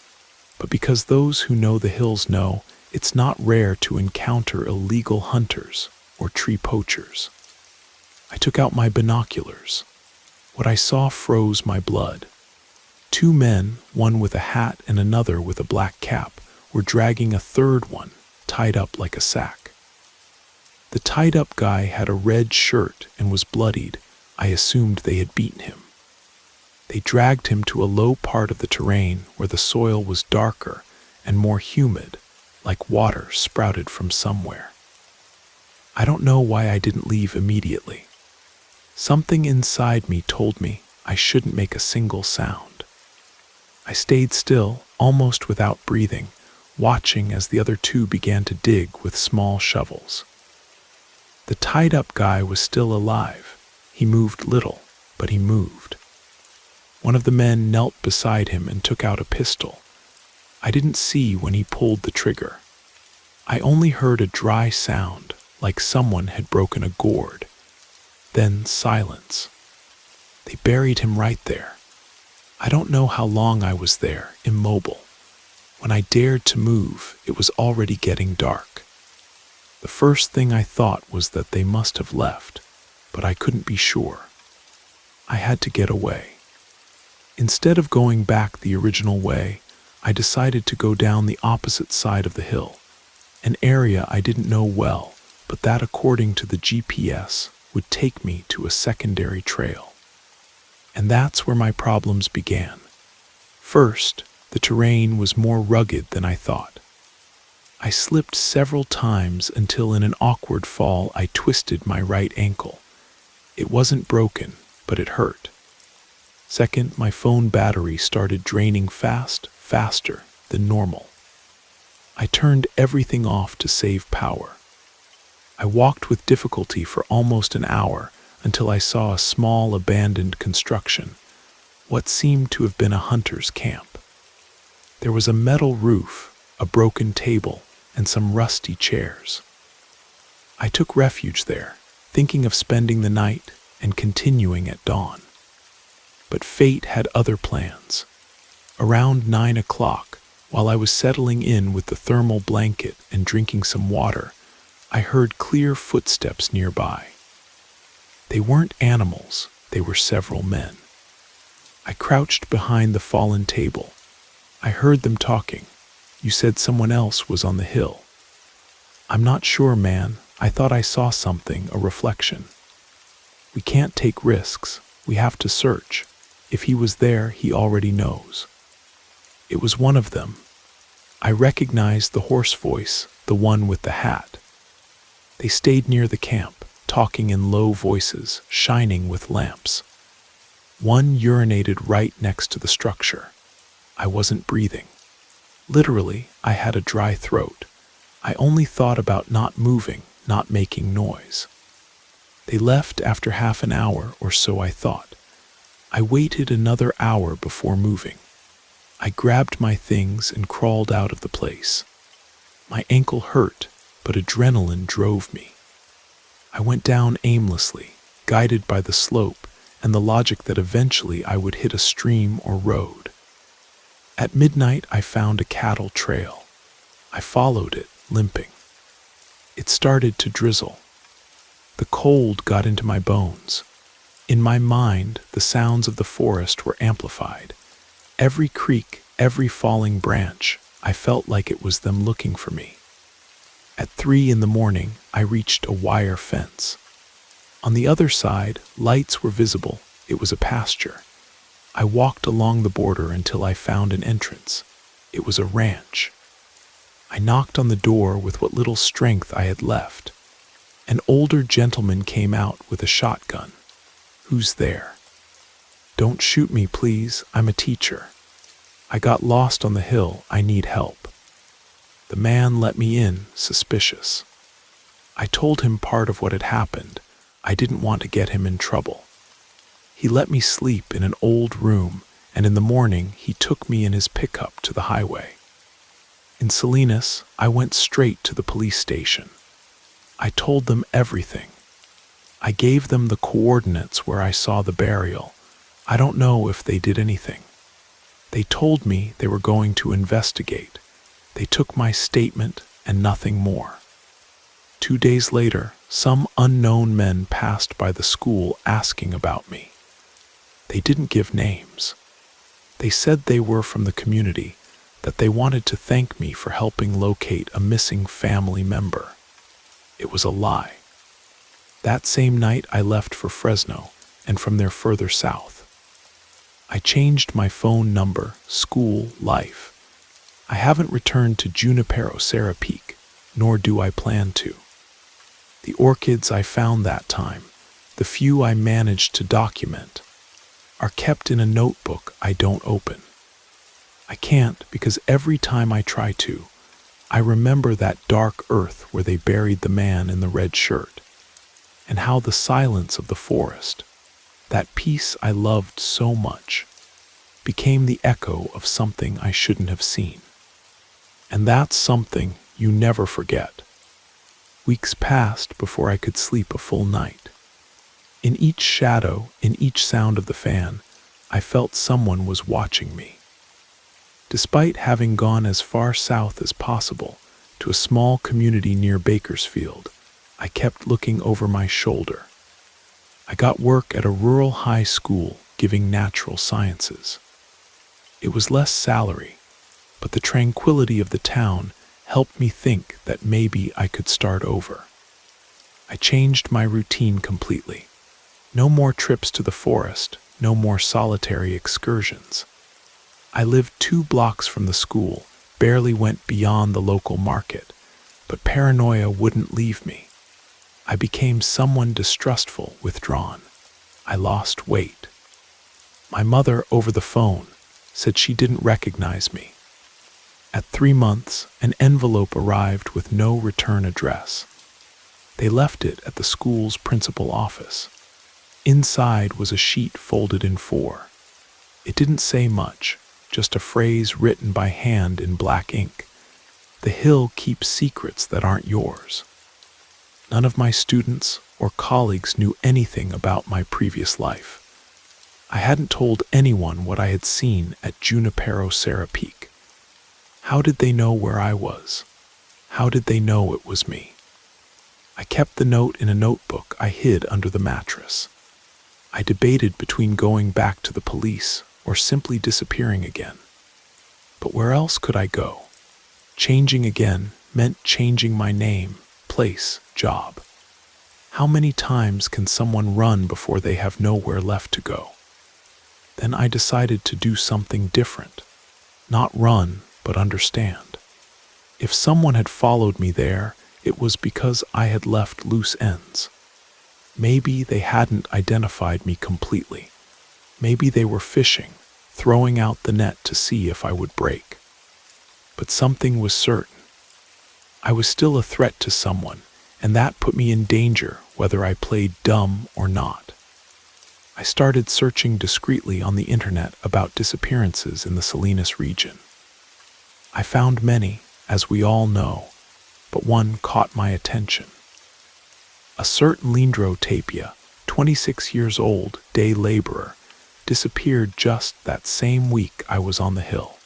but because those who know the hills know it's not rare to encounter illegal hunters or tree poachers. I took out my binoculars. What I saw froze my blood. Two men, one with a hat and another with a black cap, were dragging a third one, tied up like a sack. The tied-up guy had a red shirt and was bloodied. I assumed they had beaten him. They dragged him to a low part of the terrain where the soil was darker and more humid, like water sprouted from somewhere. I don't know why I didn't leave immediately. Something inside me told me I shouldn't make a single sound. I stayed still, almost without breathing, watching as the other two began to dig with small shovels. The tied-up guy was still alive. He moved little, but he moved. One of the men knelt beside him and took out a pistol. I didn't see when he pulled the trigger. I only heard a dry sound, like someone had broken a gourd. Then silence. They buried him right there. I don't know how long I was there, immobile. When I dared to move, it was already getting dark. The first thing I thought was that they must have left, but I couldn't be sure. I had to get away. Instead of going back the original way, I decided to go down the opposite side of the hill, an area I didn't know well, but that, according to the GPS, would take me to a secondary trail. And that's where my problems began. First, the terrain was more rugged than I thought. I slipped several times until in an awkward fall I twisted my right ankle. It wasn't broken, but it hurt. Second, my phone battery started draining faster than normal. I turned everything off to save power. I walked with difficulty for almost an hour until I saw a small abandoned construction, what seemed to have been a hunter's camp. There was a metal roof, a broken table, and some rusty chairs. I took refuge there, thinking of spending the night and continuing at dawn. But fate had other plans. Around 9 o'clock, while I was settling in with the thermal blanket and drinking some water, I heard clear footsteps nearby. They weren't animals, they were several men. I crouched behind the fallen table. I heard them talking. You said someone else was on the hill. I'm not sure, man. I thought I saw something, a reflection. We can't take risks. We have to search. If he was there, he already knows. It was one of them. I recognized the hoarse voice, the one with the hat. They stayed near the camp, talking in low voices, shining with lamps. One urinated right next to the structure. I wasn't breathing. Literally, I had a dry throat. I only thought about not moving, not making noise. They left after half an hour or so, I thought. I waited another hour before moving. I grabbed my things and crawled out of the place. My ankle hurt, but adrenaline drove me. I went down aimlessly, guided by the slope and the logic that eventually I would hit a stream or road. At midnight, I found a cattle trail. I followed it, limping. It started to drizzle. The cold got into my bones. In my mind, the sounds of the forest were amplified. Every creak, every falling branch, I felt like it was them looking for me. At 3 in the morning, I reached a wire fence. On the other side, lights were visible. It was a pasture. I walked along the border until I found an entrance. It was a ranch. I knocked on the door with what little strength I had left. An older gentleman came out with a shotgun. Who's there? Don't shoot me, please. I'm a teacher. I got lost on the hill. I need help. The man let me in, suspicious. I told him part of what had happened. I didn't want to get him in trouble. He let me sleep in an old room, and in the morning he took me in his pickup to the highway. In Salinas, I went straight to the police station. I told them everything. I gave them the coordinates where I saw the burial. I don't know if they did anything. They told me they were going to investigate. They took my statement and nothing more. 2 days later, some unknown men passed by the school asking about me. They didn't give names. They said they were from the community, that they wanted to thank me for helping locate a missing family member. It was a lie. That same night I left for Fresno, and from there further south. I changed my phone number, school, life. I haven't returned to Junipero Serra Peak, nor do I plan to. The orchids I found that time, the few I managed to document, are kept in a notebook I don't open. I can't because every time I try to, I remember that dark earth where they buried the man in the red shirt, and how the silence of the forest, that peace I loved so much, became the echo of something I shouldn't have seen. And that's something you never forget. Weeks passed before I could sleep a full night. In each shadow, in each sound of the fan, I felt someone was watching me. Despite having gone as far south as possible, to a small community near Bakersfield, I kept looking over my shoulder. I got work at a rural high school giving natural sciences. It was less salary, but the tranquility of the town helped me think that maybe I could start over. I changed my routine completely. No more trips to the forest, no more solitary excursions. I lived 2 blocks from the school, barely went beyond the local market, but paranoia wouldn't leave me. I became someone distrustful, withdrawn. I lost weight. My mother, over the phone, said she didn't recognize me. At 3 months, an envelope arrived with no return address. They left it at the school's principal office. Inside was a sheet folded in 4. It didn't say much, just a phrase written by hand in black ink. The hill keeps secrets that aren't yours. None of my students or colleagues knew anything about my previous life. I hadn't told anyone what I had seen at Junipero Serra Peak. How did they know where I was? How did they know it was me? I kept the note in a notebook I hid under the mattress. I debated between going back to the police or simply disappearing again. But where else could I go? Changing again meant changing my name, place, job. How many times can someone run before they have nowhere left to go? Then I decided to do something different. Not run, but understand. If someone had followed me there, it was because I had left loose ends. Maybe they hadn't identified me completely. Maybe they were fishing, throwing out the net to see if I would break. But something was certain. I was still a threat to someone, and that put me in danger whether I played dumb or not. I started searching discreetly on the internet about disappearances in the Salinas region. I found many, as we all know, but one caught my attention. A certain Leandro Tapia, 26 years old, day laborer, disappeared just that same week I was on the hill.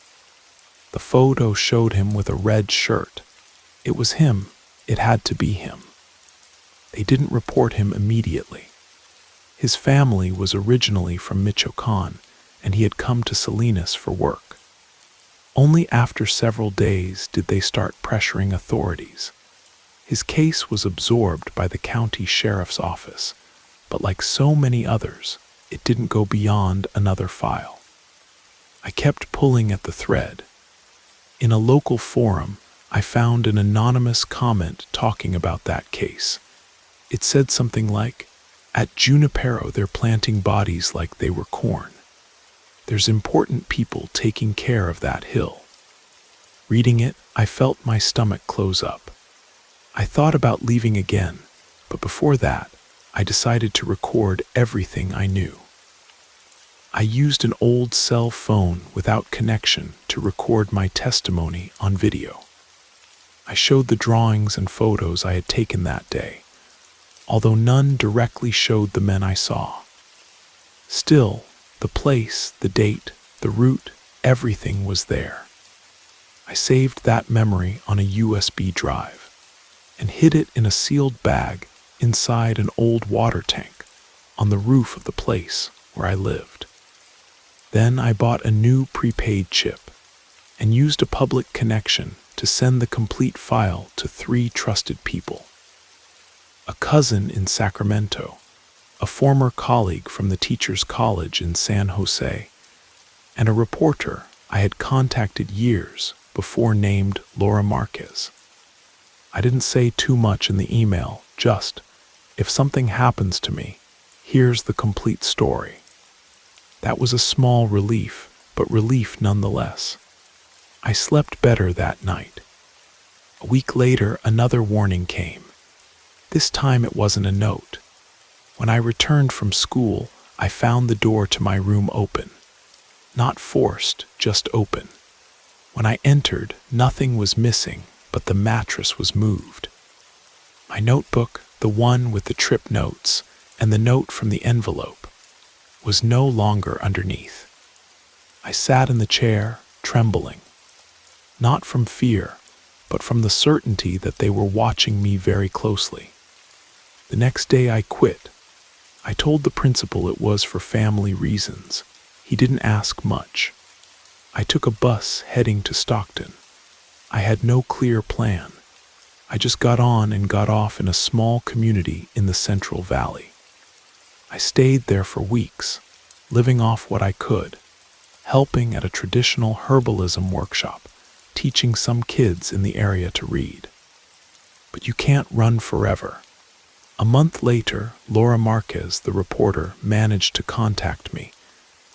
The photo showed him with a red shirt. It was him. It had to be him. They didn't report him immediately. His family was originally from Michoacan, and he had come to Salinas for work. Only after several days did they start pressuring authorities. His case was absorbed by the county sheriff's office, but like so many others, it didn't go beyond another file. I kept pulling at the thread. In a local forum, I found an anonymous comment talking about that case. It said something like, "At Junipero they're planting bodies like they were corn. There's important people taking care of that hill." Reading it, I felt my stomach close up. I thought about leaving again, but before that, I decided to record everything I knew. I used an old cell phone without connection to record my testimony on video. I showed the drawings and photos I had taken that day, although none directly showed the men I saw. Still, the place, the date, the route, everything was there. I saved that memory on a USB drive and hid it in a sealed bag inside an old water tank on the roof of the place where I lived. Then I bought a new prepaid chip and used a public connection to send the complete file to 3 trusted people: a cousin in Sacramento, a former colleague from the Teachers College in San Jose, and a reporter I had contacted years before named Laura Marquez. I didn't say too much in the email, just, if something happens to me, here's the complete story. That was a small relief, but relief nonetheless. I slept better that night. A week later, another warning came. This time it wasn't a note. When I returned from school, I found the door to my room open. Not forced, just open. When I entered, nothing was missing, but the mattress was moved. My notebook, the one with the trip notes, and the note from the envelope, was no longer underneath. I sat in the chair, trembling. Not from fear, but from the certainty that they were watching me very closely. The next day I quit. I told the principal it was for family reasons. He didn't ask much. I took a bus heading to Stockton. I had no clear plan. I just got on and got off in a small community in the Central Valley. I stayed there for weeks, living off what I could, helping at a traditional herbalism workshop, teaching some kids in the area to read. But you can't run forever. A month later, Laura Marquez, the reporter, managed to contact me.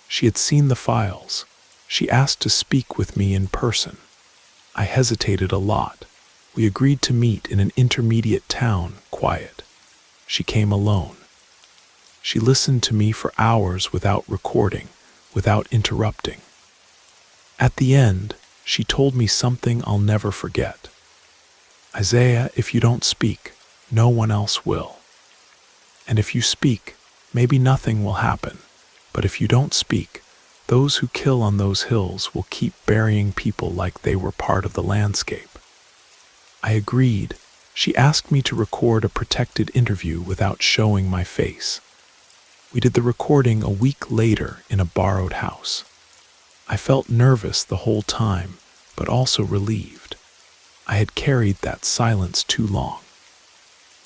She had seen the files. She asked to speak with me in person. I hesitated a lot. We agreed to meet in an intermediate town, quiet. She came alone. She listened to me for hours without recording, without interrupting. At the end, she told me something I'll never forget. Isaiah, if you don't speak, no one else will. And if you speak, maybe nothing will happen. But if you don't speak, those who kill on those hills will keep burying people like they were part of the landscape. I agreed. She asked me to record a protected interview without showing my face. We did the recording a week later in a borrowed house. I felt nervous the whole time, but also relieved. I had carried that silence too long.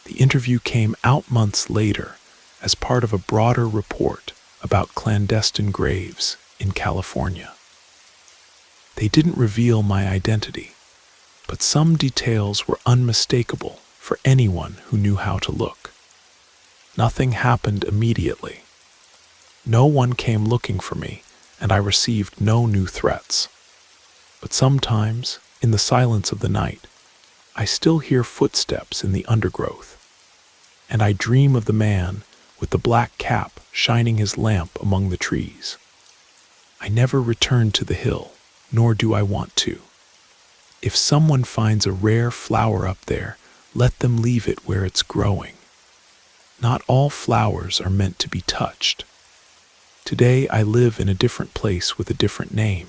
The interview came out months later as part of a broader report about clandestine graves in California. They didn't reveal my identity, but some details were unmistakable for anyone who knew how to look. Nothing happened immediately. No one came looking for me, and I received no new threats. But sometimes, in the silence of the night, I still hear footsteps in the undergrowth, and I dream of the man with the black cap shining his lamp among the trees. I never returned to the hill, nor do I want to. If someone finds a rare flower up there, let them leave it where it's growing. Not all flowers are meant to be touched. Today I live in a different place with a different name,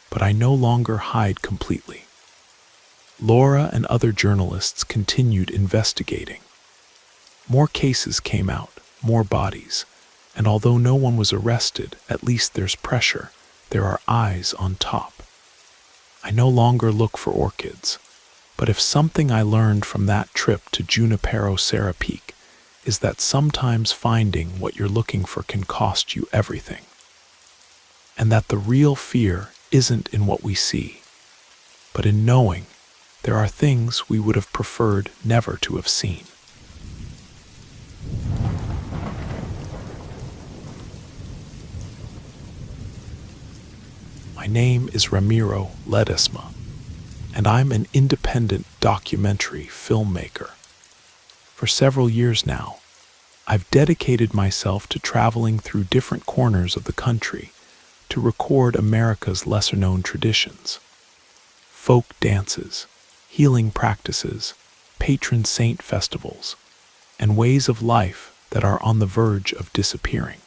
but I no longer hide completely. Laura and other journalists continued investigating. More cases came out, more bodies, and although no one was arrested, at least there's pressure. There are eyes on top. I no longer look for orchids, but if something I learned from that trip to Junipero Serra Peak is that sometimes finding what you're looking for can cost you everything, and that the real fear isn't in what we see, but in knowing there are things we would have preferred never to have seen. My name is Ramiro Ledesma, and I'm an independent documentary filmmaker. For several years now, I've dedicated myself to traveling through different corners of the country to record America's lesser-known traditions. Folk dances, healing practices, patron saint festivals, and ways of life that are on the verge of disappearing.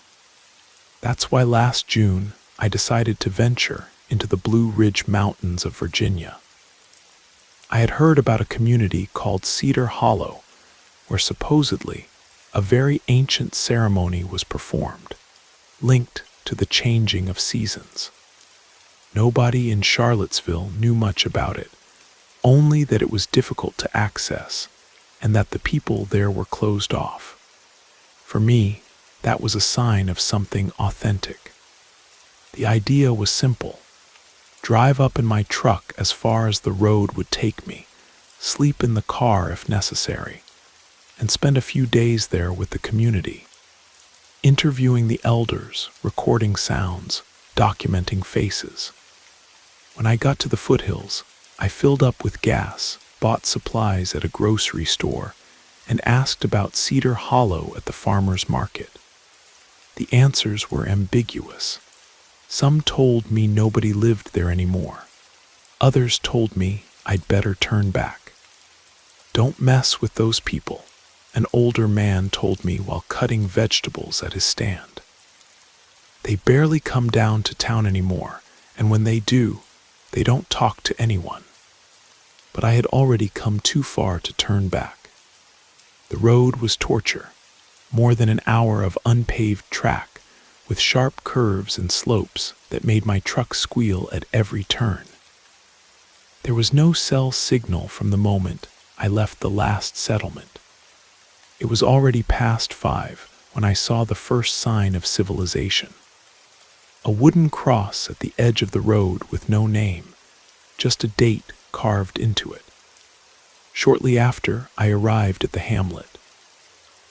That's why last June I decided to venture into the Blue Ridge Mountains of Virginia. I had heard about a community called Cedar Hollow, where supposedly a very ancient ceremony was performed, linked to the changing of seasons. Nobody in Charlottesville knew much about it, only that it was difficult to access and that the people there were closed off. For me, that was a sign of something authentic. The idea was simple. Drive up in my truck as far as the road would take me, sleep in the car if necessary, and spend a few days there with the community, interviewing the elders, recording sounds, documenting faces. When I got to the foothills, I filled up with gas, bought supplies at a grocery store, and asked about Cedar Hollow at the farmer's market. The answers were ambiguous. Some told me nobody lived there anymore. Others told me I'd better turn back. "Don't mess with those people," an older man told me while cutting vegetables at his stand. "They barely come down to town anymore, and when they do, they don't talk to anyone." But I had already come too far to turn back. The road was torture, more than an hour of unpaved track, with sharp curves and slopes that made my truck squeal at every turn. There was no cell signal from the moment I left the last settlement. It was already past 5 when I saw the first sign of civilization. A wooden cross at the edge of the road with no name, just a date carved into it. Shortly after, I arrived at the hamlet.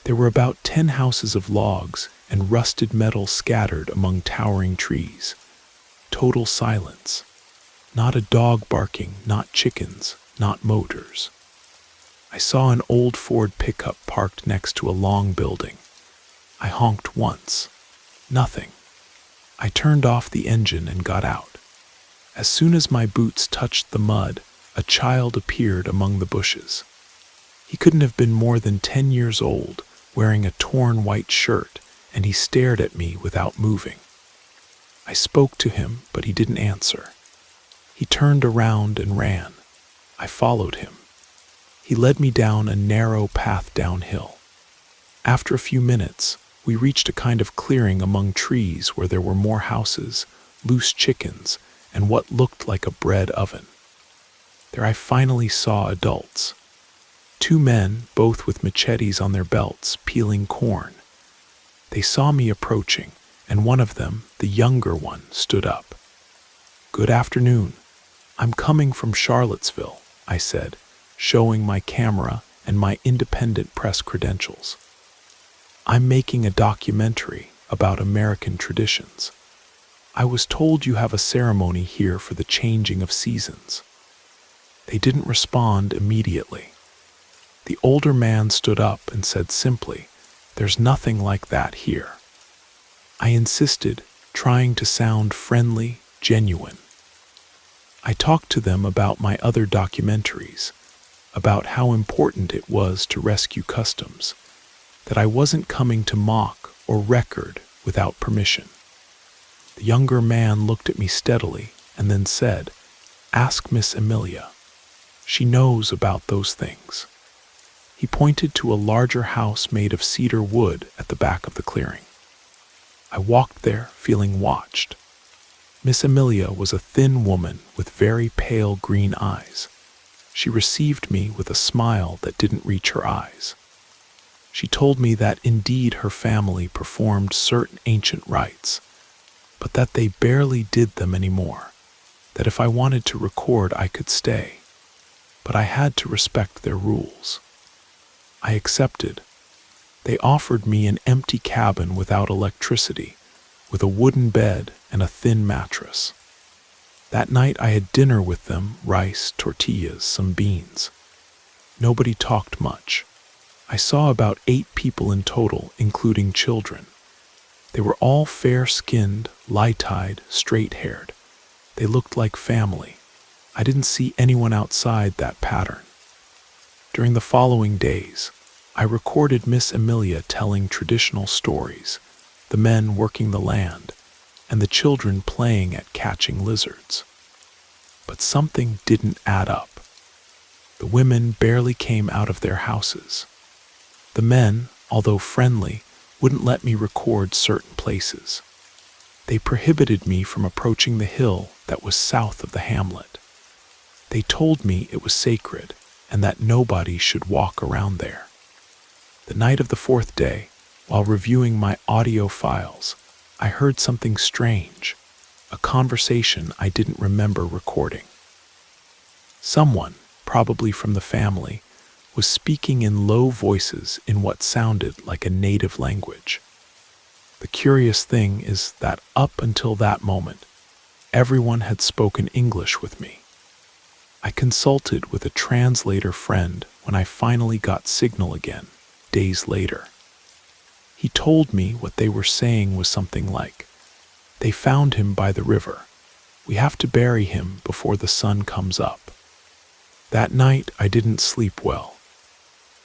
There were about 10 houses of logs and rusted metal scattered among towering trees. Total silence. Not a dog barking, not chickens, not motors. I saw an old Ford pickup parked next to a long building. I honked once. Nothing. I turned off the engine and got out. As soon as my boots touched the mud, a child appeared among the bushes. He couldn't have been more than 10 years old, wearing a torn white shirt, and he stared at me without moving. I spoke to him, but he didn't answer. He turned around and ran. I followed him. He led me down a narrow path downhill. After a few minutes, we reached a kind of clearing among trees where there were more houses, loose chickens, and what looked like a bread oven. There I finally saw adults. 2 men, both with machetes on their belts, peeling corn. They saw me approaching, and one of them, the younger one, stood up. "Good afternoon. I'm coming from Charlottesville," I said, showing my camera and my independent press credentials. "I'm making a documentary about American traditions. I was told you have a ceremony here for the changing of seasons." They didn't respond immediately. The older man stood up and said simply, "There's nothing like that here." I insisted, trying to sound friendly, genuine. I talked to them about my other documentaries, about how important it was to rescue customs, that I wasn't coming to mock or record without permission. The younger man looked at me steadily and then said, "Ask Miss Amelia. She knows about those things." He pointed to a larger house made of cedar wood at the back of the clearing. I walked there, feeling watched. Miss Amelia was a thin woman with very pale green eyes. She received me with a smile that didn't reach her eyes. She told me that indeed her family performed certain ancient rites, but that they barely did them anymore, that if I wanted to record I could stay, but I had to respect their rules. I accepted. They offered me an empty cabin without electricity, with a wooden bed and a thin mattress. That night I had dinner with them, rice, tortillas, some beans. Nobody talked much. I saw about 8 people in total, including children. They were all fair-skinned, light-eyed, straight-haired. They looked like family. I didn't see anyone outside that pattern. During the following days, I recorded Miss Amelia telling traditional stories, the men working the land, and the children playing at catching lizards. But something didn't add up. The women barely came out of their houses. The men, although friendly, wouldn't let me record certain places. They prohibited me from approaching the hill that was south of the hamlet. They told me it was sacred and that nobody should walk around there. The night of the 4th day, while reviewing my audio files, I heard something strange, a conversation I didn't remember recording. Someone, probably from the family, was speaking in low voices in what sounded like a native language. The curious thing is that up until that moment, everyone had spoken English with me. I consulted with a translator friend when I finally got signal again, days later. He told me what they were saying was something like, "They found him by the river. We have to bury him before the sun comes up." That night I didn't sleep well.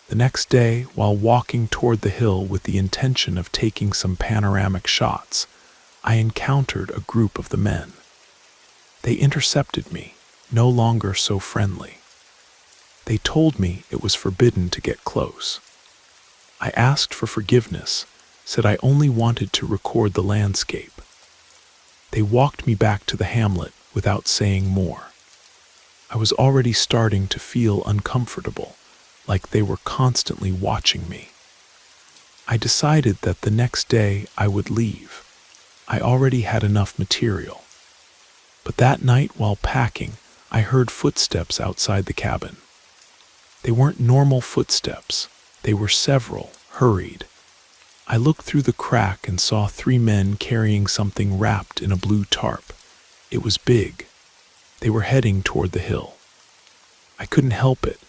The next day, while walking toward the hill with the intention of taking some panoramic shots, I encountered a group of the men. They intercepted me, no longer so friendly. They told me it was forbidden to get close. I asked for forgiveness, said I only wanted to record the landscape. They walked me back to the hamlet without saying more. I was already starting to feel uncomfortable, like they were constantly watching me. I decided that the next day I would leave. I already had enough material. But that night while packing, I heard footsteps outside the cabin. They weren't normal footsteps. They were several, hurried. I looked through the crack and saw 3 men carrying something wrapped in a blue tarp. It was big. They were heading toward the hill. I couldn't help it.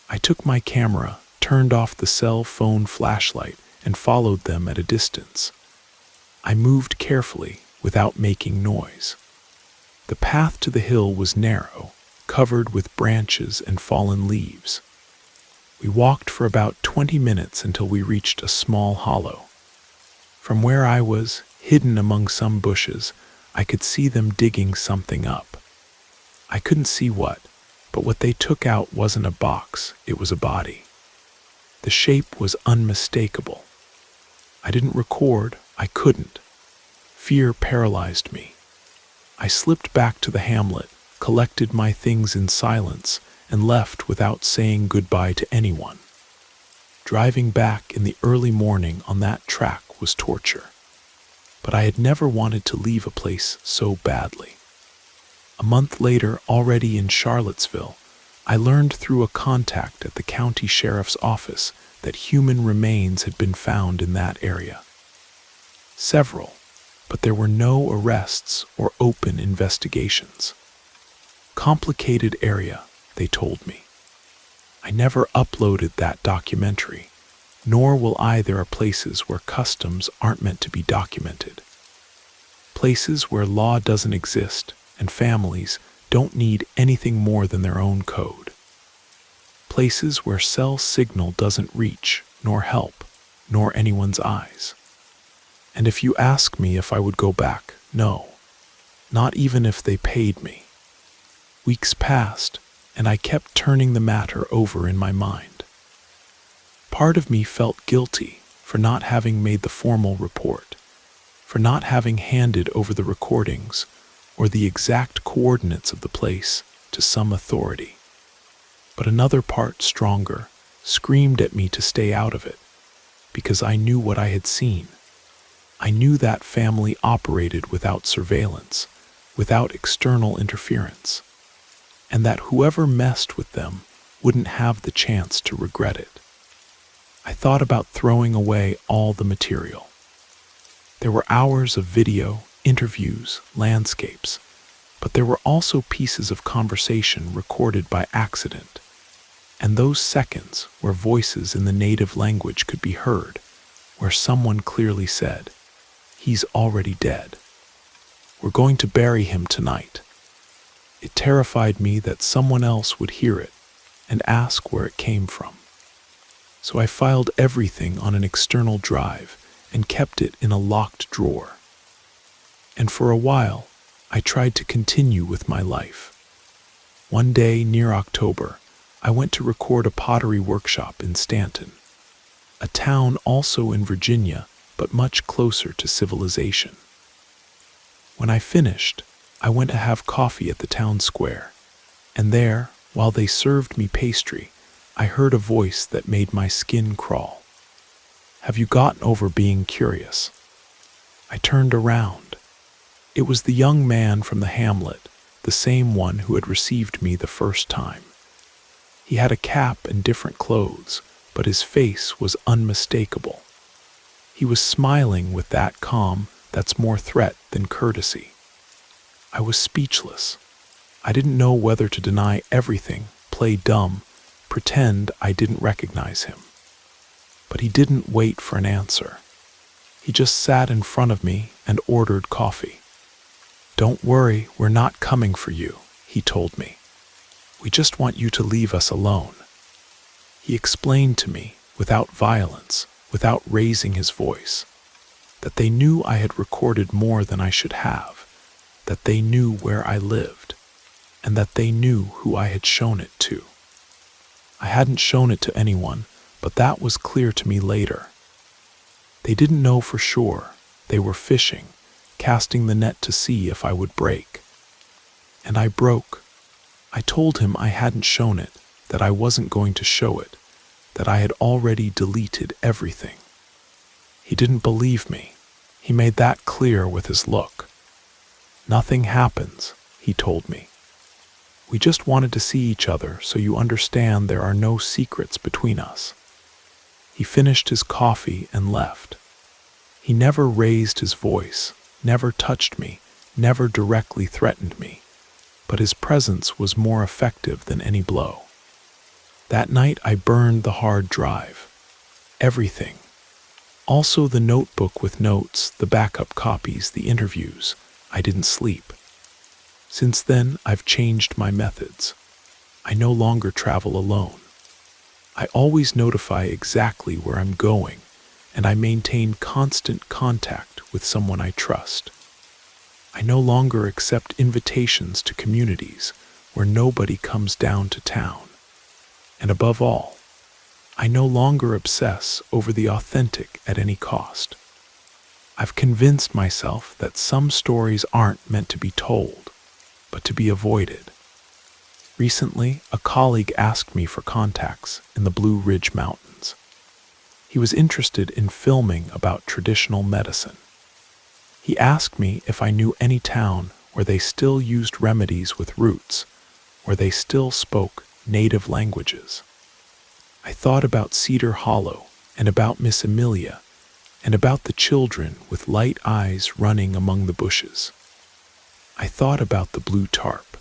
I took my camera, turned off the cell phone flashlight, and followed them at a distance. I moved carefully, without making noise. The path to the hill was narrow, covered with branches and fallen leaves. We walked for about 20 minutes until we reached a small hollow. From where I was, hidden among some bushes, I could see them digging something up. I couldn't see what, but what they took out wasn't a box, it was a body. The shape was unmistakable. I didn't record, I couldn't. Fear paralyzed me. I slipped back to the hamlet, collected my things in silence, and left without saying goodbye to anyone. Driving back in the early morning on that track was torture. But I had never wanted to leave a place so badly. A month later, already in Charlottesville, I learned through a contact at the county sheriff's office that human remains had been found in that area. Several, but there were no arrests or open investigations. Complicated area, they told me. I never uploaded that documentary, nor will I. There are places where customs aren't meant to be documented. Places where law doesn't exist and families don't need anything more than their own code. Places where cell signal doesn't reach, nor help, nor anyone's eyes. And if you ask me if I would go back, no, not even if they paid me. Weeks passed, and I kept turning the matter over in my mind. Part of me felt guilty for not having made the formal report, for not having handed over the recordings or the exact coordinates of the place to some authority. But another part, stronger, screamed at me to stay out of it, because I knew what I had seen. I knew that family operated without surveillance, without external interference, and that whoever messed with them wouldn't have the chance to regret it. I thought about throwing away all the material. There were hours of video, interviews, landscapes, but there were also pieces of conversation recorded by accident. And those seconds where voices in the native language could be heard, where someone clearly said, "He's already dead. We're going to bury him tonight." It terrified me that someone else would hear it and ask where it came from. So I filed everything on an external drive and kept it in a locked drawer. And for a while, I tried to continue with my life. One day near October, I went to record a pottery workshop in Stanton, a town also in Virginia, but much closer to civilization. When I finished, I went to have coffee at the town square, and there, while they served me pastry, I heard a voice that made my skin crawl. "Have you gotten over being curious?" I turned around. It was the young man from the hamlet, the same one who had received me the first time. He had a cap and different clothes, but his face was unmistakable. He was smiling with that calm that's more threat than courtesy. I was speechless. I didn't know whether to deny everything, play dumb, pretend I didn't recognize him. But he didn't wait for an answer. He just sat in front of me and ordered coffee. "Don't worry, we're not coming for you," he told me. "We just want you to leave us alone." He explained to me, without violence, without raising his voice, that they knew I had recorded more than I should have, that they knew where I lived, and that they knew who I had shown it to. I hadn't shown it to anyone, but that was clear to me later. They didn't know for sure. They were fishing, casting the net to see if I would break. And I broke. I told him I hadn't shown it, that I wasn't going to show it, that I had already deleted everything. He didn't believe me. He made that clear with his look. "Nothing happens," he told me. "We just wanted to see each other so you understand there are no secrets between us." He finished his coffee and left. He never raised his voice, never touched me, never directly threatened me, but his presence was more effective than any blow. That night I burned the hard drive. Everything. Also the notebook with notes, the backup copies, the interviews. I didn't sleep. Since then, I've changed my methods. I no longer travel alone. I always notify exactly where I'm going, and I maintain constant contact with someone I trust. I no longer accept invitations to communities where nobody comes down to town. And above all, I no longer obsess over the authentic at any cost. I've convinced myself that some stories aren't meant to be told, but to be avoided. Recently, a colleague asked me for contacts in the Blue Ridge Mountains. He was interested in filming about traditional medicine. He asked me if I knew any town where they still used remedies with roots, where they still spoke native languages. I thought about Cedar Hollow and about Miss Amelia and about the children with light eyes running among the bushes. I thought about the blue tarp.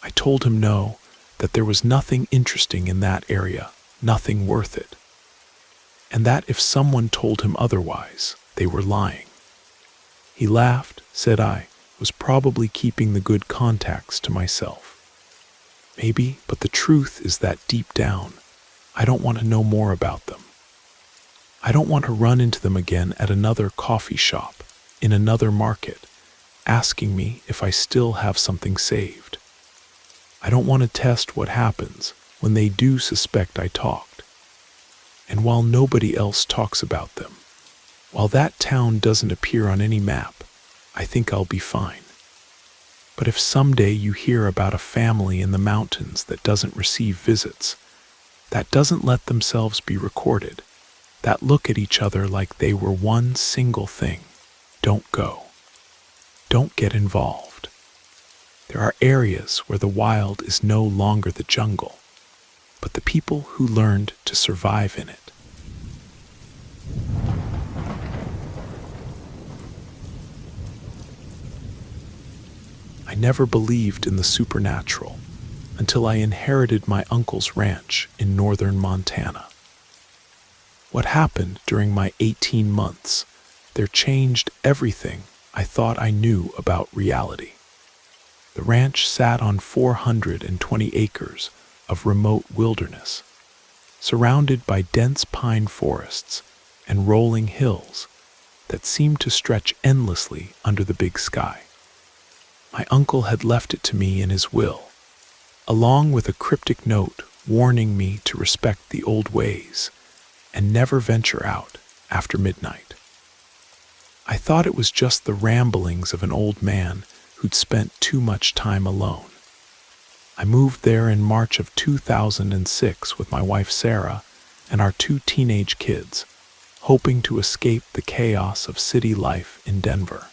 I told him no, that there was nothing interesting in that area, nothing worth it. And that if someone told him otherwise, they were lying. He laughed, said I was probably keeping the good contacts to myself. Maybe, but the truth is that deep down, I don't want to know more about them. I don't want to run into them again at another coffee shop, in another market, asking me if I still have something saved. I don't want to test what happens when they do suspect I talked. And while nobody else talks about them, while that town doesn't appear on any map, I think I'll be fine. But if someday you hear about a family in the mountains that doesn't receive visits, that doesn't let themselves be recorded, that look at each other like they were one single thing, don't go. Don't get involved. There are areas where the wild is no longer the jungle, but the people who learned to survive in it. I never believed in the supernatural until I inherited my uncle's ranch in northern Montana. What happened during my 18 months there changed everything I thought I knew about reality. The ranch sat on 420 acres of remote wilderness, surrounded by dense pine forests and rolling hills that seemed to stretch endlessly under the big sky. My uncle had left it to me in his will, along with a cryptic note warning me to respect the old ways and never venture out after midnight. I thought it was just the ramblings of an old man who'd spent too much time alone. I moved there in March of 2006 with my wife Sarah and our 2 teenage kids, hoping to escape the chaos of city life in Denver.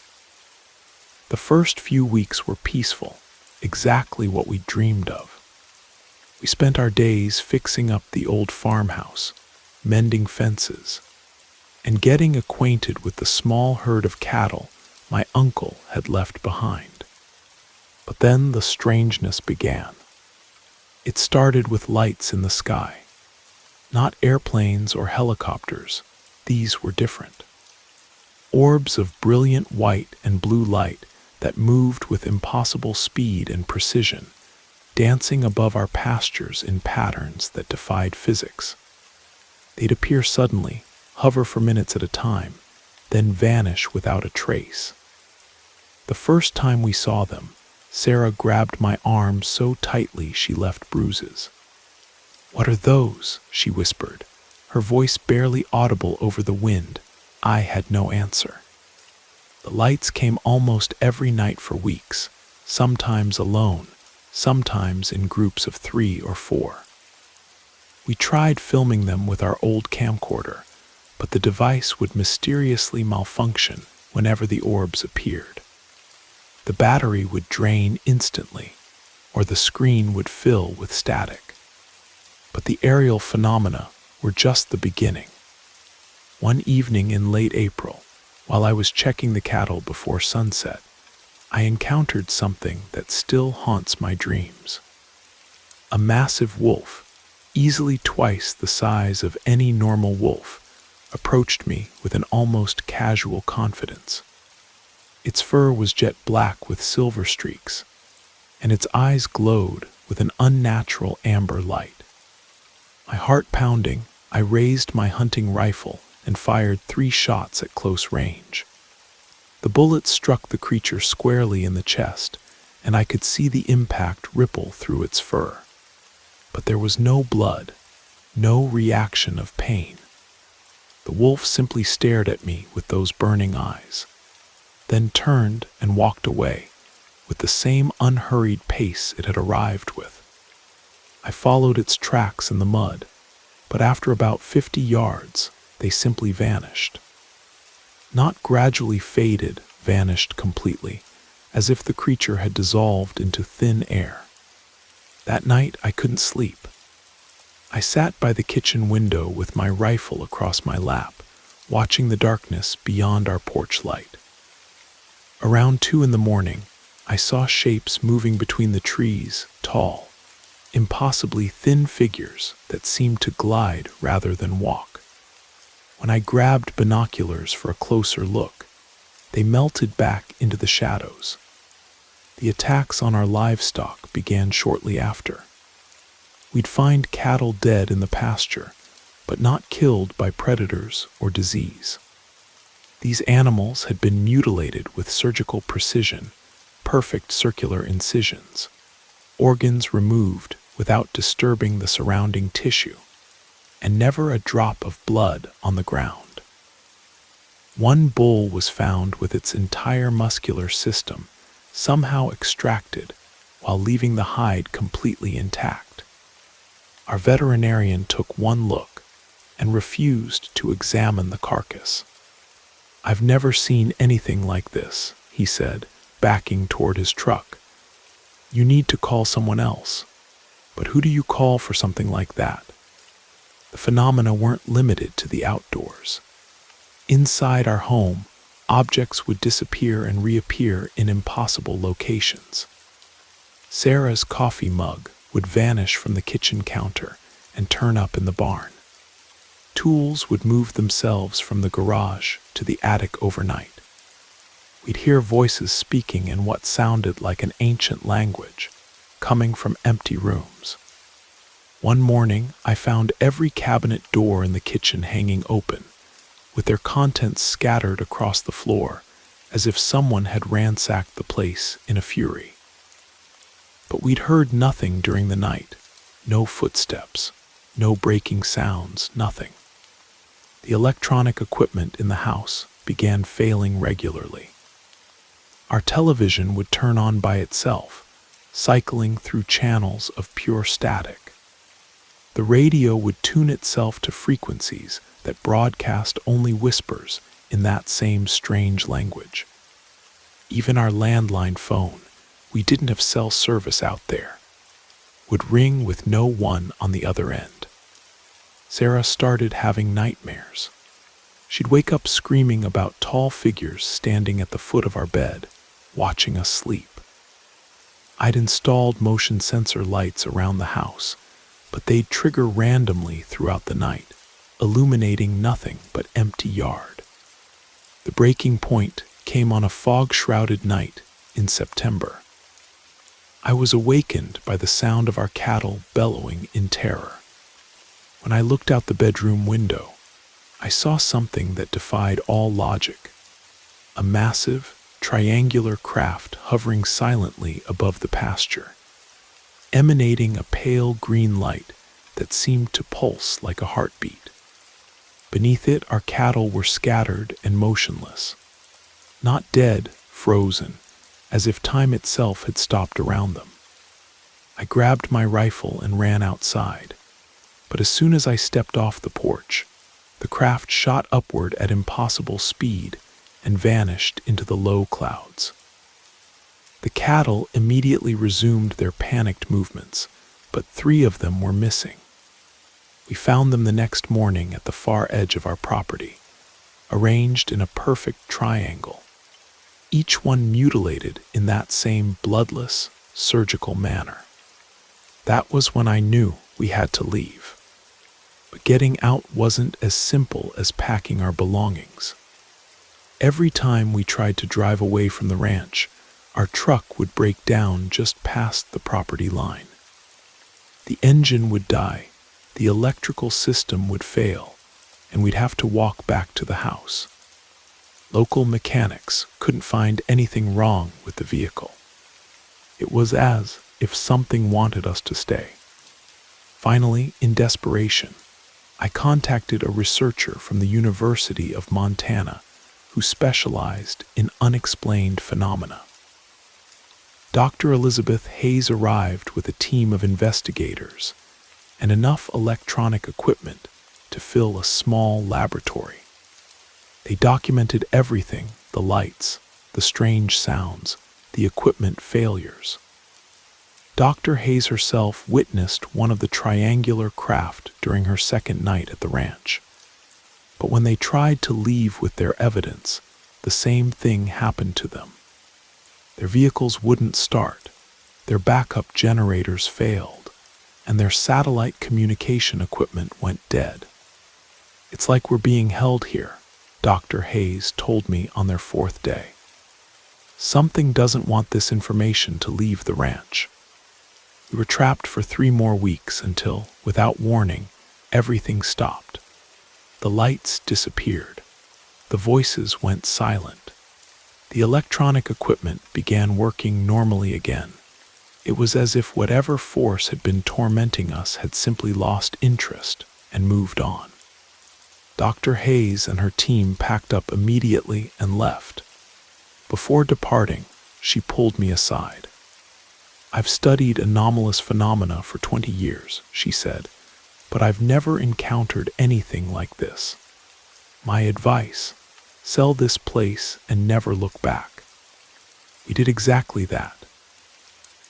The first few weeks were peaceful, exactly what we dreamed of. We spent our days fixing up the old farmhouse, mending fences, and getting acquainted with the small herd of cattle my uncle had left behind. But then the strangeness began. It started with lights in the sky. Not airplanes or helicopters, these were different. Orbs of brilliant white and blue light that moved with impossible speed and precision, dancing above our pastures in patterns that defied physics. They'd appear suddenly, hover for minutes at a time, then vanish without a trace. The first time we saw them, Sarah grabbed my arm so tightly she left bruises. "What are those?" she whispered, her voice barely audible over the wind. I had no answer. The lights came almost every night for weeks, sometimes alone, sometimes in groups of 3 or 4. We tried filming them with our old camcorder, but the device would mysteriously malfunction whenever the orbs appeared. The battery would drain instantly, or the screen would fill with static. But the aerial phenomena were just the beginning. One evening in late April, while I was checking the cattle before sunset, I encountered something that still haunts my dreams. A massive wolf, easily twice the size of any normal wolf, approached me with an almost casual confidence. Its fur was jet black with silver streaks, and its eyes glowed with an unnatural amber light. My heart pounding, I raised my hunting rifle and fired 3 shots at close range. The bullet struck the creature squarely in the chest, and I could see the impact ripple through its fur. But there was no blood, no reaction of pain. The wolf simply stared at me with those burning eyes, then turned and walked away with the same unhurried pace it had arrived with. I followed its tracks in the mud, but after about 50 yards, they simply vanished. Not gradually faded, vanished completely, as if the creature had dissolved into thin air. That night I couldn't sleep. I sat by the kitchen window with my rifle across my lap, watching the darkness beyond our porch light. Around 2 in the morning, I saw shapes moving between the trees, tall, impossibly thin figures that seemed to glide rather than walk. When I grabbed binoculars for a closer look, they melted back into the shadows. The attacks on our livestock began shortly after. We'd find cattle dead in the pasture, but not killed by predators or disease. These animals had been mutilated with surgical precision, perfect circular incisions, organs removed without disturbing the surrounding tissue, and never a drop of blood on the ground. One bull was found with its entire muscular system somehow extracted while leaving the hide completely intact. Our veterinarian took one look and refused to examine the carcass. "I've never seen anything like this," he said, backing toward his truck. "You need to call someone else. But who do you call for something like that?" The phenomena weren't limited to the outdoors. Inside our home, objects would disappear and reappear in impossible locations. Sarah's coffee mug would vanish from the kitchen counter and turn up in the barn. Tools would move themselves from the garage to the attic overnight. We'd hear voices speaking in what sounded like an ancient language, coming from empty rooms. One morning, I found every cabinet door in the kitchen hanging open, with their contents scattered across the floor, as if someone had ransacked the place in a fury. But we'd heard nothing during the night. No footsteps, no breaking sounds, nothing. The electronic equipment in the house began failing regularly. Our television would turn on by itself, cycling through channels of pure static. The radio would tune itself to frequencies that broadcast only whispers in that same strange language. Even our landline phone, we didn't have cell service out there, would ring with no one on the other end. Sarah started having nightmares. She'd wake up screaming about tall figures standing at the foot of our bed, watching us sleep. I'd installed motion sensor lights around the house, but they'd trigger randomly throughout the night, illuminating nothing but empty yard. The breaking point came on a fog-shrouded night in September. I was awakened by the sound of our cattle bellowing in terror. When I looked out the bedroom window, I saw something that defied all logic. A massive, triangular craft hovering silently above the pasture, emanating a pale green light that seemed to pulse like a heartbeat. Beneath it, our cattle were scattered and motionless. Not dead, frozen, as if time itself had stopped around them. I grabbed my rifle and ran outside, but as soon as I stepped off the porch, the craft shot upward at impossible speed and vanished into the low clouds. The cattle immediately resumed their panicked movements, but 3 of them were missing. We found them the next morning at the far edge of our property, arranged in a perfect triangle, each one mutilated in that same bloodless, surgical manner. That was when I knew we had to leave. But getting out wasn't as simple as packing our belongings. Every time we tried to drive away from the ranch, our truck would break down just past the property line. The engine would die, the electrical system would fail, and we'd have to walk back to the house. Local mechanics couldn't find anything wrong with the vehicle. It was as if something wanted us to stay. Finally, in desperation, I contacted a researcher from the University of Montana who specialized in unexplained phenomena. Dr. Elizabeth Hayes arrived with a team of investigators and enough electronic equipment to fill a small laboratory. They documented everything: the lights, the strange sounds, the equipment failures. Dr. Hayes herself witnessed one of the triangular craft during her second night at the ranch. But when they tried to leave with their evidence, the same thing happened to them. Their vehicles wouldn't start, their backup generators failed, and their satellite communication equipment went dead. "It's like we're being held here," Dr. Hayes told me on their 4th day. "Something doesn't want this information to leave the ranch." We were trapped for 3 more weeks until, without warning, everything stopped. The lights disappeared. The voices went silent. The electronic equipment began working normally again. It was as if whatever force had been tormenting us had simply lost interest and moved on. Dr. Hayes and her team packed up immediately and left. Before departing, she pulled me aside. "I've studied anomalous phenomena for 20 years, she said, "but I've never encountered anything like this. My advice: sell this place and never look back." We did exactly that.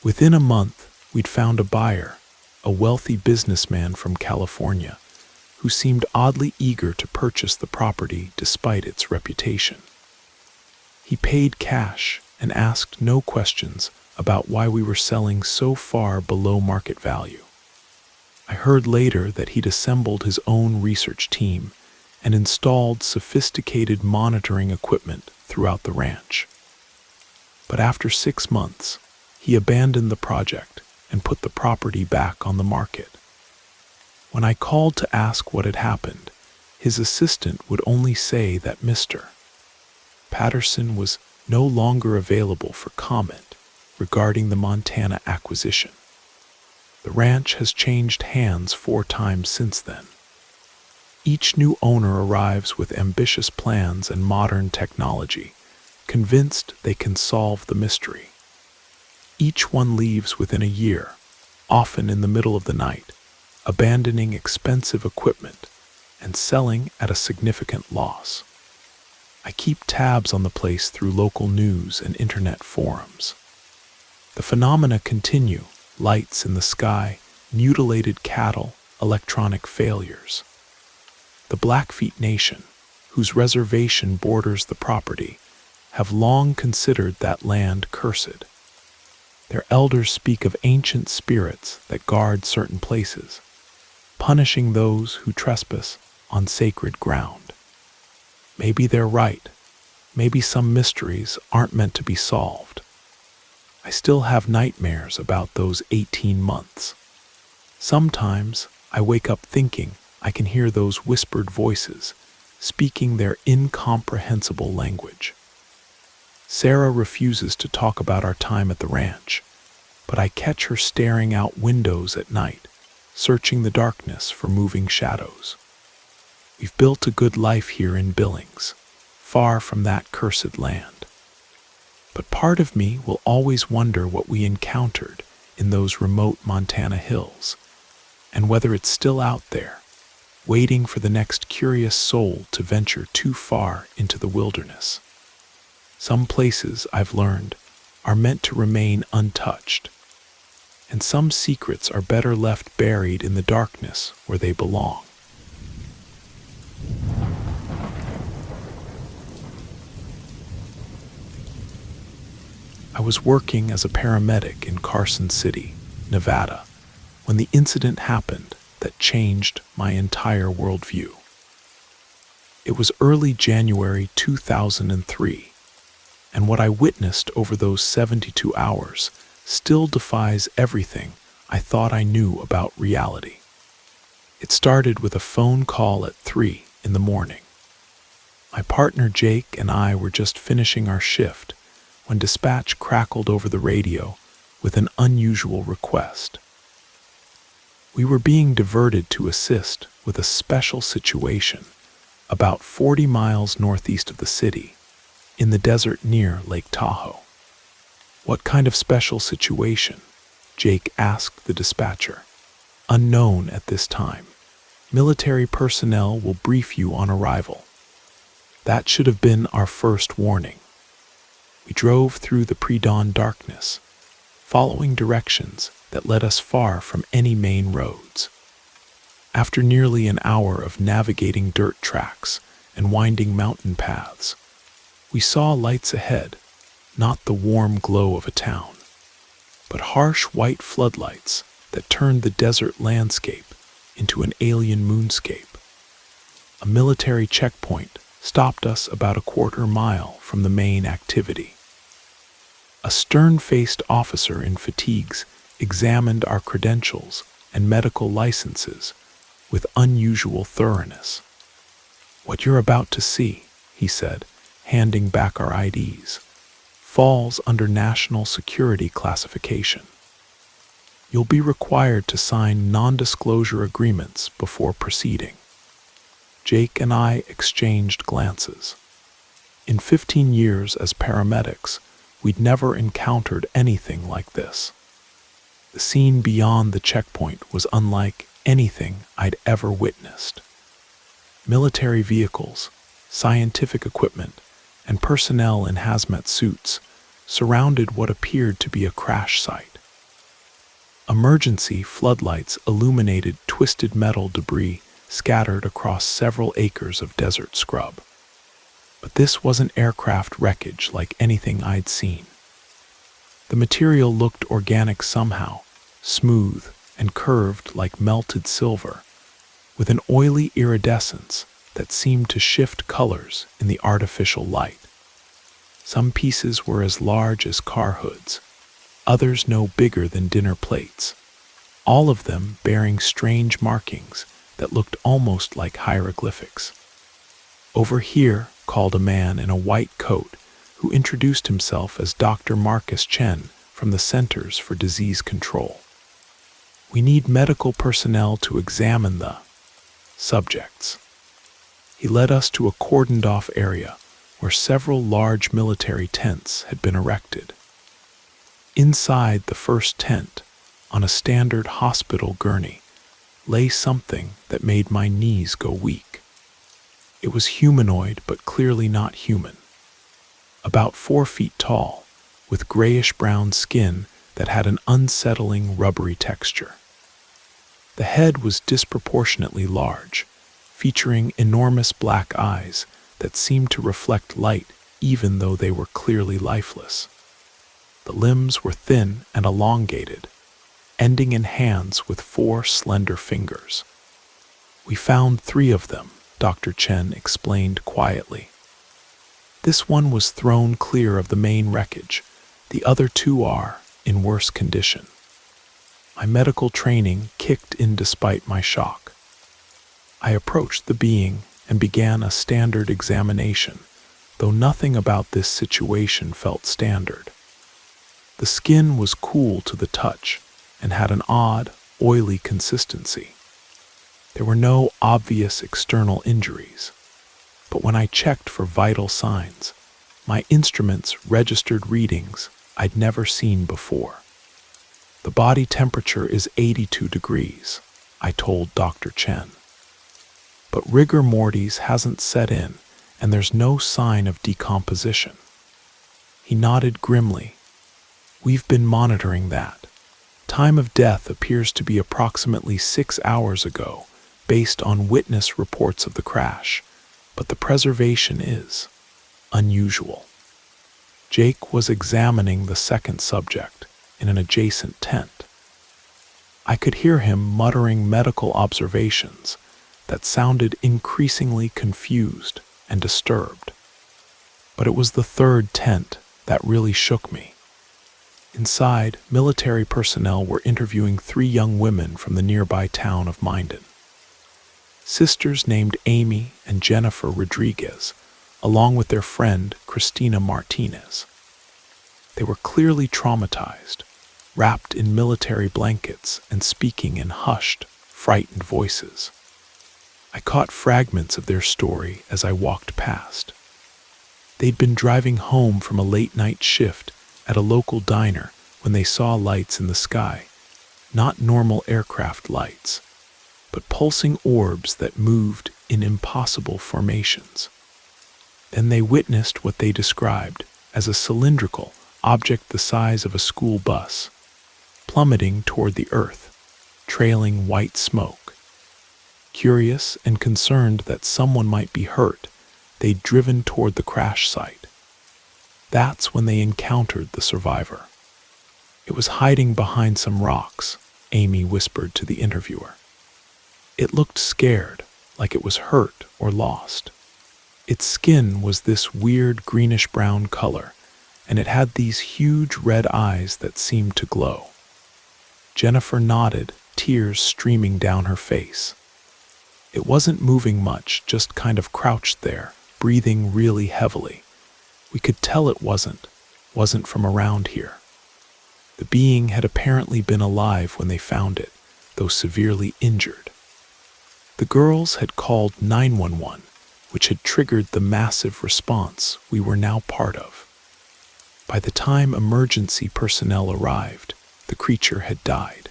Within a month, we'd found a buyer, a wealthy businessman from California, who seemed oddly eager to purchase the property despite its reputation. He paid cash and asked no questions about why we were selling so far below market value. I heard later that he'd assembled his own research team and installed sophisticated monitoring equipment throughout the ranch. But after 6 months, he abandoned the project and put the property back on the market. When I called to ask what had happened, his assistant would only say that Mr. Patterson was no longer available for comment regarding the Montana acquisition. The ranch has changed hands 4 times since then. Each new owner arrives with ambitious plans and modern technology, convinced they can solve the mystery. Each one leaves within a year, often in the middle of the night, abandoning expensive equipment and selling at a significant loss. I keep tabs on the place through local news and internet forums. The phenomena continue: lights in the sky, mutilated cattle, electronic failures. The Blackfeet Nation, whose reservation borders the property, have long considered that land cursed. Their elders speak of ancient spirits that guard certain places, punishing those who trespass on sacred ground. Maybe they're right. Maybe some mysteries aren't meant to be solved. I still have nightmares about those 18 months. Sometimes I wake up thinking I can hear those whispered voices speaking their incomprehensible language. Sarah refuses to talk about our time at the ranch, but I catch her staring out windows at night, searching the darkness for moving shadows. We've built a good life here in Billings, far from that cursed land. But part of me will always wonder what we encountered in those remote Montana hills, and whether it's still out there, waiting for the next curious soul to venture too far into the wilderness. Some places, I've learned, are meant to remain untouched, and some secrets are better left buried in the darkness where they belong. I was working as a paramedic in Carson City, Nevada, when the incident happened that changed my entire worldview. It was early January 2003, and what I witnessed over those 72 hours still defies everything I thought I knew about reality. It started with a phone call at 3 in the morning. My partner Jake and I were just finishing our shift when dispatch crackled over the radio with an unusual request. We were being diverted to assist with a special situation about 40 miles northeast of the city, in the desert near Lake Tahoe. "What kind of special situation?" Jake asked the dispatcher. "Unknown at this time. Military personnel will brief you on arrival." That should have been our first warning. We drove through the pre-dawn darkness, following directions that led us far from any main roads. After nearly an hour of navigating dirt tracks and winding mountain paths, we saw lights ahead, not the warm glow of a town, but harsh white floodlights that turned the desert landscape into an alien moonscape. A military checkpoint stopped us about a quarter-mile from the main activity. A stern-faced officer in fatigues examined our credentials and medical licenses with unusual thoroughness. "What you're about to see," he said, handing back our IDs, "falls under national security classification. You'll be required to sign non-disclosure agreements before proceeding." Jake and I exchanged glances. In 15 years as paramedics, we'd never encountered anything like this. The scene beyond the checkpoint was unlike anything I'd ever witnessed. Military vehicles, scientific equipment, and personnel in hazmat suits surrounded what appeared to be a crash site. Emergency floodlights illuminated twisted metal debris scattered across several acres of desert scrub. But this wasn't aircraft wreckage like anything I'd seen. The material looked organic somehow, smooth and curved like melted silver, with an oily iridescence that seemed to shift colors in the artificial light. Some pieces were as large as car hoods, others no bigger than dinner plates, all of them bearing strange markings that looked almost like hieroglyphics. "Over here," called a man in a white coat who introduced himself as Dr. Marcus Chen from the Centers for Disease Control. "We need medical personnel to examine the subjects." He led us to a cordoned-off area where several large military tents had been erected. Inside the first tent, on a standard hospital gurney, lay something that made my knees go weak. It was humanoid, but clearly not human. About 4 feet tall, with grayish-brown skin that had an unsettling rubbery texture. The head was disproportionately large, featuring enormous black eyes that seemed to reflect light even though they were clearly lifeless. The limbs were thin and elongated, ending in hands with 4 slender fingers. "We found 3 of them," Dr. Chen explained quietly. "This one was thrown clear of the main wreckage. The other 2 are in worse condition." My medical training kicked in despite my shock. I approached the being and began a standard examination, though nothing about this situation felt standard. The skin was cool to the touch and had an odd, oily consistency. There were no obvious external injuries, but when I checked for vital signs, my instruments registered readings I'd never seen before. "The body temperature is 82 degrees, I told Dr. Chen. "But rigor mortis hasn't set in, and there's no sign of decomposition." He nodded grimly. "We've been monitoring that. Time of death appears to be approximately 6 hours ago, based on witness reports of the crash, but the preservation is unusual." Jake was examining the second subject in an adjacent tent. I could hear him muttering medical observations that sounded increasingly confused and disturbed. But it was the third tent that really shook me. Inside, military personnel were interviewing 3 young women from the nearby town of Minden. Sisters named Amy and Jennifer Rodriguez, along with their friend Christina Martinez. They were clearly traumatized, wrapped in military blankets and speaking in hushed, frightened voices. I caught fragments of their story as I walked past. They'd been driving home from a late-night shift at a local diner when they saw lights in the sky, not normal aircraft lights, but pulsing orbs that moved in impossible formations. Then they witnessed what they described as a cylindrical object the size of a school bus, plummeting toward the earth, trailing white smoke. Curious and concerned that someone might be hurt, they'd driven toward the crash site. That's when they encountered the survivor. "It was hiding behind some rocks," Amy whispered to the interviewer. "It looked scared, like it was hurt or lost. Its skin was this weird greenish-brown color, and it had these huge red eyes that seemed to glow." Jennifer nodded, tears streaming down her face. "It wasn't moving much, just kind of crouched there, breathing really heavily. We could tell it wasn't from around here." The being had apparently been alive when they found it, though severely injured. The girls had called 911, which had triggered the massive response we were now part of. By the time emergency personnel arrived, the creature had died.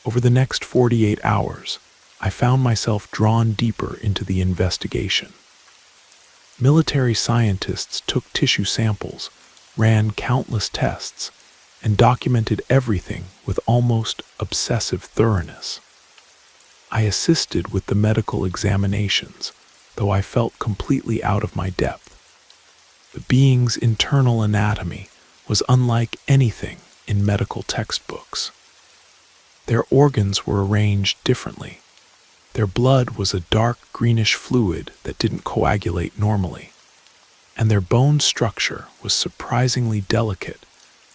Over the next 48 hours, I found myself drawn deeper into the investigation. Military scientists took tissue samples, ran countless tests, and documented everything with almost obsessive thoroughness. I assisted with the medical examinations, though I felt completely out of my depth. The being's internal anatomy was unlike anything in medical textbooks. Their organs were arranged differently. Their blood was a dark greenish fluid that didn't coagulate normally, and their bone structure was surprisingly delicate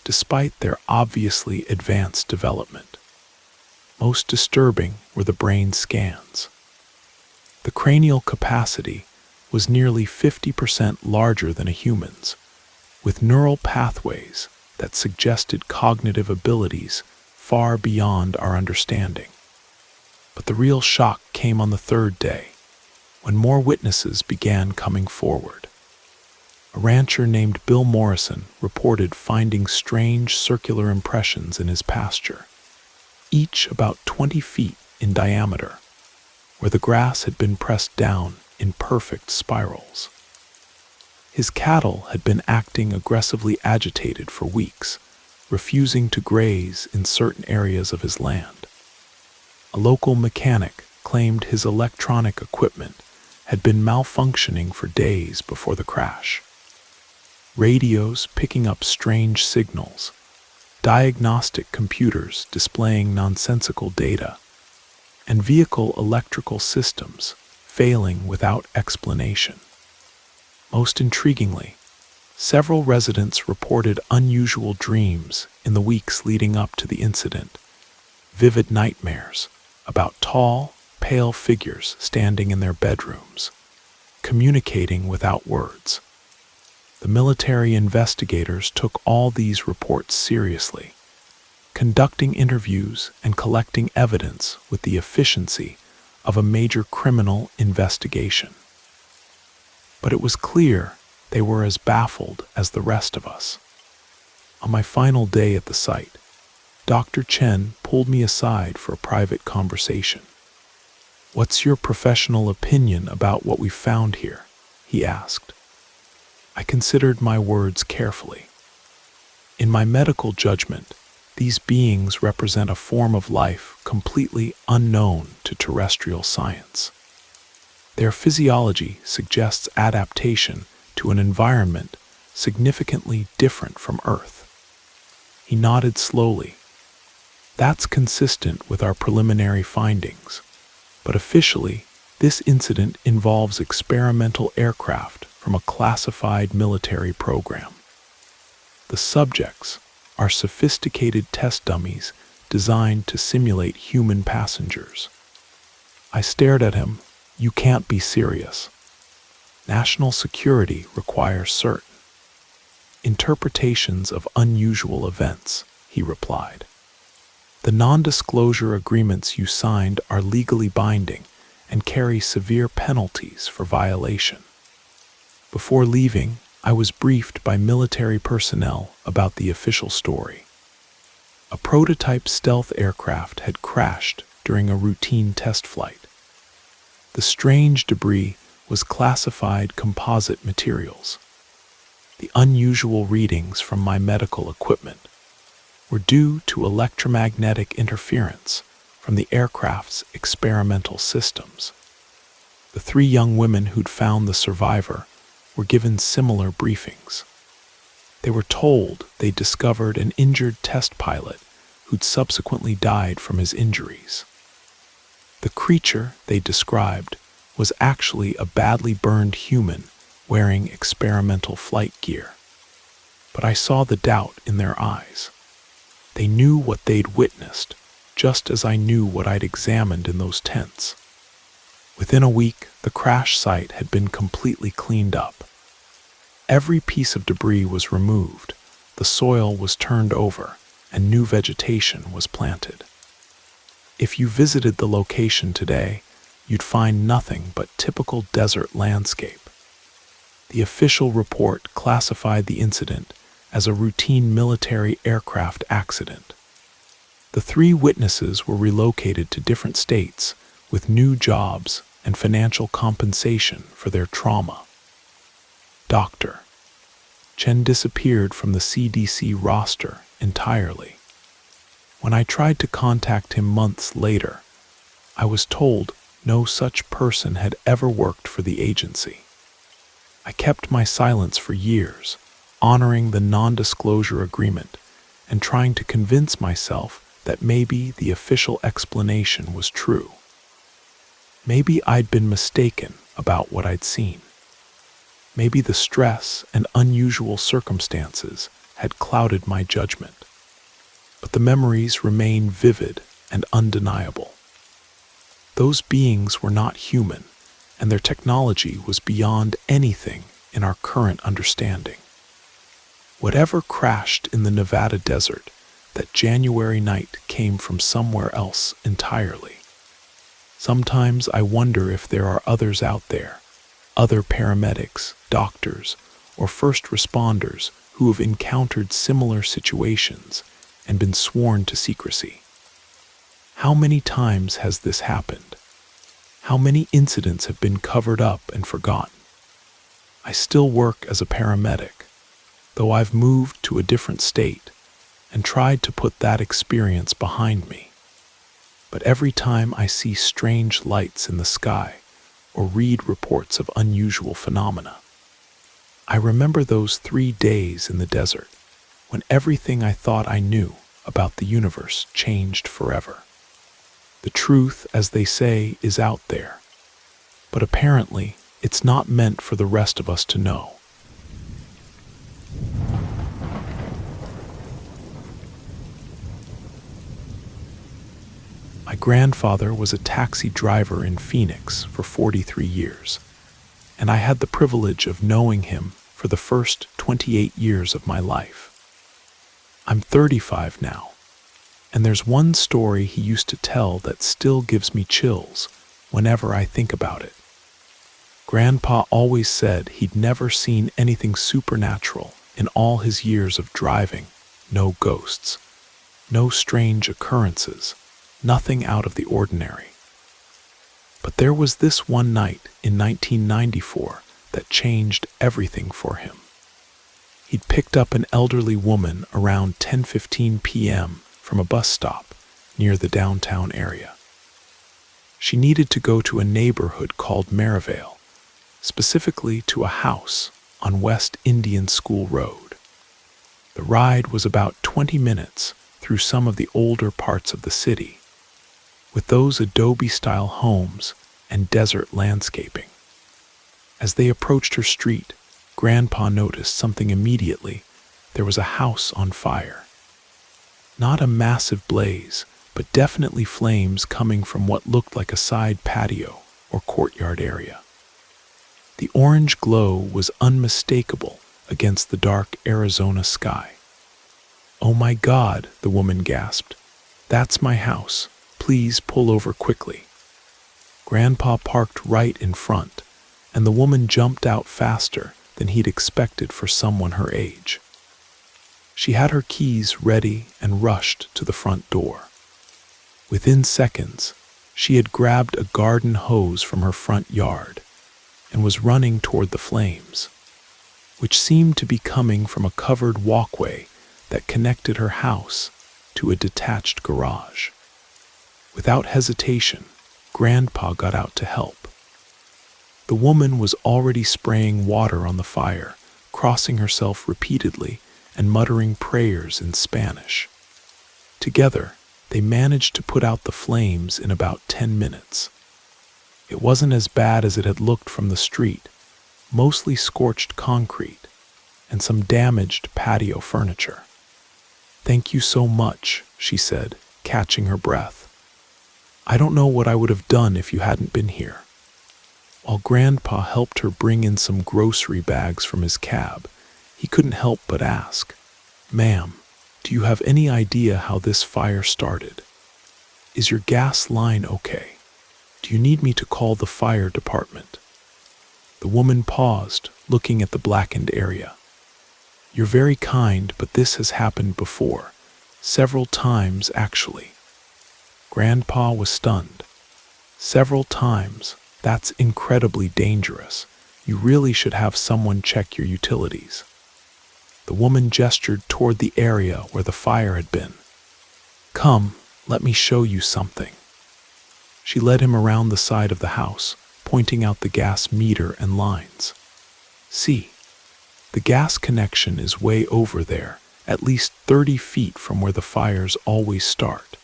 despite their obviously advanced development. Most disturbing were the brain scans. The cranial capacity was nearly 50% larger than a human's, with neural pathways that suggested cognitive abilities far beyond our understanding. But the real shock came on the third day, when more witnesses began coming forward. A rancher named Bill Morrison reported finding strange circular impressions in his pasture, each about 20 feet in diameter, where the grass had been pressed down in perfect spirals. His cattle had been acting aggressively agitated for weeks, refusing to graze in certain areas of his land. A local mechanic claimed his electronic equipment had been malfunctioning for days before the crash. Radios picking up strange signals, diagnostic computers displaying nonsensical data, and vehicle electrical systems failing without explanation. Most intriguingly, several residents reported unusual dreams in the weeks leading up to the incident, vivid nightmares about tall, pale figures standing in their bedrooms, communicating without words. The military investigators took all these reports seriously, conducting interviews and collecting evidence with the efficiency of a major criminal investigation. But it was clear they were as baffled as the rest of us. On my final day at the site, Dr. Chen pulled me aside for a private conversation. "What's your professional opinion about what we found here?" he asked. I considered my words carefully. In my medical judgment, these beings represent a form of life completely unknown to terrestrial science. Their physiology suggests adaptation to an environment significantly different from Earth. He nodded slowly. That's consistent with our preliminary findings, but officially, this incident involves experimental aircraft from a classified military program. The subjects are sophisticated test dummies designed to simulate human passengers. I stared at him. "You can't be serious." "National security requires certain interpretations of unusual events," he replied. "The non-disclosure agreements you signed are legally binding and carry severe penalties for violation." Before leaving, I was briefed by military personnel about the official story. A prototype stealth aircraft had crashed during a routine test flight. The strange debris was classified composite materials. The unusual readings from my medical equipment were due to electromagnetic interference from the aircraft's experimental systems. The 3 young women who'd found the survivor were given similar briefings. They were told they'd discovered an injured test pilot who'd subsequently died from his injuries. The creature they described was actually a badly burned human wearing experimental flight gear. But I saw the doubt in their eyes. They knew what they'd witnessed, just as I knew what I'd examined in those tents. Within a week, the crash site had been completely cleaned up. Every piece of debris was removed, the soil was turned over, and new vegetation was planted. If you visited the location today, you'd find nothing but typical desert landscape. The official report classified the incident as a routine military aircraft accident. The 3 witnesses were relocated to different states with new jobs and financial compensation for their trauma. Dr. Chen disappeared from the CDC roster entirely. When I tried to contact him months later, I was told no such person had ever worked for the agency. I kept my silence for years, honoring the non-disclosure agreement and trying to convince myself that maybe the official explanation was true. Maybe I'd been mistaken about what I'd seen. Maybe the stress and unusual circumstances had clouded my judgment. But the memories remain vivid and undeniable. Those beings were not human, and their technology was beyond anything in our current understanding. Whatever crashed in the Nevada desert that January night came from somewhere else entirely. Sometimes I wonder if there are others out there, other paramedics, doctors, or first responders who have encountered similar situations and been sworn to secrecy. How many times has this happened? How many incidents have been covered up and forgotten? I still work as a paramedic, though I've moved to a different state and tried to put that experience behind me. But every time I see strange lights in the sky or read reports of unusual phenomena, I remember those 3 days in the desert when everything I thought I knew about the universe changed forever. The truth, as they say, is out there, but apparently it's not meant for the rest of us to know. My grandfather was a taxi driver in Phoenix for 43 years, and I had the privilege of knowing him for the first 28 years of my life. I'm 35 now, and there's one story he used to tell that still gives me chills whenever I think about it. Grandpa always said he'd never seen anything supernatural in all his years of driving. No ghosts, no strange occurrences, nothing out of the ordinary. But there was this one night in 1994 that changed everything for him. He'd picked up an elderly woman around 10:15 p.m. from a bus stop near the downtown area. She needed to go to a neighborhood called Maryvale, specifically to a house on West Indian School Road. The ride was about 20 minutes through some of the older parts of the city, with those adobe-style homes and desert landscaping. As they approached her street, Grandpa noticed something immediately. There was a house on fire. Not a massive blaze, but definitely flames coming from what looked like a side patio or courtyard area. The orange glow was unmistakable against the dark Arizona sky. "Oh my God," the woman gasped. "That's my house. Please pull over quickly." Grandpa parked right in front, and the woman jumped out faster than he'd expected for someone her age. She had her keys ready and rushed to the front door. Within seconds, she had grabbed a garden hose from her front yard and was running toward the flames, which seemed to be coming from a covered walkway that connected her house to a detached garage. Without hesitation, Grandpa got out to help. The woman was already spraying water on the fire, crossing herself repeatedly and muttering prayers in Spanish. Together, they managed to put out the flames in about 10 minutes. It wasn't as bad as it had looked from the street, mostly scorched concrete and some damaged patio furniture. "Thank you so much," she said, catching her breath. "I don't know what I would have done if you hadn't been here." While Grandpa helped her bring in some grocery bags from his cab, he couldn't help but ask, "Ma'am, do you have any idea how this fire started? Is your gas line okay? Do you need me to call the fire department?" The woman paused, looking at the blackened area. "You're very kind, but this has happened before. Several times, actually." Grandpa was stunned. "Several times? That's incredibly dangerous. You really should have someone check your utilities." The woman gestured toward the area where the fire had been. "Come, let me show you something." She led him around the side of the house, pointing out the gas meter and lines. "See, The gas connection is way over there, at least 30 feet from where the fires always start,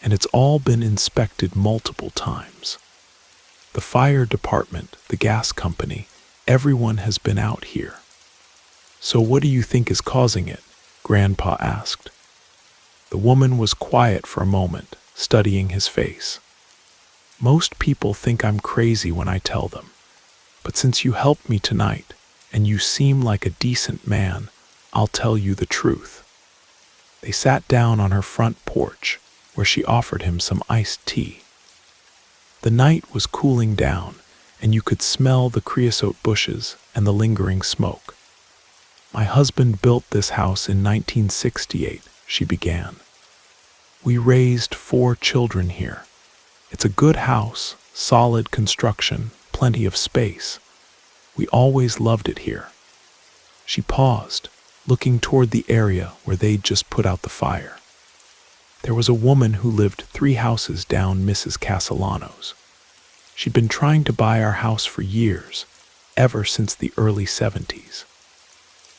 and it's all been inspected multiple times. The fire department, the gas company, everyone has been out here. So what do you think is causing it? Grandpa asked. The woman was quiet for a moment, studying his face. Most people think I'm crazy when I tell them, but since you helped me tonight, and you seem like a decent man, I'll tell you the truth. They sat down on her front porch, where she offered him some iced tea. The night was cooling down, and you could smell the creosote bushes and the lingering smoke. My husband built this house in 1968, she began. We raised 4 children here. It's a good house, solid construction, plenty of space. We always loved it here. She paused, looking toward the area where they'd just put out the fire. There was a woman who lived 3 houses down Mrs. Castellano's. She'd been trying to buy our house for years, ever since the early 70s.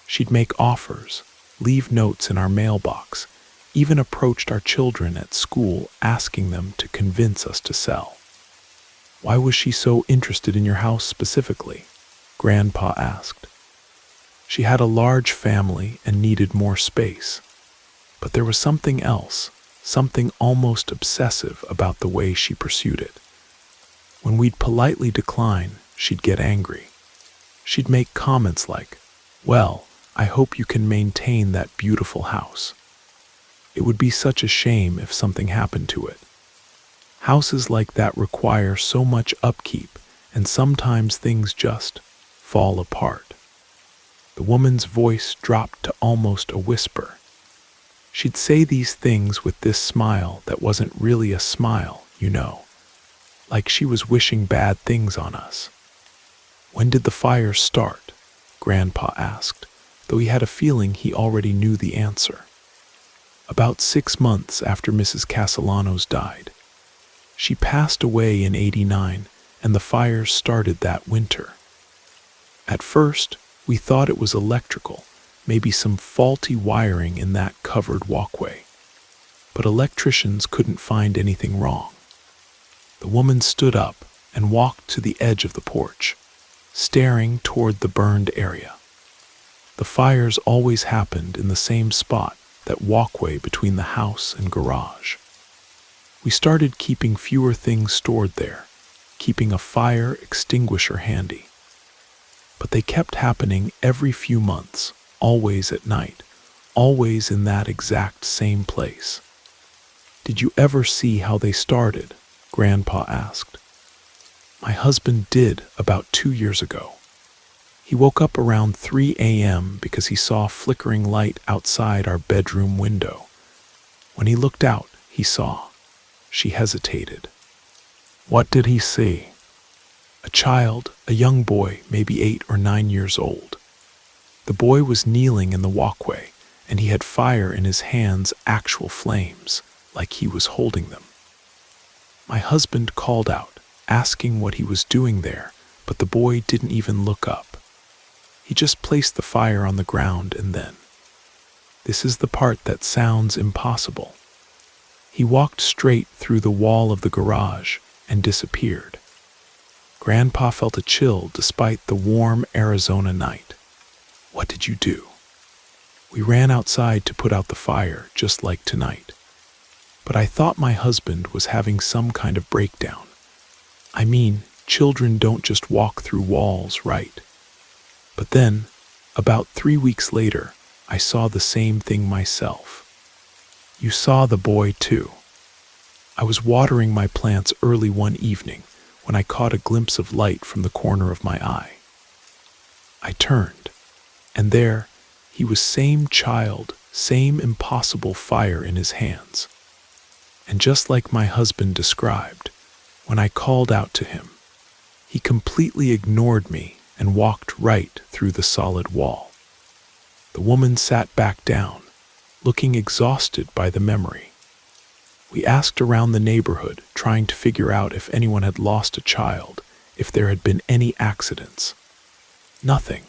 She'd make offers, leave notes in our mailbox, even approached our children at school asking them to convince us to sell. Why was she so interested in your house specifically? Grandpa asked. She had a large family and needed more space. But there was something else, something almost obsessive about the way she pursued it. When we'd politely decline, she'd get angry. She'd make comments like, "Well, I hope you can maintain that beautiful house. It would be such a shame if something happened to it." Houses like that require so much upkeep, and sometimes things just fall apart. The woman's voice dropped to almost a whisper. She'd say these things with this smile that wasn't really a smile, you know, like she was wishing bad things on us. "When did the fire start?" Grandpa asked, though he had a feeling he already knew the answer. "About 6 months after Mrs. Castellano's died. She passed away in '89, and the fires started that winter. At first, we thought it was electrical, maybe some faulty wiring in that covered walkway. But electricians couldn't find anything wrong." The woman stood up and walked to the edge of the porch, staring toward the burned area. The fires always happened in the same spot, that walkway between the house and garage. We started keeping fewer things stored there, keeping a fire extinguisher handy. But they kept happening every few months, always at night, always in that exact same place. "Did you ever see how they started?" Grandpa asked. "My husband did about 2 years ago. He woke up around 3 a.m. because he saw flickering light outside our bedroom window. When he looked out, he saw." She hesitated. "What did he see?" "A child, a young boy, maybe 8 or 9 years old. The boy was kneeling in the walkway, and he had fire in his hands, actual flames, like he was holding them. My husband called out, asking what he was doing there, but the boy didn't even look up. He just placed the fire on the ground, and then, this is the part that sounds impossible, he walked straight through the wall of the garage and disappeared." Grandpa felt a chill despite the warm Arizona night. "What did you do?" "We ran outside to put out the fire, just like tonight. But I thought my husband was having some kind of breakdown. I mean, children don't just walk through walls, right? But then, about 3 weeks later, I saw the same thing myself." "You saw the boy too." "I was watering my plants early one evening when I caught a glimpse of light from the corner of my eye. I turned, and there, he was same child, same impossible fire in his hands. And just like my husband described, when I called out to him, he completely ignored me and walked right through the solid wall." The woman sat back down, looking exhausted by the memory. "We asked around the neighborhood, trying to figure out if anyone had lost a child, if there had been any accidents. Nothing.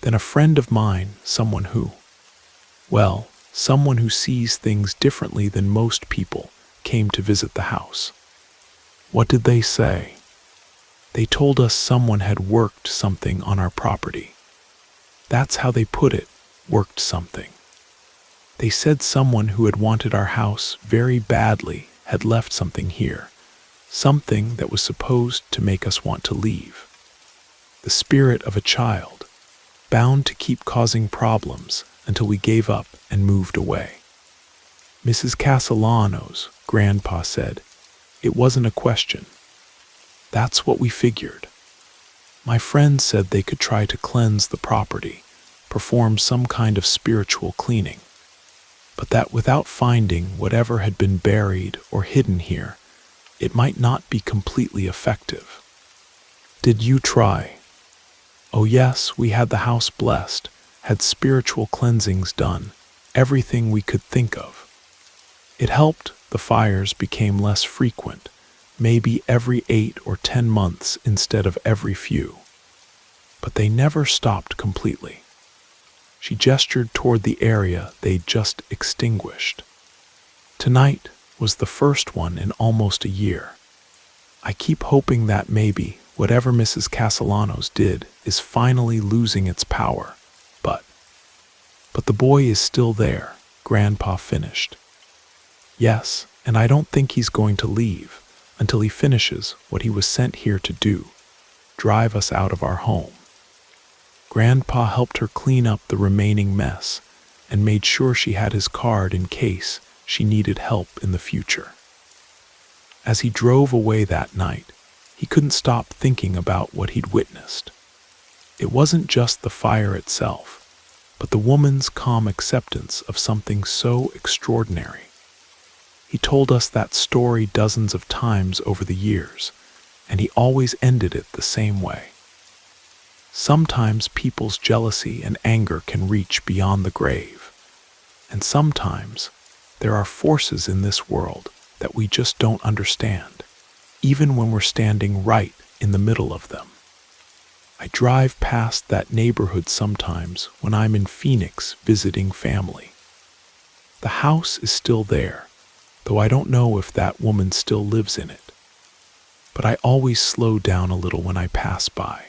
Then a friend of mine, someone who sees things differently than most people, came to visit the house. What did they say? They told us someone had worked something on our property. That's how they put it, worked something. They said someone who had wanted our house very badly had left something here, something that was supposed to make us want to leave. The spirit of a child, bound to keep causing problems until we gave up and moved away. Mrs. Castellano's grandpa said, it wasn't a question. That's what we figured. My friends said they could try to cleanse the property, perform some kind of spiritual cleaning, but that without finding whatever had been buried or hidden here, it might not be completely effective. Did you try? Oh yes, we had the house blessed, had spiritual cleansings done, everything we could think of. It helped. The fires became less frequent, maybe every 8 or 10 months instead of every few. But they never stopped completely. She gestured toward the area they'd just extinguished. Tonight was the first one in almost a year. I keep hoping that maybe whatever Mrs. Castellanos did is finally losing its power, but the boy is still there, Grandpa finished. Yes, and I don't think he's going to leave until he finishes what he was sent here to do, drive us out of our home. Grandpa helped her clean up the remaining mess and made sure she had his card in case she needed help in the future. As he drove away that night, he couldn't stop thinking about what he'd witnessed. It wasn't just the fire itself, but the woman's calm acceptance of something so extraordinary. He told us that story dozens of times over the years, and he always ended it the same way. Sometimes people's jealousy and anger can reach beyond the grave, and sometimes there are forces in this world that we just don't understand, even when we're standing right in the middle of them. I drive past that neighborhood sometimes when I'm in Phoenix visiting family. The house is still there, though I don't know if that woman still lives in it. But I always slow down a little when I pass by,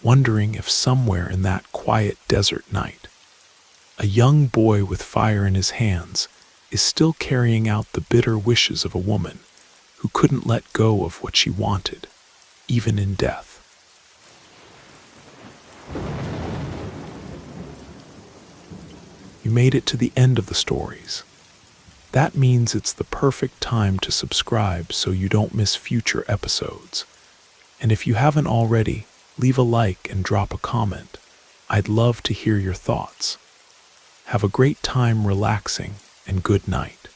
wondering if somewhere in that quiet desert night, a young boy with fire in his hands is still carrying out the bitter wishes of a woman who couldn't let go of what she wanted, even in death. You made it to the end of the stories. That means it's the perfect time to subscribe so you don't miss future episodes. And if you haven't already, leave a like and drop a comment. I'd love to hear your thoughts. Have a great time relaxing, and good night.